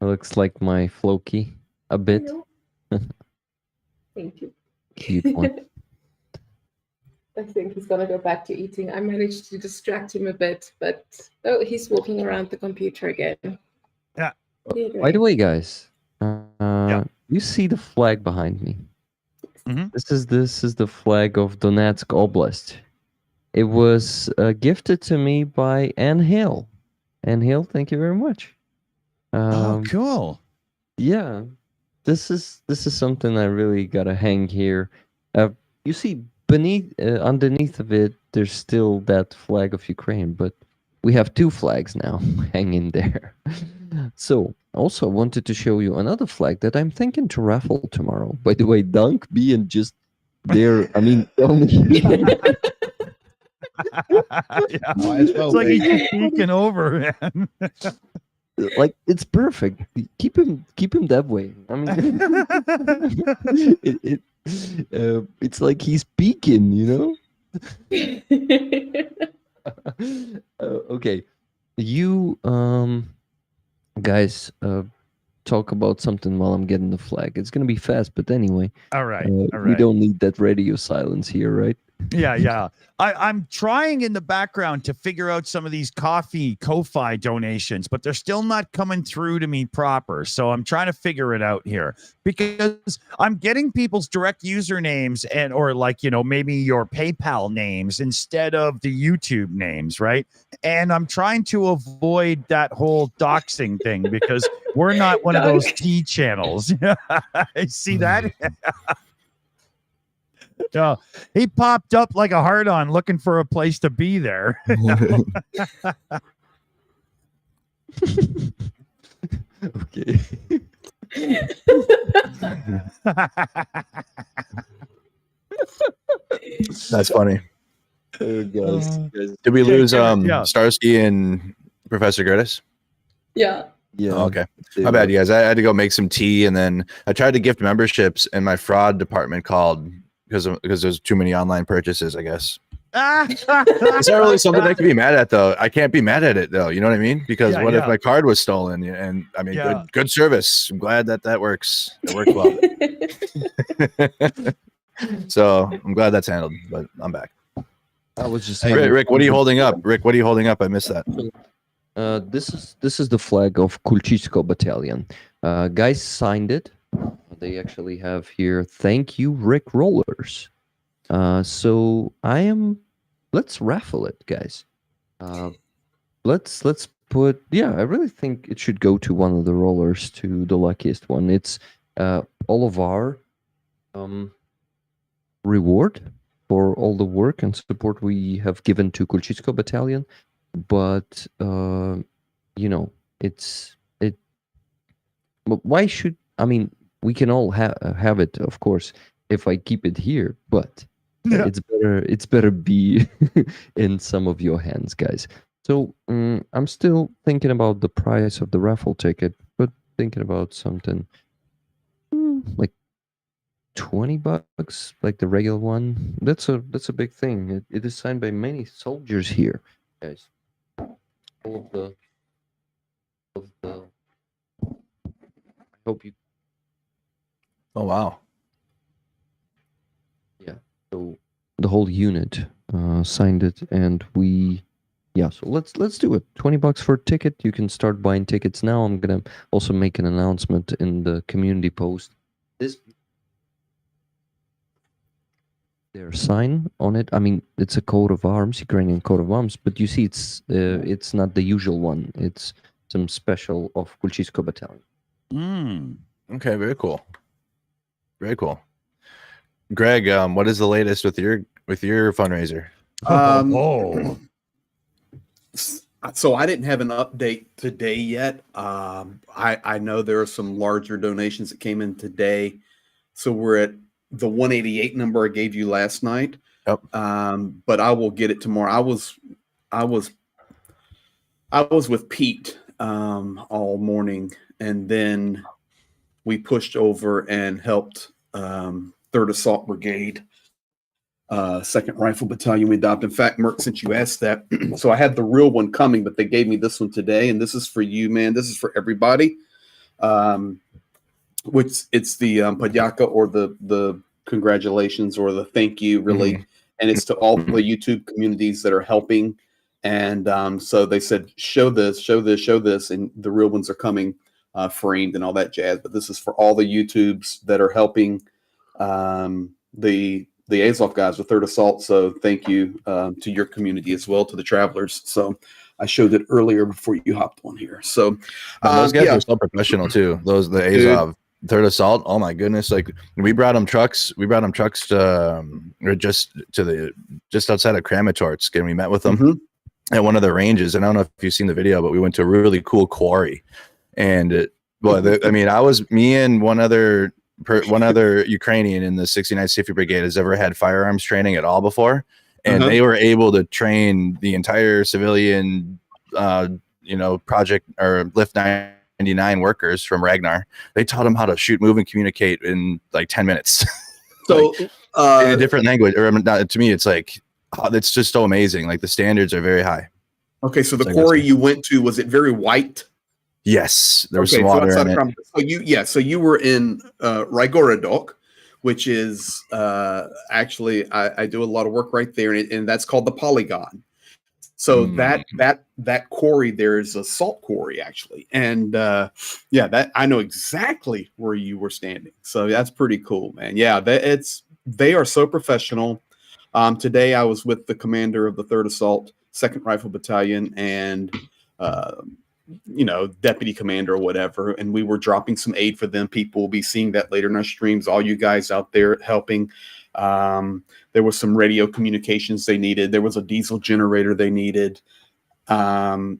Looks like my Floki a bit. Thank you. Cute one. I think he's gonna go back to eating. I managed to distract him a bit, but he's walking around the computer again. Yeah. By the way, guys, you see the flag behind me. Mhm. This is the flag of Donetsk Oblast. It was gifted to me by Anne Hill. Anne Hill, thank you very much. Oh, cool. Yeah, this is something I really gotta hang here. You see, underneath of it, there's still that flag of Ukraine, but we have two flags now hanging there. So, also wanted to show you another flag that I'm thinking to raffle tomorrow. By the way, Dunk being just there, I mean, only. Yeah. It's like he's just peeking over, man. Like it's perfect. Keep him that way. I mean, it's like he's peeking, you know. Okay, you guys talk about something while I'm getting the flag. It's gonna be fast, but anyway. All right. We don't need that radio silence here, right? Yeah. I'm trying in the background to figure out some of these Ko-Fi donations, but they're still not coming through to me proper. So I'm trying to figure it out here because I'm getting people's direct usernames or maybe your PayPal names instead of the YouTube names, right? And I'm trying to avoid that whole doxing thing because we're not one of those T channels. See that? Yeah, he popped up like a hard-on looking for a place to be there. Okay. That's funny. Guys. Did we lose yeah. Starsky and Professor Gerdes? Yeah. Yeah. Oh, okay. My bad, you guys. I had to go make some tea, and then I tried to gift memberships, and my fraud department called because there's too many online purchases, I guess. It's not really something I can be mad at, though. I can't be mad at it, though. You know what I mean? Because what if my card was stolen? And I mean, good service. I'm glad that works. It worked well. So I'm glad that's handled, but I'm back. I was just Rick, what are you holding up? Rick, what are you holding up? I missed that. This is the flag of Kulchitsko Battalion. Guys signed it. They actually have here, thank you, Rick Rollers. So let's raffle it, guys. Let's put, I really think it should go to one of the rollers, to the luckiest one. It's all of our reward for all the work and support we have given to Kulchitsko Battalion. But, why should, we can all have it, of course, if I keep it here, but it's better be in some of your hands, guys. So I'm still thinking about the price of the raffle ticket, but thinking about something like $20, like the regular one. That's a big thing. It is signed by many soldiers here, guys. All of the. I hope you. Oh wow. Yeah. So the whole unit signed it, and so let's do it. $20 for a ticket. You can start buying tickets now. I'm gonna also make an announcement in the community post. Their sign on it. It's a coat of arms, Ukrainian coat of arms, but you see, it's not the usual one. It's some special of Kulchitsko Battalion. Okay, very cool. Very cool. Greg, what is the latest with your fundraiser? So I didn't have an update today yet. I know there are some larger donations that came in today. So we're at the 188 number I gave you last night. Yep. But I will get it tomorrow. I was with Pete all morning, and then we pushed over and helped 3rd Assault Brigade, 2nd Rifle Battalion we adopted. In fact, Merc, since you asked that, so I had the real one coming, but they gave me this one today, and this is for you, man. This is for everybody. Which it's the Padyaka, or the congratulations, or the thank you, really. Mm-hmm. And it's to all the YouTube communities that are helping. And so they said, show this, and the real ones are coming, framed and all that jazz. But this is for all the YouTubes that are helping the Azov guys with 3rd Assault. So thank you to your community as well, to the travelers. So I showed it earlier before you hopped on here. So those guys yeah. are so professional too. The Azov 3rd Assault. Oh my goodness! Like we brought them trucks. We brought them trucks to just outside of Kramatorsk, and we met with them. Mm-hmm. At one of the ranges. And I don't know if you've seen the video, but we went to a really cool quarry. And I was me and one other Ukrainian in the 69th Safety Brigade has ever had firearms training at all before. And they were able to train the entire civilian, project or Lift 99 workers from Ragnar. They taught them how to shoot, move, and communicate in like 10 minutes. So in a different language. Or to me, it's like, it's just so amazing. Like the standards are very high. Okay, so the quarry you went to, was it very white? Yes, there was some water in it. So you were in Rygorodok, which is actually I do a lot of work right there, and that's called the Polygon. So that quarry there is a salt quarry actually, and that I know exactly where you were standing. So that's pretty cool, man. Yeah, they are so professional. Today I was with the commander of the 3rd Assault, 2nd Rifle Battalion, and deputy commander or whatever, and we were dropping some aid for them. People will be seeing that later in our streams. All you guys out there helping. There was some radio communications they needed. There was a diesel generator they needed. And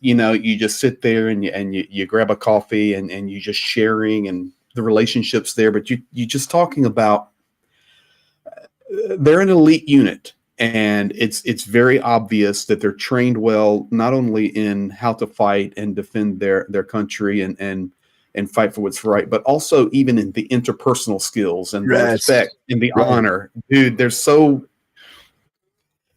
you just sit there and you grab a coffee and you just sharing and the relationships there. But you just talking about. They're an elite unit, and it's very obvious that they're trained well, not only in how to fight and defend their country and fight for what's right, but also even in the interpersonal skills and the respect and the honor. Dude, they're so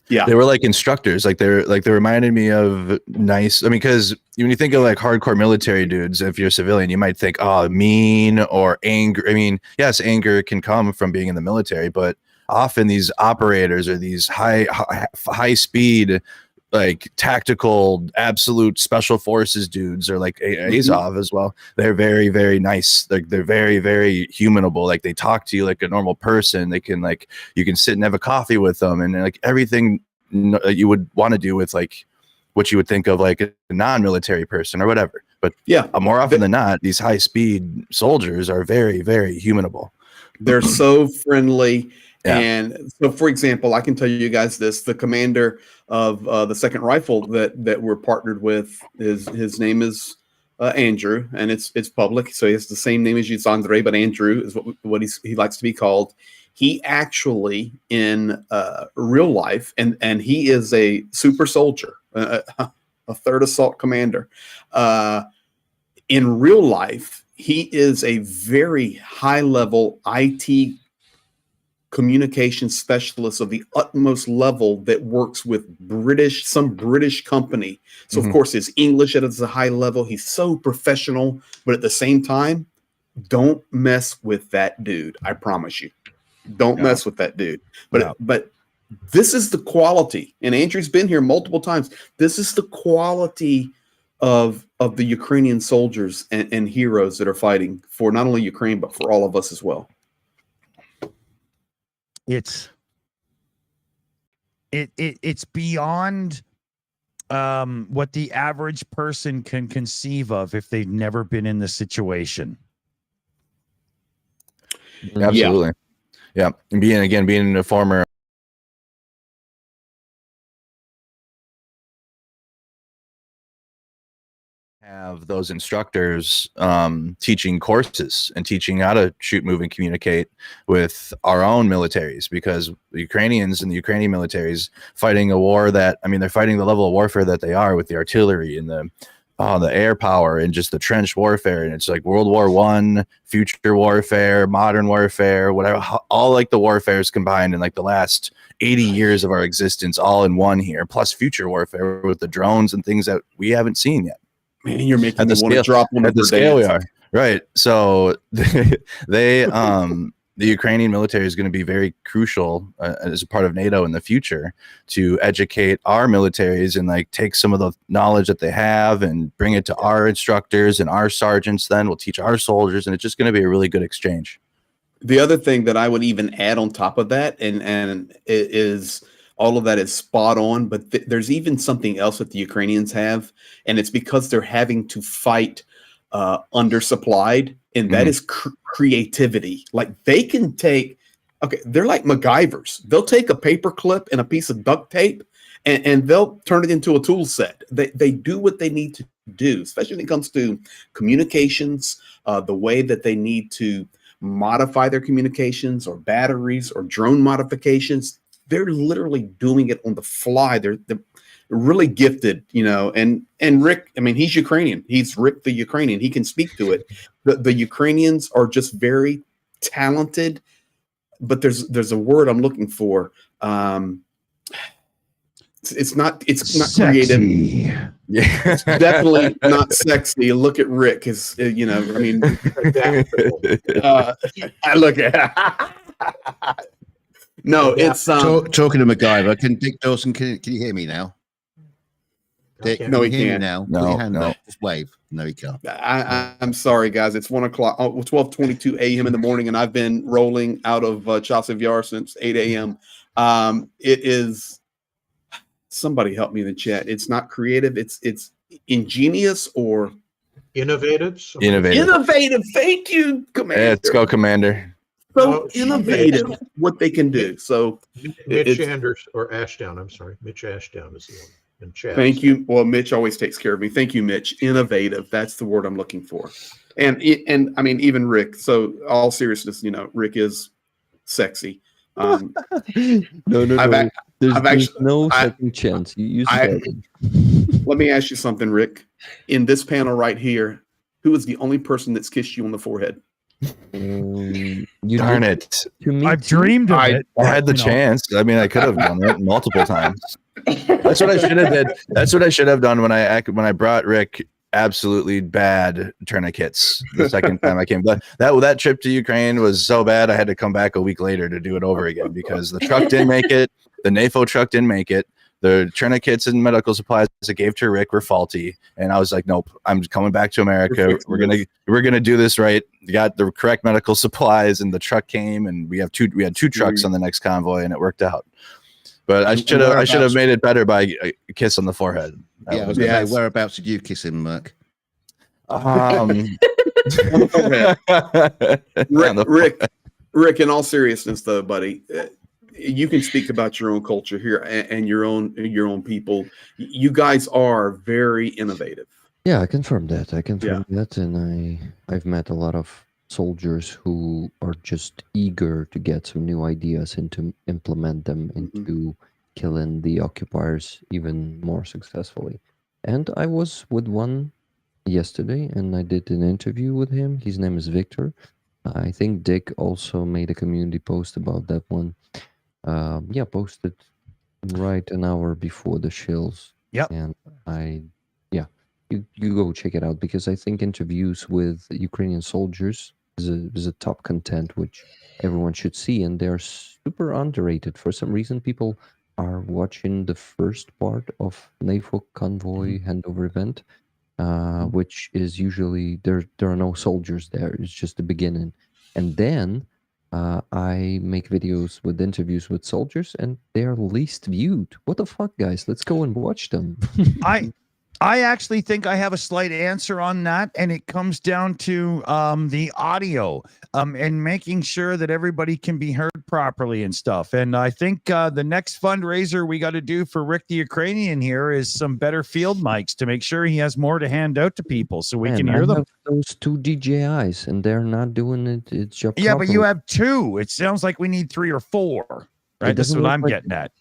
they were like instructors. Like they reminded me of nice. I mean, because when you think of like hardcore military dudes, if you're a civilian, you might think, oh, mean or anger. I mean, yes, anger can come from being in the military, but often these operators are these high speed, like tactical, absolute special forces dudes, or like Azov as well. They're very, very nice. Like they're very, very humanable. Like they talk to you like a normal person. They can you can sit and have a coffee with them, and like everything you would want to do with like what you would think of like a non-military person or whatever. But more often than not, these high speed soldiers are very, very humanable. They're so friendly. Yeah. And so, for example, I can tell you guys this: the commander of the 2nd Rifle that we're partnered with, his name is Andrew, and it's public, so he has the same name as you, it's Andre, but Andrew is what he likes to be called. He actually in real life, and he is a super soldier, a 3rd Assault commander. In real life, he is a very high level IT communication specialist of the utmost level that works with some British company. So of course his English at a high level. He's so professional, but at the same time, don't mess with that dude. I promise you, don't mess with that dude. But this is the quality, and Andrew's been here multiple times. This is the quality of the Ukrainian soldiers and heroes that are fighting for not only Ukraine, but for all of us as well. It's beyond what the average person can conceive of if they've never been in the situation. Absolutely. Yeah. And being a former have those instructors teaching courses and teaching how to shoot, move, and communicate with our own militaries, because the Ukrainians and the Ukrainian militaries fighting a war that, I mean, they're fighting the level of warfare that they are with the artillery and the air power and just the trench warfare. And it's like World War I, future warfare, modern warfare, whatever, all like the warfares combined in like the last 80 years of our existence, all in one here, plus future warfare with the drones and things that we haven't seen yet. Man, you're making At me want to drop on the scale we are. Right. So they the Ukrainian military is going to be very crucial as a part of NATO in the future to educate our militaries and like take some of the knowledge that they have and bring it to our instructors, and our sergeants then will teach our soldiers, and it's just going to be a really good exchange. The other thing that I would even add on top of that, and it is all of that is spot on, but there's even something else that the Ukrainians have, and it's because they're having to fight undersupplied, and that is creativity. Like they can take, they're like MacGyvers. They'll take a paper clip and a piece of duct tape, and they'll turn it into a tool set. They do what they need to do, especially when it comes to communications, the way that they need to modify their communications or batteries or drone modifications. They're literally doing it on the fly. They're really gifted, you know. And Rick, I mean, he's Ukrainian. He's Rick the Ukrainian. He can speak to it. The Ukrainians are just very talented, but there's a word I'm looking for. It's not creative. Yeah, it's definitely not sexy. Look at Rick. His, you know, I mean, I look at. No, it's talking to MacGyver. Can Dick Dawson? Can you hear me now? Dick, no, he can you hear can't. me now. No. Just wave. No, he can't. I'm sorry, guys. It's 1 o'clock, 12:22 a.m. in the morning, and I've been rolling out of Chasiv Yar since 8 a.m. It is. Somebody help me in the chat. It's not creative. It's ingenious or Innovative. Innovative. Thank you, Commander. Yeah, let's go, Commander. So innovative what they can do. So Mitch Anders or Ashdown. I'm sorry, Mitch Ashdown is the one in chat. Thank you. Well, Mitch always takes care of me. Thank you, Mitch. Innovative. That's the word I'm looking for. And I mean, even Rick. So all seriousness, you know, Rick is sexy. No. There's no second chance. You started. Let me ask you something, Rick. In this panel right here, who is the only person that's kissed you on the forehead? Darn it. I've dreamed of it. I had the chance. I mean, I could have done it multiple times. That's what I should have did. That's what I should have done when I brought Rick absolutely bad tourniquets the second time I came. But that trip to Ukraine was so bad I had to come back a week later to do it over again because the truck didn't make it. The NAFO truck didn't make it. The tourniquets and medical supplies I gave to Rick were faulty, and I was like, "Nope, I'm coming back to America. We're gonna do this right." We got the correct medical supplies, and the truck came, and we had two trucks on the next convoy, and it worked out. But I should have made it better by a kiss on the forehead. Whereabouts did you kiss him, Merc? Rick, in all seriousness, though, buddy. You can speak about your own culture here and your own people. You guys are very innovative. Yeah, I confirm that. And I've met a lot of soldiers who are just eager to get some new ideas and to implement them into killing the occupiers even more successfully. And I was with one yesterday, and I did an interview with him. His name is Victor. I think Dick also made a community post about that one. Posted right an hour before the Shills. Yep. And you go check it out, because I think interviews with Ukrainian soldiers is a top content which everyone should see, and they're super underrated. For some reason, people are watching the first part of NAFO convoy handover event, which is usually there are no soldiers there. It's just the beginning, and then I make videos with interviews with soldiers, and they're least viewed. What the fuck, guys? Let's go and watch them. I actually think I have a slight answer on that, and it comes down to the audio and making sure that everybody can be heard recorded properly and stuff. And I think the next fundraiser we got to do for Rick the Ukrainian here is some better field mics to make sure he has more to hand out to people so we can hear I them. have those 2 DJIs and they're not doing its job Yeah, but you properly. have 2. It sounds like we need 3 or 4. Right? That's doesn't what look I'm like getting at.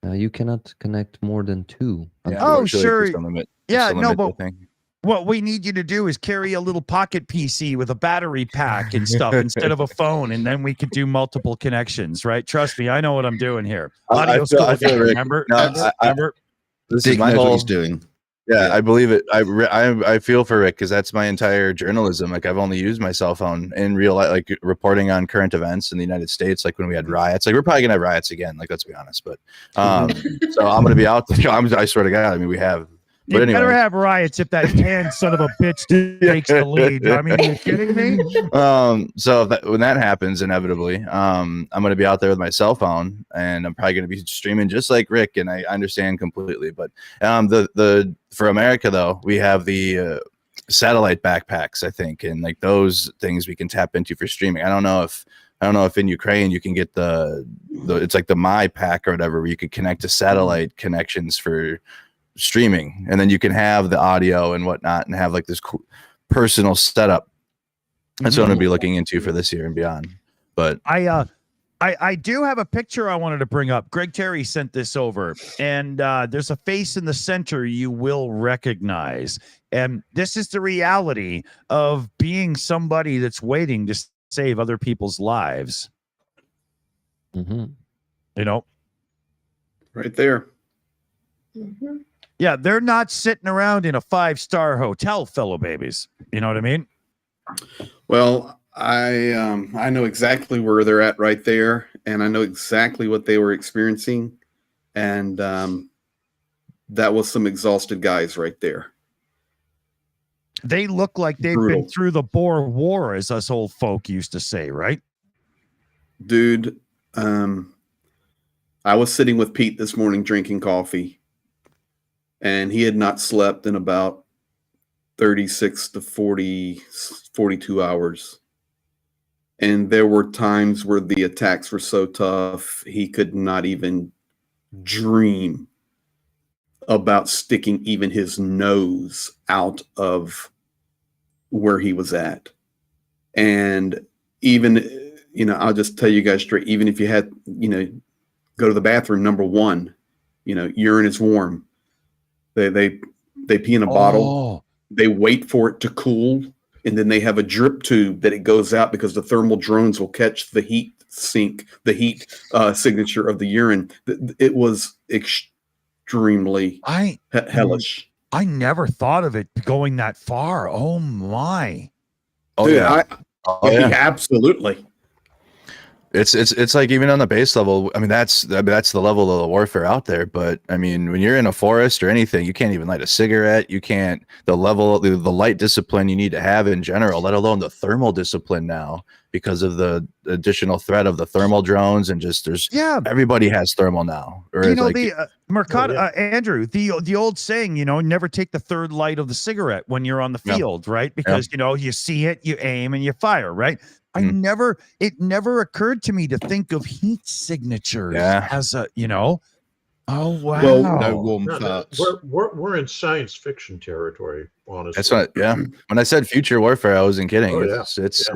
You cannot connect more than 2. Yeah, Oh, unfortunately, sure. it's just a limit. Yeah, It's a no, limit, but I think. what we need you to do is carry a little pocket PC with a battery pack and stuff instead of a phone, and then we could do multiple connections, right? Trust me, I know what I'm doing here. Audio school guy, Rick, remember? no, Remember? This Dick is my knows what whole. he's doing. Yeah, Yeah. I believe it. I feel for Rick because that's my entire journalism. Like I've only used my cell phone in real life, like reporting on current events in the United States. Like when we had riots, like we're probably gonna have riots again. Like let's be honest, but so I'm gonna be out there. I swear to God, I mean we have. You But anyway, better have riots if that tan son of a bitch takes the lead. I mean, are you kidding me? So when that happens, inevitably, I'm going to be out there with my cell phone, and I'm probably going to be streaming just like Rick. And I understand completely, but the for America though, we have the satellite backpacks, I think, and like those things we can tap into for streaming. I don't know if in Ukraine you can get the it's like the My Pack or whatever, where you could connect to satellite connections for streaming, and then you can have the audio and whatnot and have like this cool personal setup. That's what I'm gonna be looking into for this year and beyond. But I do have a picture I wanted to bring up. Greg Terry sent this over, and there's a face in the center you will recognize. And this is the reality of being somebody that's waiting to save other people's lives. Mm-hmm. You know, Right there. Mhm. yeah, they're not sitting around in a 5-star hotel, fellow babies. You know what I mean? Well, I know exactly where they're at right there, and I know exactly what they were experiencing, and that was some exhausted guys right there. They look like they've Brutal. been through the Boer War, as us old folk used to say, right? Dude, I was sitting with Pete this morning drinking coffee, and he had not slept in about 36 to 42 hours. And there were times where the attacks were so tough, he could not even dream about sticking even his nose out of where he was at. And even, I'll just tell you guys straight, even if you had, go to the bathroom, number one, urine is warm. They pee in a bottle. They wait for it to cool, and then they have a drip tube that it goes out because the thermal drones will catch the heat signature of the urine. It was extremely hellish. I never thought of it going that far. Oh my! Oh Dude, yeah, absolutely. It's like even on the base level. I mean, that's the level of the warfare out there. But I mean, when you're in a forest or anything, you can't even light a cigarette. You can't. The light discipline you need to have in general, let alone the thermal discipline now, because of the additional threat of the thermal drones and just everybody has thermal now. Or the Mercado, Andrew, the old saying, never take the third light of the cigarette when you're on the field, right? Because you see it, you aim, and you fire, right? It never occurred to me to think of heat signatures as a, oh wow. Well, No warm farts. We're in science fiction territory, honestly. That's not. Yeah, when I said future warfare, I wasn't kidding. Oh, It's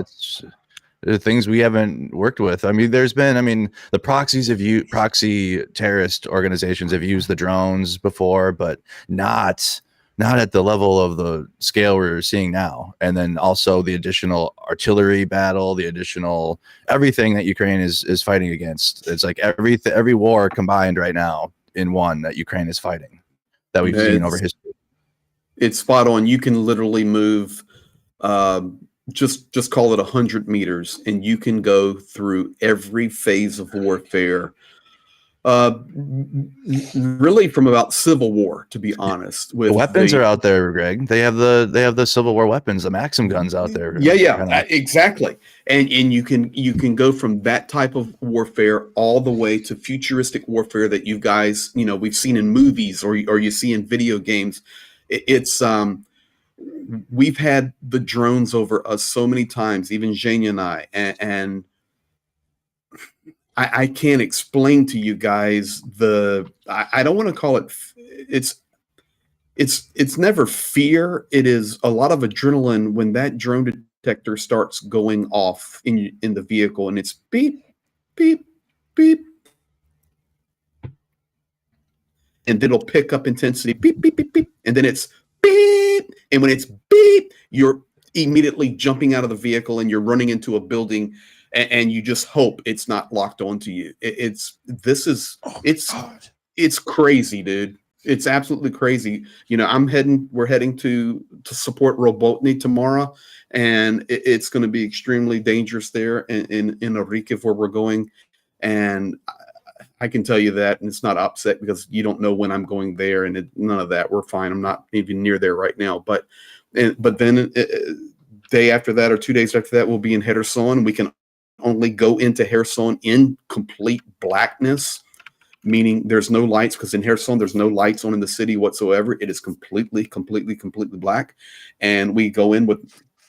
the things we haven't worked with. I mean, the proxy terrorist organizations have used the drones before, but not at the level of the scale we're seeing now. And then also the additional artillery battle, the additional everything that Ukraine is fighting against. It's like every war combined right now in one that Ukraine is fighting that we've seen over history. It's spot on. You can literally move just call it 100 meters, and you can go through every phase of warfare. Really from about Civil War, to be honest. With the weapons are out there, Greg. They have the Civil War weapons, the Maxim guns out there. Exactly. And you can go from that type of warfare all the way to futuristic warfare that you guys, we've seen in movies or you see in video games. It's we've had the drones over us so many times, even Jana and I can't explain to you guys I don't want to call it. It's never fear. It is a lot of adrenaline when that drone detector starts going off in the vehicle, and it's beep, beep, beep, and then it'll pick up intensity, beep, beep, beep, beep, and then it's beep, and when it's beep, you're immediately jumping out of the vehicle and you're running into a building, and you just hope it's not locked onto you. It's crazy, dude. It's absolutely crazy. You know, we're heading to support Robotny tomorrow, and it's going to be extremely dangerous there in Orikiv where we're going. And I can tell you that, and it's not upset because you don't know when I'm going there, and none of that. We're fine. I'm not even near there right now. But then day after that or 2 days after that, we'll be in Kherson. We can only go into Kherson in complete blackness, meaning there's no lights, because in Kherson there's no lights on in the city whatsoever. It is completely black, and we go in with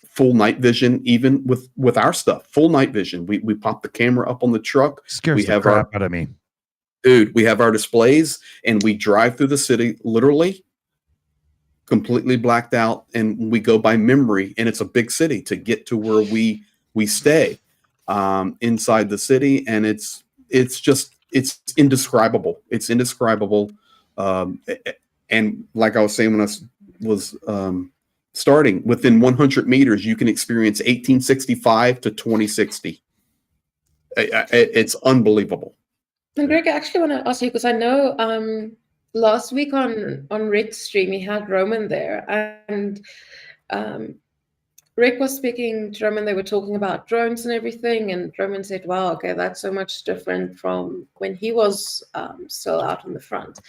full night vision, even with our stuff, full night vision. We pop the camera up on the truck. Scares the crap out of me. Dude, we have our displays, and we drive through the city literally completely blacked out, and we go by memory, and it's a big city to get to where we stay inside the city, and it's indescribable. It's indescribable. And like I was saying when I was starting, within 100 meters, you can experience 1865 to 2060. It's unbelievable. And Greg, I actually want to ask you, because I know last week on Rick's stream, he had Roman there, and Rick was speaking to Roman. They were talking about drones and everything, and Roman said, wow, okay, that's so much different from when he was still out on the front.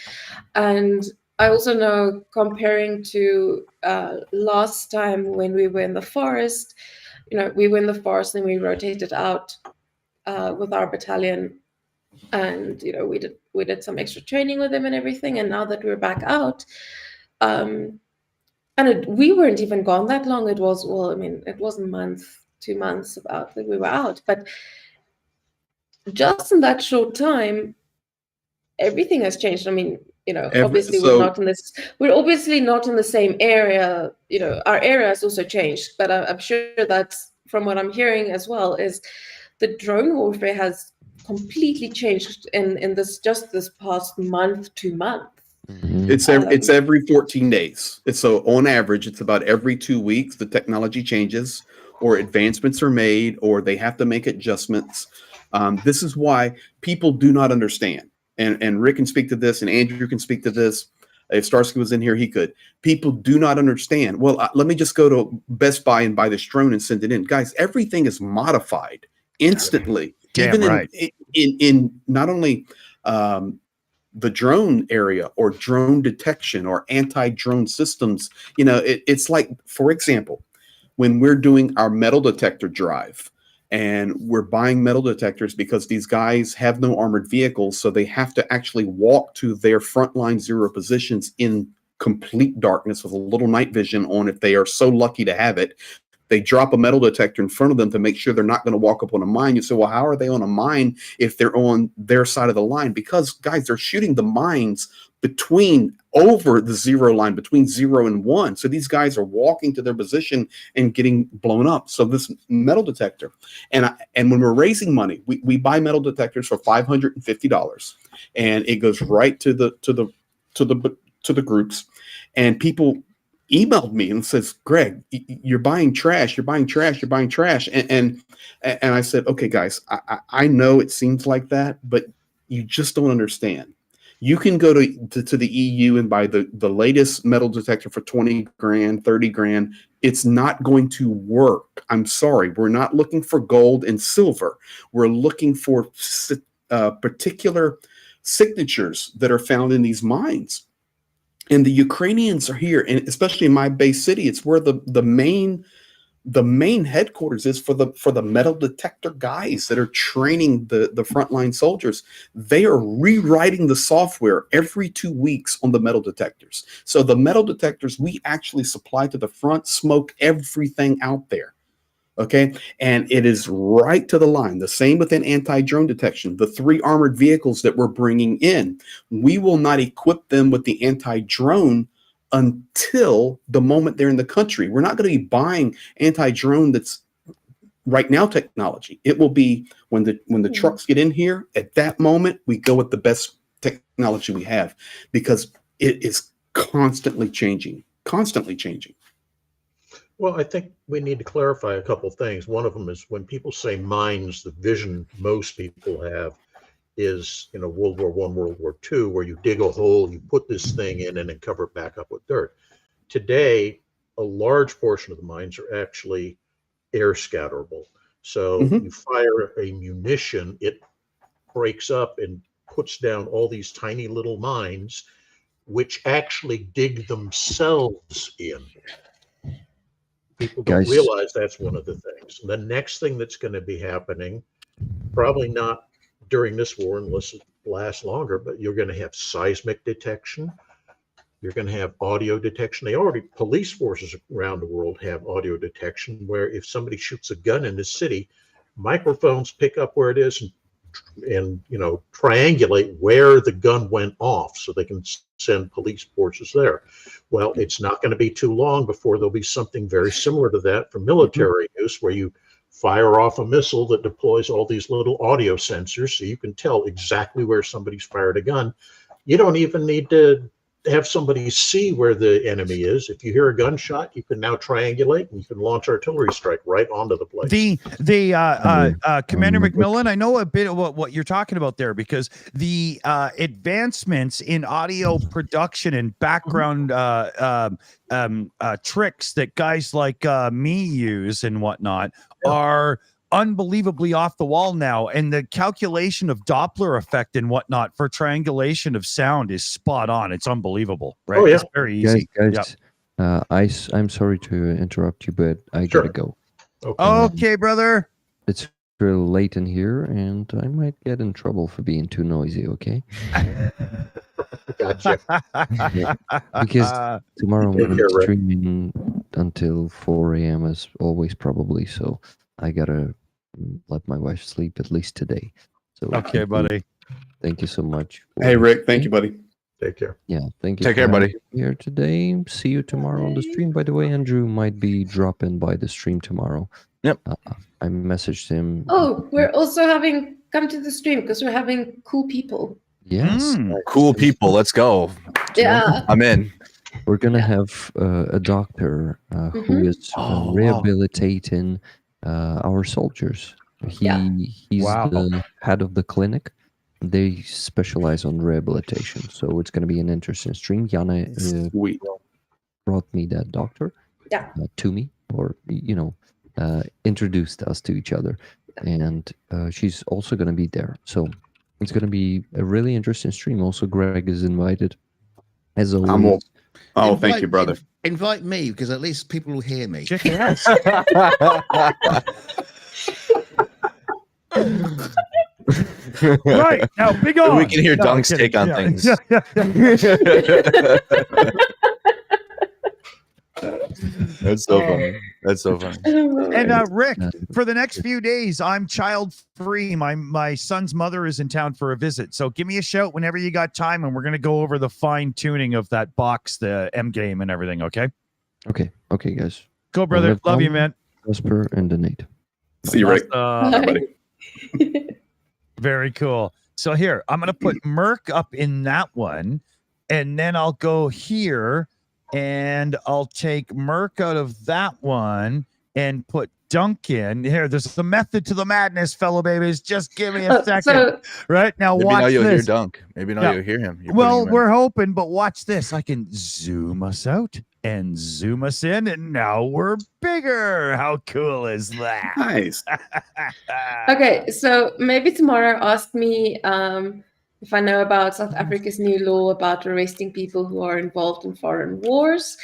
And I also know, comparing to last time when we were in the forest, you know, we were in the forest and we rotated out with our battalion, and you know, we did some extra training with them and everything. And now that we're back out, we weren't even gone that long. It was, well, I mean, it was a month, 2 months about that we were out, but just in that short time, everything has changed. I mean, you know, obviously we're obviously not in the same area. You know, our area has also changed, but I'm sure that's, from what I'm hearing as well, is the drone warfare has completely changed in this past month, 2 months. It's every 14 days. So on average, it's about every 2 weeks the technology changes, or advancements are made, or they have to make adjustments. This is why people do not understand. And Rick can speak to this, and Andrew can speak to this. If Starsky was in here, he could. People do not understand. Well, let me just go to Best Buy and buy this drone and send it in. Guys, everything is modified instantly. Damn even right. in not only the drone area, or drone detection, or anti-drone systems. You know, it's like, for example, when we're doing our metal detector drive, and we're buying metal detectors because these guys have no armored vehicles, so they have to actually walk to their frontline zero positions in complete darkness with a little night vision on, if they are so lucky to have it. They drop a metal detector in front of them to make sure they're not going to walk up on a mine. You say, well, how are they on a mine if they're on their side of the line? Because, guys, they're shooting the mines over the zero line, between 0 and 1. So these guys are walking to their position and getting blown up. So this metal detector, and when we're raising money, we buy metal detectors for $550, and it goes right to the groups, and people emailed me and says, Greg, you're buying trash, you're buying trash. And I said, okay, guys, I know it seems like that, but you just don't understand. You can go to the EU and buy the latest metal detector for 20 grand, 30 grand. It's not going to work. I'm sorry. We're not looking for gold and silver. We're looking for particular signatures that are found in these mines. And the Ukrainians are here, and especially in my base city, it's where the main headquarters is for the metal detector guys that are training the frontline soldiers. They are rewriting the software every 2 weeks on the metal detectors. So the metal detectors we actually supply to the front smoke everything out there. Okay. And it is right to the line. The same within anti-drone detection. The 3 armored vehicles that we're bringing in, we will not equip them with the anti-drone until the moment they're in the country. We're not going to be buying anti-drone that's right now technology. It will be when the trucks get in here, at that moment, we go with the best technology we have, because it is constantly changing. Well, I think we need to clarify a couple things. One of them is when people say mines, the vision most people have is, World War I, World War II, where you dig a hole, you put this thing in, and then cover it back up with dirt. Today, a large portion of the mines are actually air scatterable. So you fire a munition, it breaks up and puts down all these tiny little mines, which actually dig themselves in. People don't realize that's one of the things. The next thing that's going to be happening, probably not during this war unless it lasts longer, but you're going to have seismic detection. You're going to have audio detection. Police forces around the world have audio detection, where if somebody shoots a gun in the city, microphones pick up where it is and triangulate where the gun went off so they can send police forces there. Well, it's not going to be too long before there'll be something very similar to that for military use, where you fire off a missile that deploys all these little audio sensors so you can tell exactly where somebody's fired a gun. You don't even need to have somebody see where the enemy is. If you hear a gunshot, you can now triangulate and you can launch artillery strike right onto the place. Commander McMillan, I know a bit of what you're talking about there, because the advancements in audio production and background tricks that guys like me use and whatnot are unbelievably off the wall now, and the calculation of Doppler effect and whatnot for triangulation of sound is spot on. It's unbelievable, right? Oh, yeah. It's very easy. Guys, I'm sorry to interrupt you, but I gotta go. Okay, brother. It's really late in here, and I might get in trouble for being too noisy. Okay? Gotcha. Because tomorrow I'm Take gonna care, be Rick. streaming until 4 a.m. as always, probably. So I gotta let my wife sleep at least today. So Okay, buddy. Thank you so much. Hey, Rick. Thank you, buddy. Take care. Yeah, thank you. Take for care, buddy. having me here today. See you tomorrow on the stream. By the way, Andrew might be dropping by the stream tomorrow. Yep. I messaged him. Oh, we're also come to the stream because we're having cool people. Yes. Cool people. Let's go. Yeah. I'm in. We're gonna have a Mm-hmm. doctor who is rehabilitating our soldiers. He's the head of the clinic. They specialize on rehabilitation, so it's going to be an interesting stream. Jana brought me that doctor to me, or introduced us to each other, and she's also going to be there. So it's going to be a really interesting stream. Also, Greg is invited, as always. Thank you, brother. Invite me, because at least people will hear me. Yes. Right now, big on. We can hear No, Dunk's kidding. take on Yeah. things. That's so funny. That's so funny. And Rick, for the next few days, I'm child free. My son's mother is in town for a visit, so give me a shout whenever you got time, and we're gonna go over the fine tuning of that box, the M game, and everything. Okay. Okay, guys. Go, brother. Love you, man. Prosper and donate. See you, Rick. Bye. Very cool. So here, I'm gonna put Merc up in that one, and then I'll go here, and I'll take Merc out of that one and put Duncan here. There's a method to the madness, fellow babies. Just give me a second. So, Right now, Maybe watch now you'll hear this. Dunk. Maybe now you'll hear him. You're Well, putting him in. we're hoping, but watch this. I can zoom us out and zoom us in, and now we're bigger. How cool is that? Nice. okay, so maybe tomorrow ask me if I know about South Africa's new law about arresting people who are involved in foreign wars,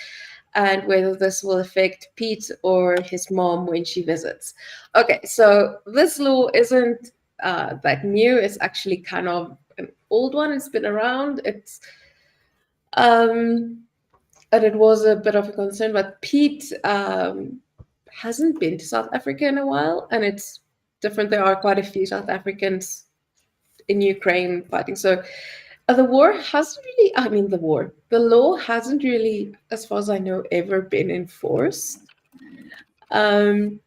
and whether this will affect Pete or his mom when she visits. Okay, so this law isn't that new. It's actually kind of an old one. It's been around. And it was a bit of a concern, but Pete hasn't been to South Africa in a while, and it's different. There are quite a few South Africans in Ukraine fighting. So the war hasn't really, the law hasn't really, as far as I know, ever been enforced. And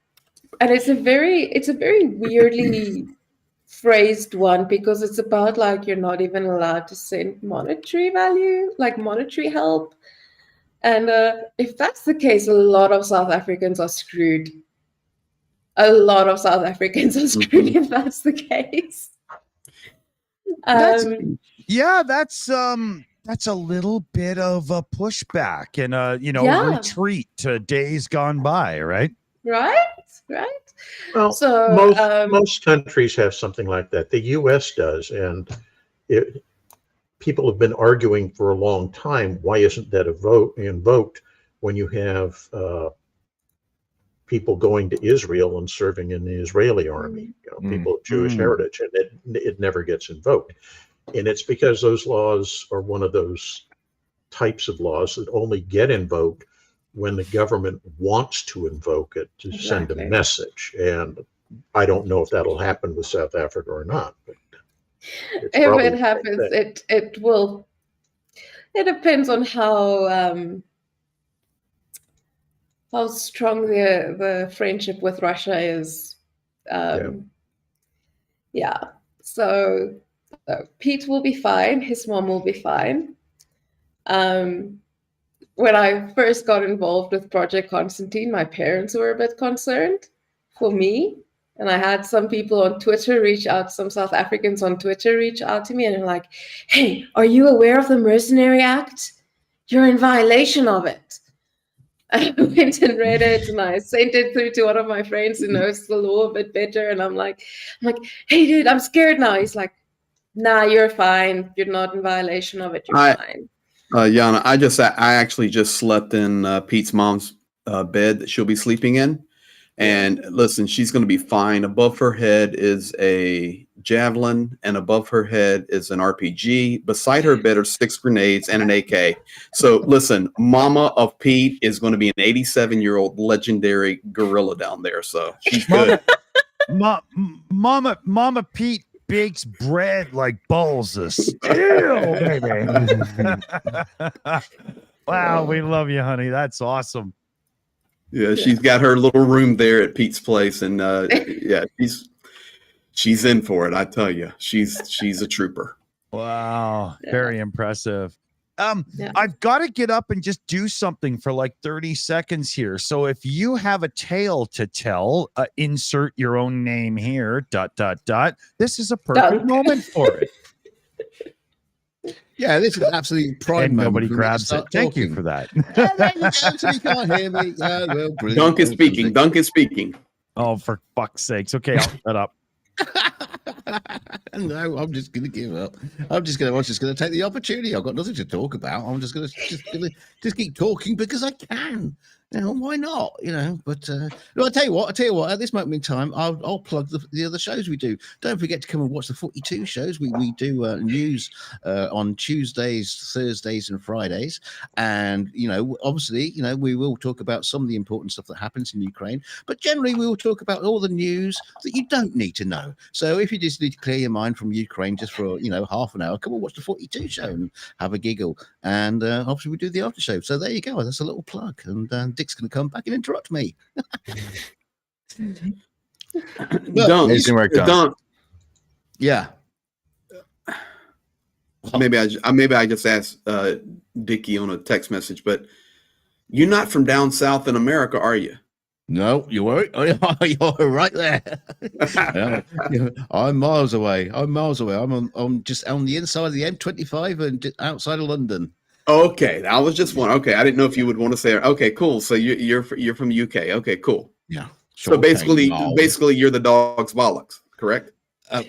it's a very weirdly phrased one, because it's about like you're not even allowed to send monetary value, like monetary help. And if that's the case, a lot of South Africans are screwed. A lot of South Africans are screwed if that's the case. That's a little bit of a pushback and a retreat to days gone by, right? Right. Well, so most countries have something like that. The U.S. does, and people have been arguing for a long time. Why isn't that invoked when you have people going to Israel and serving in the Israeli army? People of Jewish heritage, and it never gets invoked. And it's because those laws are one of those types of laws that only get invoked when the government wants to invoke it to send a message. And I don't know if that'll happen with South Africa or not. But if it happens, it will. It depends on how strong the friendship with Russia is. So Pete will be fine. His mom will be fine. When I first got involved with Project Constantine, my parents were a bit concerned for me. And I had some people on Twitter some South Africans on Twitter reach out to me, and they're like, "Hey, are you aware of the Mercenary Act? You're in violation of it." I went and read it, and I sent it through to one of my friends who knows the law a bit better. And I'm like, "Hey, dude, I'm scared now." He's like, "Nah, you're fine. You're not in violation of it. You're fine." Jana, I actually just slept in Pete's mom's bed that she'll be sleeping in. And listen, she's going to be fine. Above her head is a javelin, and above her head is an RPG. Beside her bed are 6 grenades and an AK. So listen, Mama of Pete is going to be an 87-year-old legendary gorilla down there. So she's good. Mama Pete bakes bread like balls of steel, baby. Wow, we love you, honey. That's awesome. Yeah, she's got her little room there at Pete's place, and she's in for it. I tell you, she's a trooper. Wow, very impressive. I've got to get up and just do something for like 30 seconds here. So if you have a tale to tell, insert your own name here. ... This is a perfect moment for it. Yeah, this is absolutely prime. And nobody grabs it. Thank you for that. You can't hear me. Well, Dunk is speaking. Dunk is speaking. Oh, for fuck's sakes. Okay, I'll shut up. No, I'm just going to give up. I'm just going to take the opportunity. I've got nothing to talk about. I'm just going to keep talking because I can. Why not? But I'll tell you what. At this moment in time, I'll plug the other shows we do. Don't forget to come and watch the 42 shows. We do news on Tuesdays, Thursdays, and Fridays. And obviously, we will talk about some of the important stuff that happens in Ukraine. But generally, we will talk about all the news that you don't need to know. So if you just need to clear your mind from Ukraine just for half an hour, come and watch the 42 show and have a giggle. And obviously, we do the after show. So there you go. That's a little plug. And Dick's going to come back and interrupt me. Don't. Yeah. Maybe I just asked Dickie on a text message, but you're not from down south in America, are you? No, you weren't. You're right there. I'm miles away. I'm just on the inside of the M25 and outside of London. Okay, I was just wondering. Okay, I didn't know if you would want to say. Okay, cool. So you're from UK. Okay, cool. Yeah. Sure, so basically, you're the dog's bollocks, correct?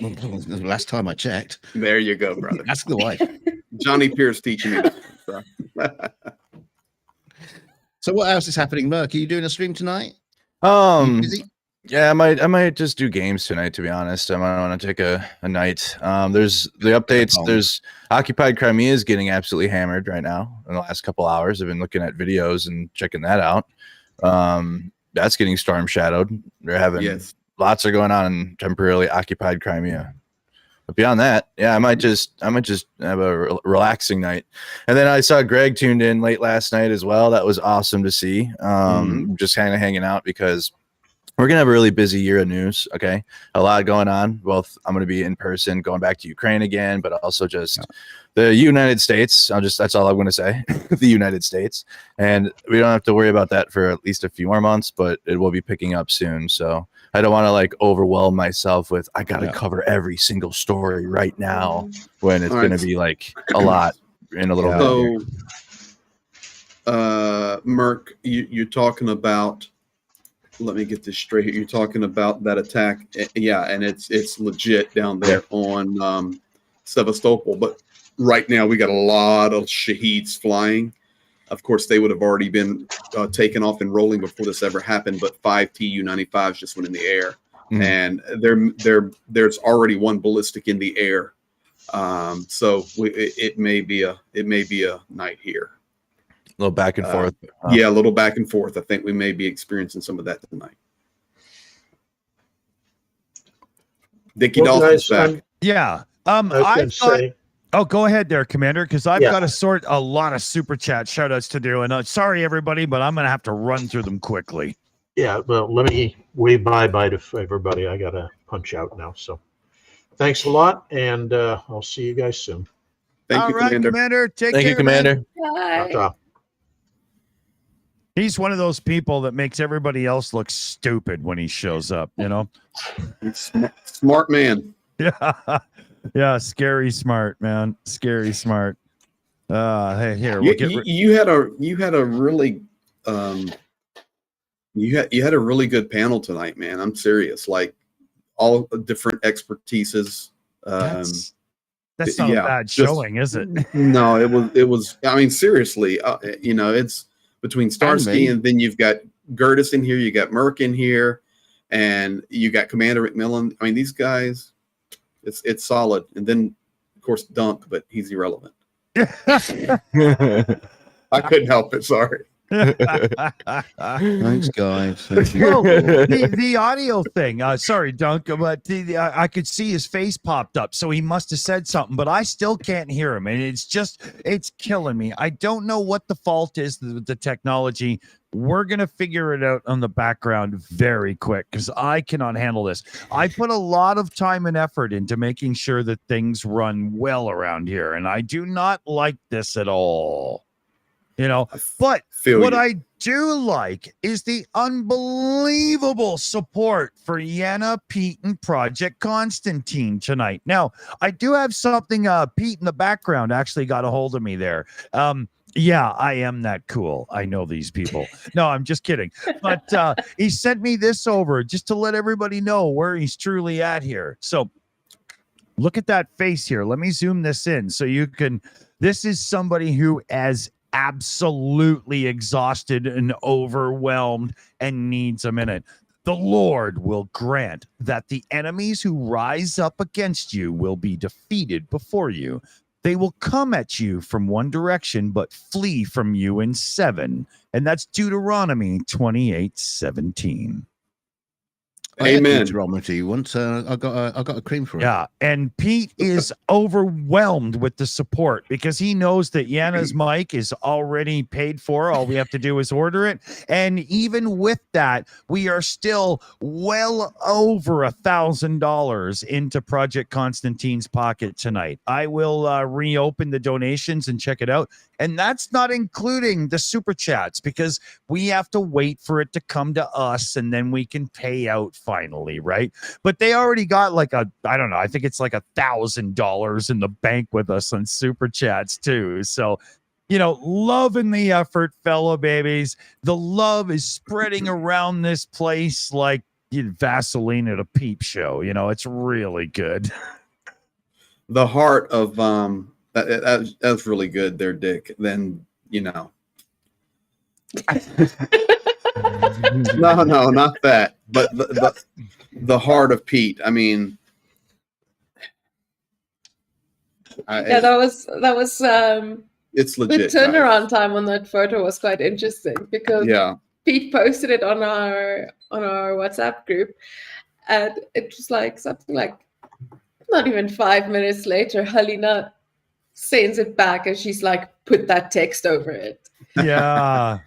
Last time I checked. There you go, brother. Ask the wife. Johnny Pierce teaching me that. So what else is happening, Merc? Are you doing a stream tonight? Yeah, I might just do games tonight, to be honest. I might want to take a night. There's the updates. There's Occupied Crimea is getting absolutely hammered right now in the last couple hours. I've been looking at videos and checking that out. that's getting storm shadowed. They're having lots are going on in temporarily occupied Crimea. But beyond that, yeah, I might just have a relaxing night. And then I saw Greg tuned in late last night as well. That was awesome to see. Just kind of hanging out because we're gonna have a really busy year of news. Okay, a lot going on. Both I'm gonna be in person, going back to Ukraine again, but also just the United States. That's all I'm gonna say. The United States, and we don't have to worry about that for at least a few more months, but it will be picking up soon. So I don't want to like overwhelm myself with I got to cover every single story right now when it's going to be like a lot in a little bit. So, Merc, you're talking about. Let me get this straight here. You're talking about that attack, yeah, and it's legit down there on Sevastopol. But right now we got a lot of Shaheeds flying. Of course, they would have already been taken off and rolling before this ever happened. But 5 Tu-95s just went in the air, and there's already one ballistic in the air. So it may be a night here. A little back and forth. Yeah, a little back and forth. I think we may be experiencing some of that tonight. Dickie Dawson's back. Yeah. I was going to say. Oh, go ahead there, Commander, because I've got to sort a lot of super chat shout-outs to do. And sorry, everybody, but I'm going to have to run through them quickly. Yeah, well, let me wave bye-bye to everybody. I got to punch out now. So thanks a lot, and I'll see you guys soon. Thank you, Commander. Take care. Thank you, Commander. Bye. He's one of those people that makes everybody else look stupid when he shows up, you know? Smart man. Yeah. Yeah, scary smart, man. Scary smart. Hey, here you had a really you had a really good panel tonight, man. I'm serious. Like all different expertises. That's not a bad showing, is it? No, it was. I mean, seriously. It's between Starsky and then you've got Gerdes in here, you got Merc in here, and you got Commander McMillan. I mean, these guys. It's solid, and then of course Dunk, but he's irrelevant. I couldn't help it. Sorry. Thanks, guys. Well, the audio thing. Sorry, Dunk, but I could see his face popped up, so he must have said something, but I still can't hear him, and it's killing me. I don't know what the fault is with the technology. We're going to figure it out on the background very quick because I cannot handle this. I put a lot of time and effort into making sure that things run well around here, and I do not like this at all. But what I do like is the unbelievable support for Jana, Pete, and Project Constantine tonight. Now, I do have something Pete in the background actually got a hold of me there. Yeah, I am that cool. I know these people. No, I'm just kidding. But he sent me this over just to let everybody know where he's truly at here. So look at that face here. Let me zoom this in so you can. This is somebody who is absolutely exhausted and overwhelmed and needs a minute. The Lord will grant that the enemies who rise up against you will be defeated before you. They will come at you from one direction, but flee from you in 7. And that's Deuteronomy 28:17. Amen. Deuteronomy once I got a cream for it. Yeah, and Pete is overwhelmed with the support because he knows that Jana's mic is already paid for. All we have to do is order it, and even with that, we are still well over $1,000 into Project Constantine's pocket tonight. I will reopen the donations and check it out, and that's not including the super chats because we have to wait for it to come to us, and then we can pay out finally, right? But they already got like I don't know, I think it's like $1,000 in the bank with us on super chats too. So, loving the effort, fellow babies. The love is spreading around this place like Vaseline at a peep show. It's really good. The heart of that's really good there, Dick. Then No, not that. But the heart of Pete. I mean, that was it's legit. The turnaround time on that photo was quite interesting because Pete posted it on our WhatsApp group, and it was like something like not even 5 minutes later, Halina sends it back, and she's like, put that text over it. Yeah.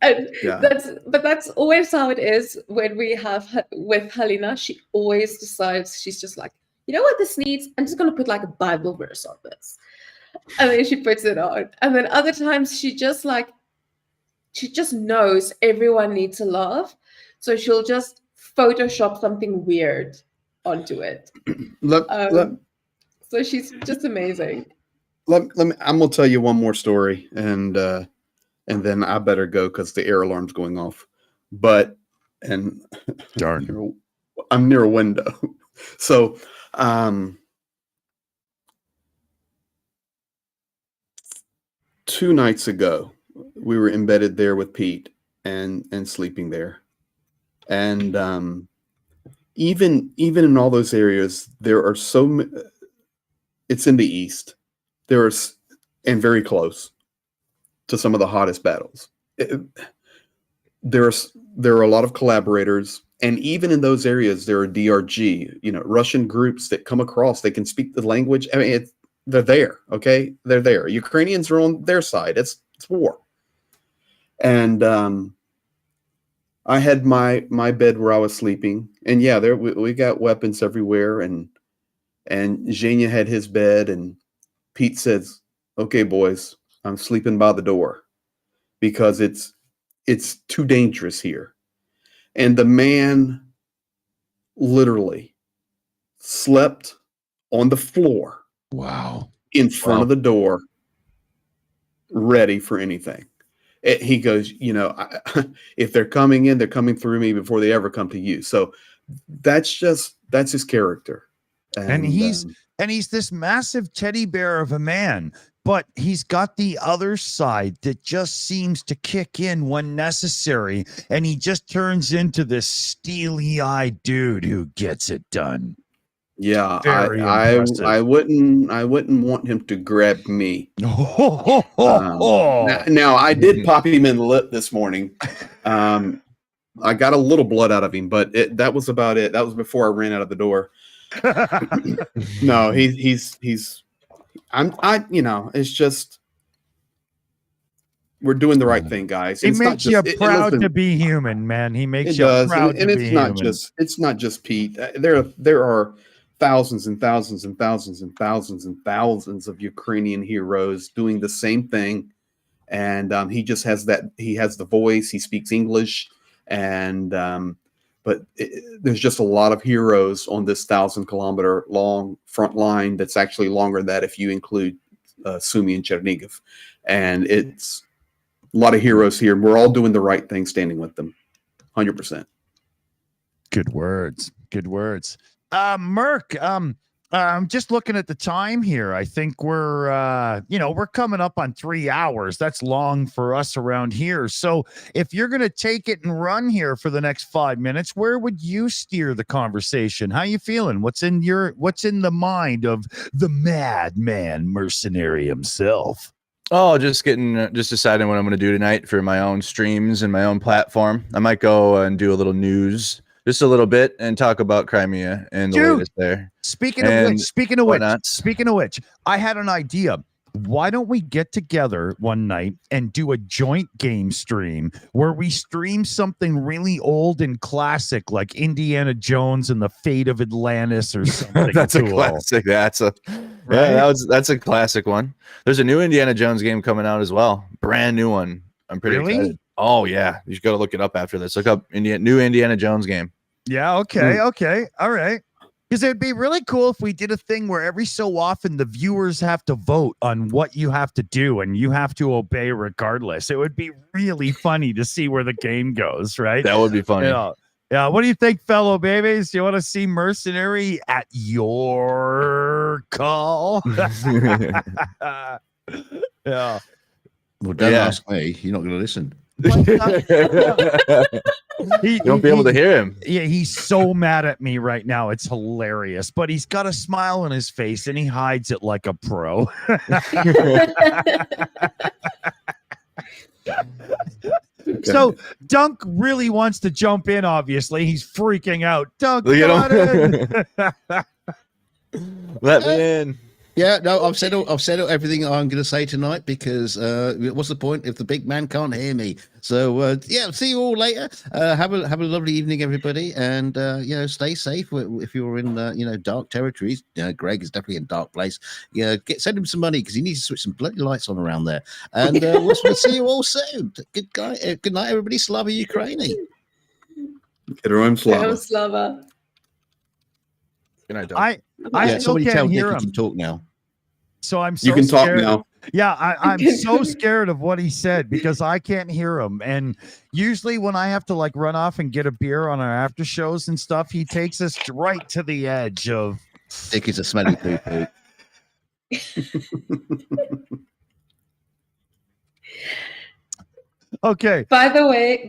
And Yeah. that's always how it is when we have with Halina. She always decides, she's just like, you know what this needs? I'm just gonna put like a Bible verse on this. And then she puts it on. And then other times she just knows everyone needs a laugh. So she'll just Photoshop something weird onto it. So she's just amazing. I'm gonna tell you one more story, and then I better go because the air alarm's going off. And Darn. I'm near a window. So 2 nights ago, we were embedded there with Pete and sleeping there. And even in all those areas, there are it's in the east. And very close to some of the hottest battles. There are a lot of collaborators, and even in those areas, there are DRG, Russian groups that come across. They can speak the language. I mean, they're there. Okay, they're there. Ukrainians are on their side. It's war. And I had my bed where I was sleeping, and yeah, we got weapons everywhere, and Jana had his bed, and Pete says, "Okay, boys, I'm sleeping by the door because it's too dangerous here." And the man literally slept on the floor. Wow. In front of the door, ready for anything. He goes, if they're coming in, they're coming through me before they ever come to you. So that's his character. And he's this massive teddy bear of a man, but he's got the other side that just seems to kick in when necessary, and he just turns into this steely-eyed dude who gets it done. Yeah, Very I wouldn't want him to grab me. Now I did pop him in the lip this morning. I got a little blood out of him, but that was about it. That was before I ran out of the door. No, it's just, we're doing the right thing, guys. He makes you proud to be human, man. He makes you proud to be human. It's not just Pete. There are thousands and thousands and thousands and thousands and thousands of Ukrainian heroes doing the same thing. And he just has he has the voice, he speaks English, and but there's just a lot of heroes on this 1,000-kilometer long front line that's actually longer than that if you include Sumy and Chernihiv. And it's a lot of heroes here. We're all doing the right thing, standing with them. 100%. Good words. Good words. Merc, I'm just looking at the time here. I think we're coming up on 3 hours. That's long for us around here. So if you're going to take it and run here for the next 5 minutes, where would you steer the conversation? How you feeling? What's in the mind of the madman mercenary himself? Oh, just deciding what I'm going to do tonight for my own streams and my own platform. I might go and do a little news, just a little bit, and talk about Crimea and the latest there. Speaking of which, I had an idea. Why don't we get together one night and do a joint game stream where we stream something really old and classic, like Indiana Jones and the Fate of Atlantis or something? That's cool. A classic. That's a classic one. There's a new Indiana Jones game coming out as well. Brand new one. I'm pretty excited. Oh yeah, you got to look it up after this. Look up new Indiana Jones game. Yeah. Okay. Okay. All right. Because it'd be really cool if we did a thing where every so often the viewers have to vote on what you have to do and you have to obey regardless. It would be really funny to see where the game goes, right? That would be funny. Yeah. What do you think, fellow babies? Do you want to see Mercenary at your call? Yeah. Well, don't ask me. You're not going to listen. You won't be able to hear him. Yeah, he's so mad at me right now. It's hilarious, but he's got a smile on his face and he hides it like a pro. So Dunk really wants to jump in. Obviously, he's freaking out. Dunk, You got know? in. Let me in. Yeah, no, I've said everything I'm going to say tonight because what's the point if the big man can't hear me? So yeah, see you all later. Have a lovely evening, everybody, and stay safe if you're in dark territories. Greg is definitely in a dark place. Send him some money because he needs to switch some bloody lights on around there. And we'll see you all soon. Good night, everybody. Slava Ukraine. Heroin Slava. Slava. Good night, Doug. I still somebody can't tell hear Nick he him. can talk now. So I'm so You can scared. talk now. Yeah, I'm so scared of what he said because I can't hear him. And usually when I have to like run off and get a beer on our after shows and stuff, he takes us right to the edge of. Nick is a smelly poo-poo. Okay. By the way,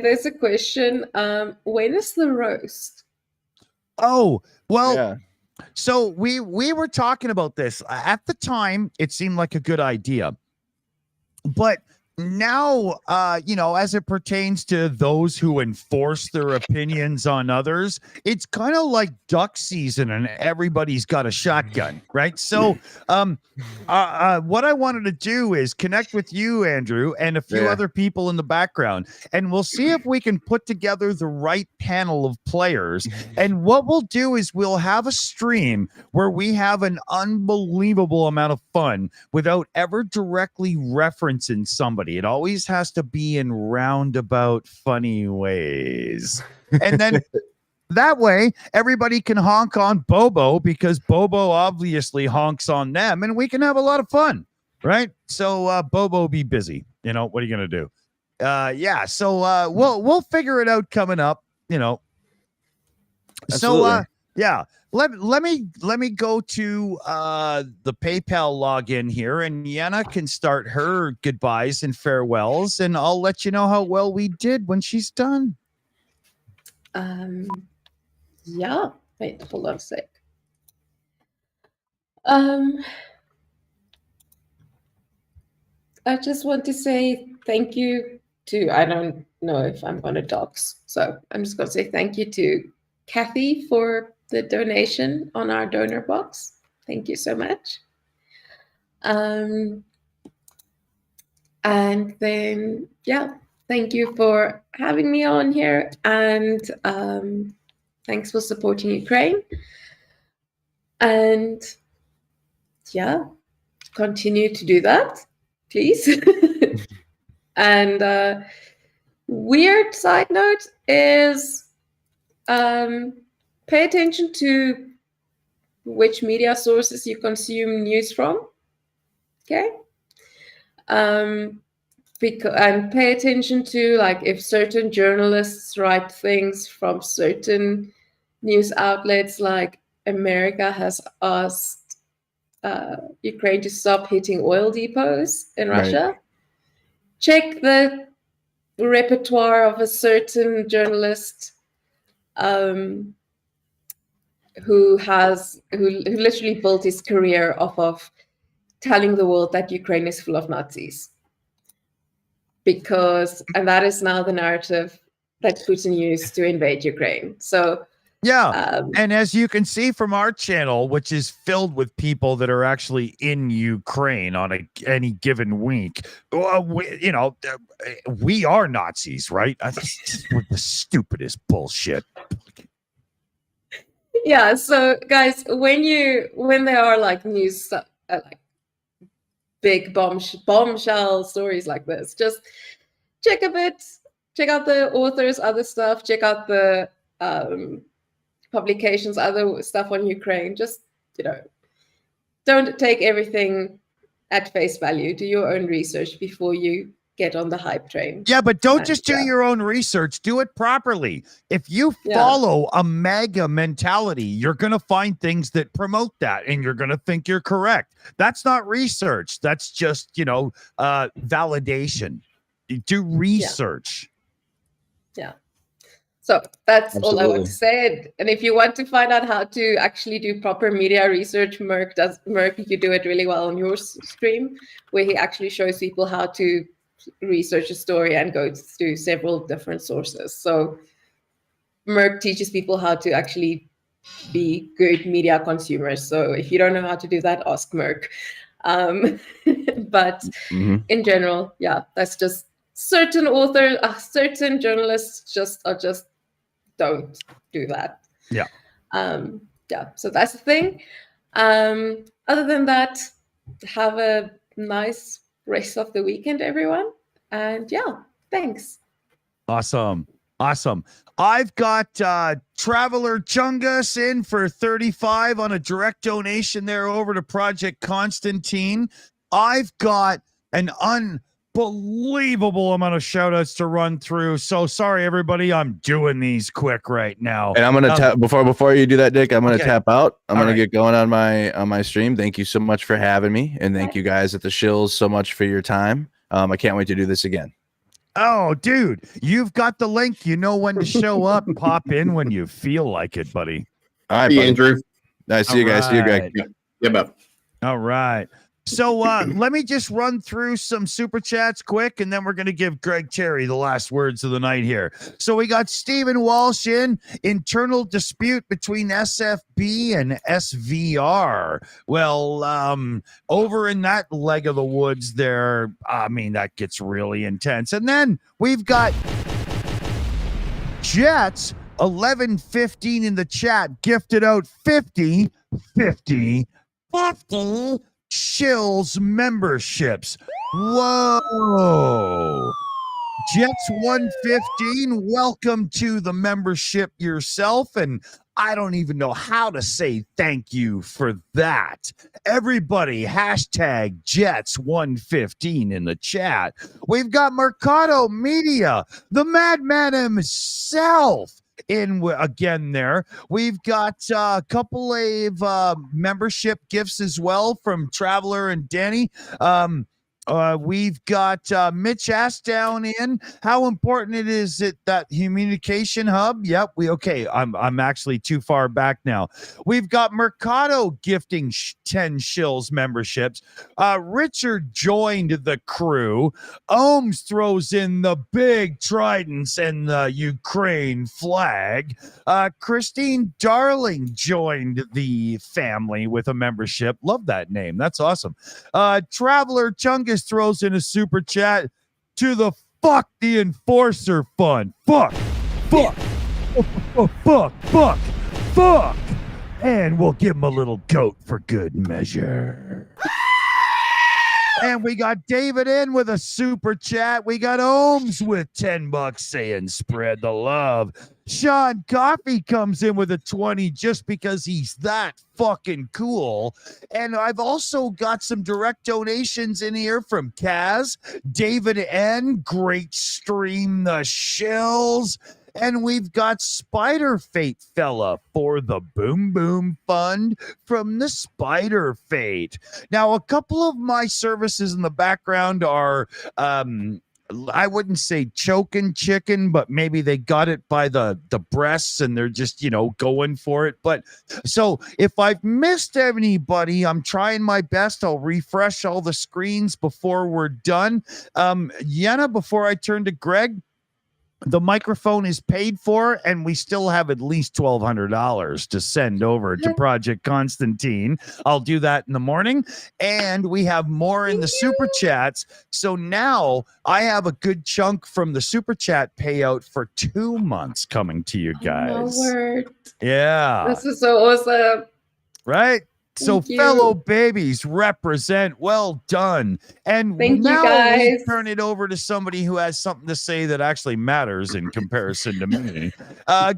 there's a question. When is the roast? Oh, well, Yeah. so we were talking about this. At the time, it seemed like a good idea. But now, as it pertains to those who enforce their opinions on others, it's kind of like duck season and everybody's got a shotgun, right? So what I wanted to do is connect with you, Andrew, and a few other people in the background, and we'll see if we can put together the right panel of players. And what we'll do is we'll have a stream where we have an unbelievable amount of fun without ever directly referencing somebody. It always has to be in roundabout funny ways. And then that way everybody can honk on Bobo because Bobo obviously honks on them and we can have a lot of fun, right? So Bobo be busy. What are you going to do? So we'll figure it out coming up, Absolutely. So yeah. Let me go to the PayPal login here, and Jana can start her goodbyes and farewells, and I'll let you know how well we did when she's done. Yeah. Wait, hold on a sec. I just want to say thank you to, I don't know if I'm going to dox, so I'm just going to say thank you to Kathy for the donation on our donor box. Thank you so much. And then, thank you for having me on here, and thanks for supporting Ukraine. And continue to do that, please. And weird side note is pay attention to which media sources you consume news from. Okay. And pay attention to if certain journalists write things from certain news outlets, like America has asked Ukraine to stop hitting oil depots in Russia. Check the repertoire of a certain journalist who literally built his career off of telling the world that Ukraine is full of Nazis. And that is now the narrative that Putin used to invade Ukraine. So and as you can see from our channel, which is filled with people that are actually in Ukraine on any given week, we are Nazis, right? We're the stupidest bullshit. Yeah, so guys, when there are news big bombshell stories like this, just check out the authors, other stuff, check out the publications, other stuff on Ukraine. Just don't take everything at face value. Do your own research before you get on the hype train. Yeah, but don't just do your own research. Do it properly. If you follow a MAGA mentality, you're going to find things that promote that, and you're going to think you're correct. That's not research. That's just, validation. Do research. Yeah. So that's Absolutely. all I want to say. And if you want to find out how to actually do proper media research, Merc, you do it really well on your stream, where he actually shows people how to research a story and go through several different sources. So Merck teaches people how to actually be good media consumers. So if you don't know how to do that, ask Merck. But in general, yeah, that's just certain authors, certain journalists just don't do that. Yeah. Yeah, so that's the thing. Other than that, have a nice rest of the weekend, everyone. And yeah, thanks. Awesome. I've got Traveler Chungus in for 35 on a direct donation there over to Project Constantine. I've got an unbelievable amount of shout outs to run through. So sorry, everybody. I'm doing these quick right now. And I'm gonna tap before you do that, Dick. I'm gonna tap out. I'm gonna get going on my stream. Thank you so much for having me, and thank you guys at the Shills so much for your time. I can't wait to do this again. Oh, dude, you've got the link. You know when to show up. Pop in when you feel like it, buddy. All right, Hey, Andrew. Nice to see you guys. See you, Greg. Yeah, bud. All right. So let me just run through some super chats quick, and then we're going to give Greg Terry the last words of the night here. So we got Stephen Walsh in, internal dispute between SFB and SVR. Well, over in that leg of the woods there, I mean, that gets really intense. And then we've got Jets 1115 in the chat, gifted out 50 Shills memberships. Whoa. Jets 115, welcome to the membership yourself. And I don't even know how to say thank you for that. Everybody, hashtag Jets 115 in the chat. We've got Mercado Media, the madman himself, in again there. We've got a couple of membership gifts as well from Traveler and Danny. We've got Mitch asked down in how important it is that communication hub. Yep, I'm actually too far back now. We've got Mercado gifting 10 Shills memberships. Richard joined the crew. Ohms throws in the big tridents and the Ukraine flag. Christine Darling joined the family with a membership. Love that name. That's awesome. Traveler Chungus throws in a super chat to the Fuck the Enforcer Fund. Fuck. And we'll give him a little goat for good measure. And we got David in with a super chat. We got Ohms with $10 saying spread the love. Sean Coffey comes in with a 20 just because he's that fucking cool. And I've also got some direct donations in here from Kaz, David N, great stream, the Shills. And we've got Spider Fate fella for the Boom Boom Fund from the Spider Fate. Now, a couple of my services in the background are, I wouldn't say choking chicken, but maybe they got it by the breasts and they're just, going for it. But so if I've missed anybody, I'm trying my best. I'll refresh all the screens before we're done. Jana, before I turn to Greg, the microphone is paid for, and we still have at least $1,200 to send over to Project Constantine. I'll do that in the morning, and we have more in the super chats. So now I have a good chunk from the super chat payout for 2 months coming to you guys. Oh, word. Yeah, this is so awesome. Right? So Thank you. fellow babies represent. Well done. And Thank now you guys. we turn it over to somebody who has something to say that actually matters in comparison to me.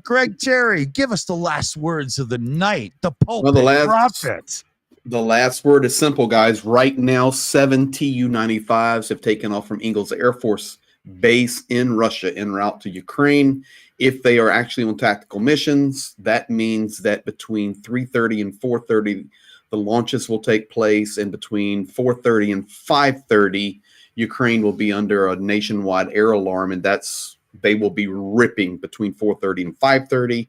Greg Terry, give us the last words of the night. The pulpit prophet. The last word is simple, guys. Right now, 7 Tu-95s have taken off from Ingalls Air Force Base in Russia en route to Ukraine. If they are actually on tactical missions, that means that between 3:30 and 4:30, the launches will take place, and between 4:30 and 5:30, Ukraine will be under a nationwide air alarm, and they will be ripping between 4:30 and 5:30,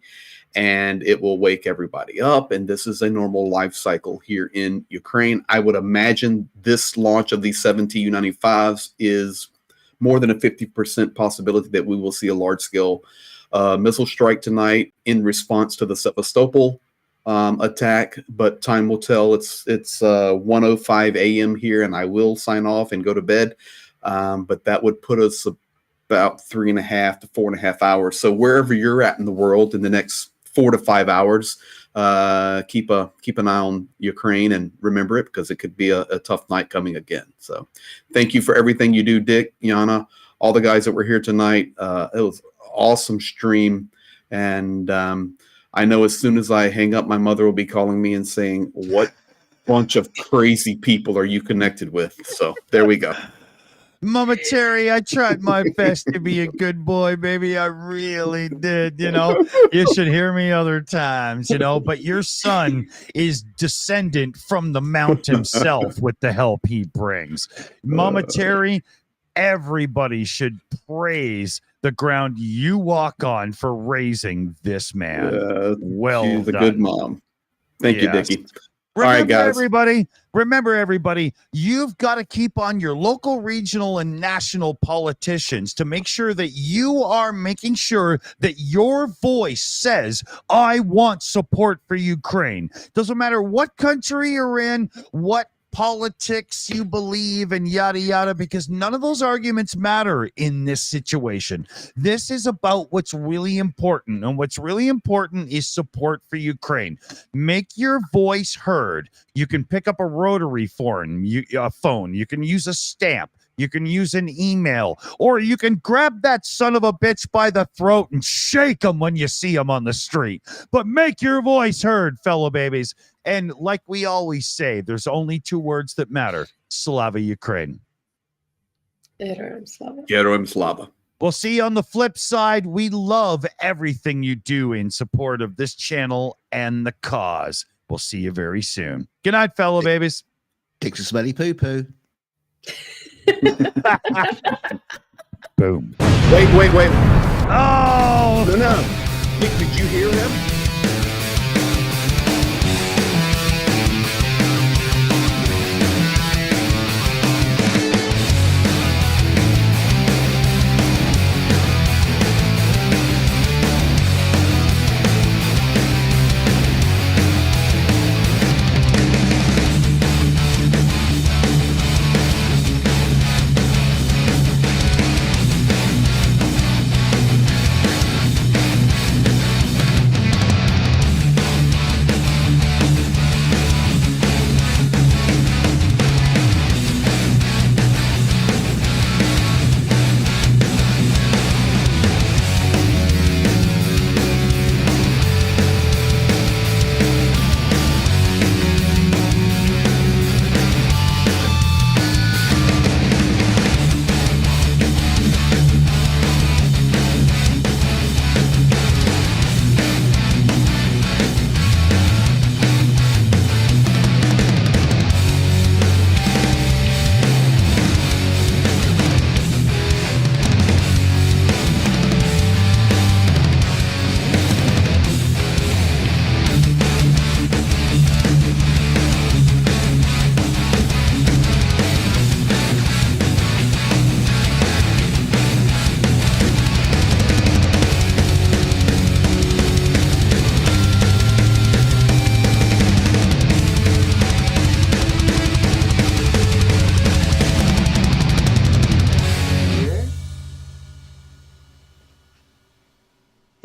and it will wake everybody up. And this is a normal life cycle here in Ukraine. I would imagine this launch of these 7 Tu-95s is more than a 50% possibility that we will see a large-scale missile strike tonight in response to the Sevastopol attack, but time will tell. It's 1:05 a.m. here, and I will sign off and go to bed. But that would put us about 3.5 to 4.5 hours. So wherever you're at in the world in the next 4 to 5 hours, keep an eye on Ukraine and remember it, because it could be a tough night coming again. So thank you for everything you do, Dick, Jana, all the guys that were here tonight. It was awesome stream, and I know as soon as I hang up, my mother will be calling me and saying, what bunch of crazy people are you connected with? So there we go. Mama Terry, I tried my best to be a good boy, baby. I really did. You should hear me other times, but your son is descendant from the Mount himself with the help he brings. Mama Terry, everybody should praise the ground you walk on for raising this man. Well she's done. A good mom. Thank you, Dickie. Remember, all right, guys. Everybody, you've got to keep on your local, regional, and national politicians to make sure that you are making sure that your voice says, I want support for Ukraine. Doesn't matter what country you're in, what politics you believe, and yada yada, because none of those arguments matter in this situation. This is about what's really important, and what's really important is support for Ukraine. Make your voice heard. You can pick up a rotary phone, you can use a stamp, you can use an email, or you can grab that son of a bitch by the throat and shake him when you see him on the street. But make your voice heard, fellow babies. And like we always say, there's only 2 words that matter. Slava Ukraine. Geroim Slava. We'll see you on the flip side. We love everything you do in support of this channel and the cause. We'll see you very soon. Good night, fellow babies. Takes a smelly poo-poo. Boom. Wait. Oh! No. Nick, did you hear him?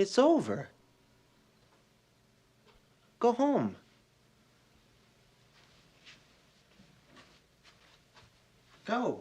It's over. Go home. Go.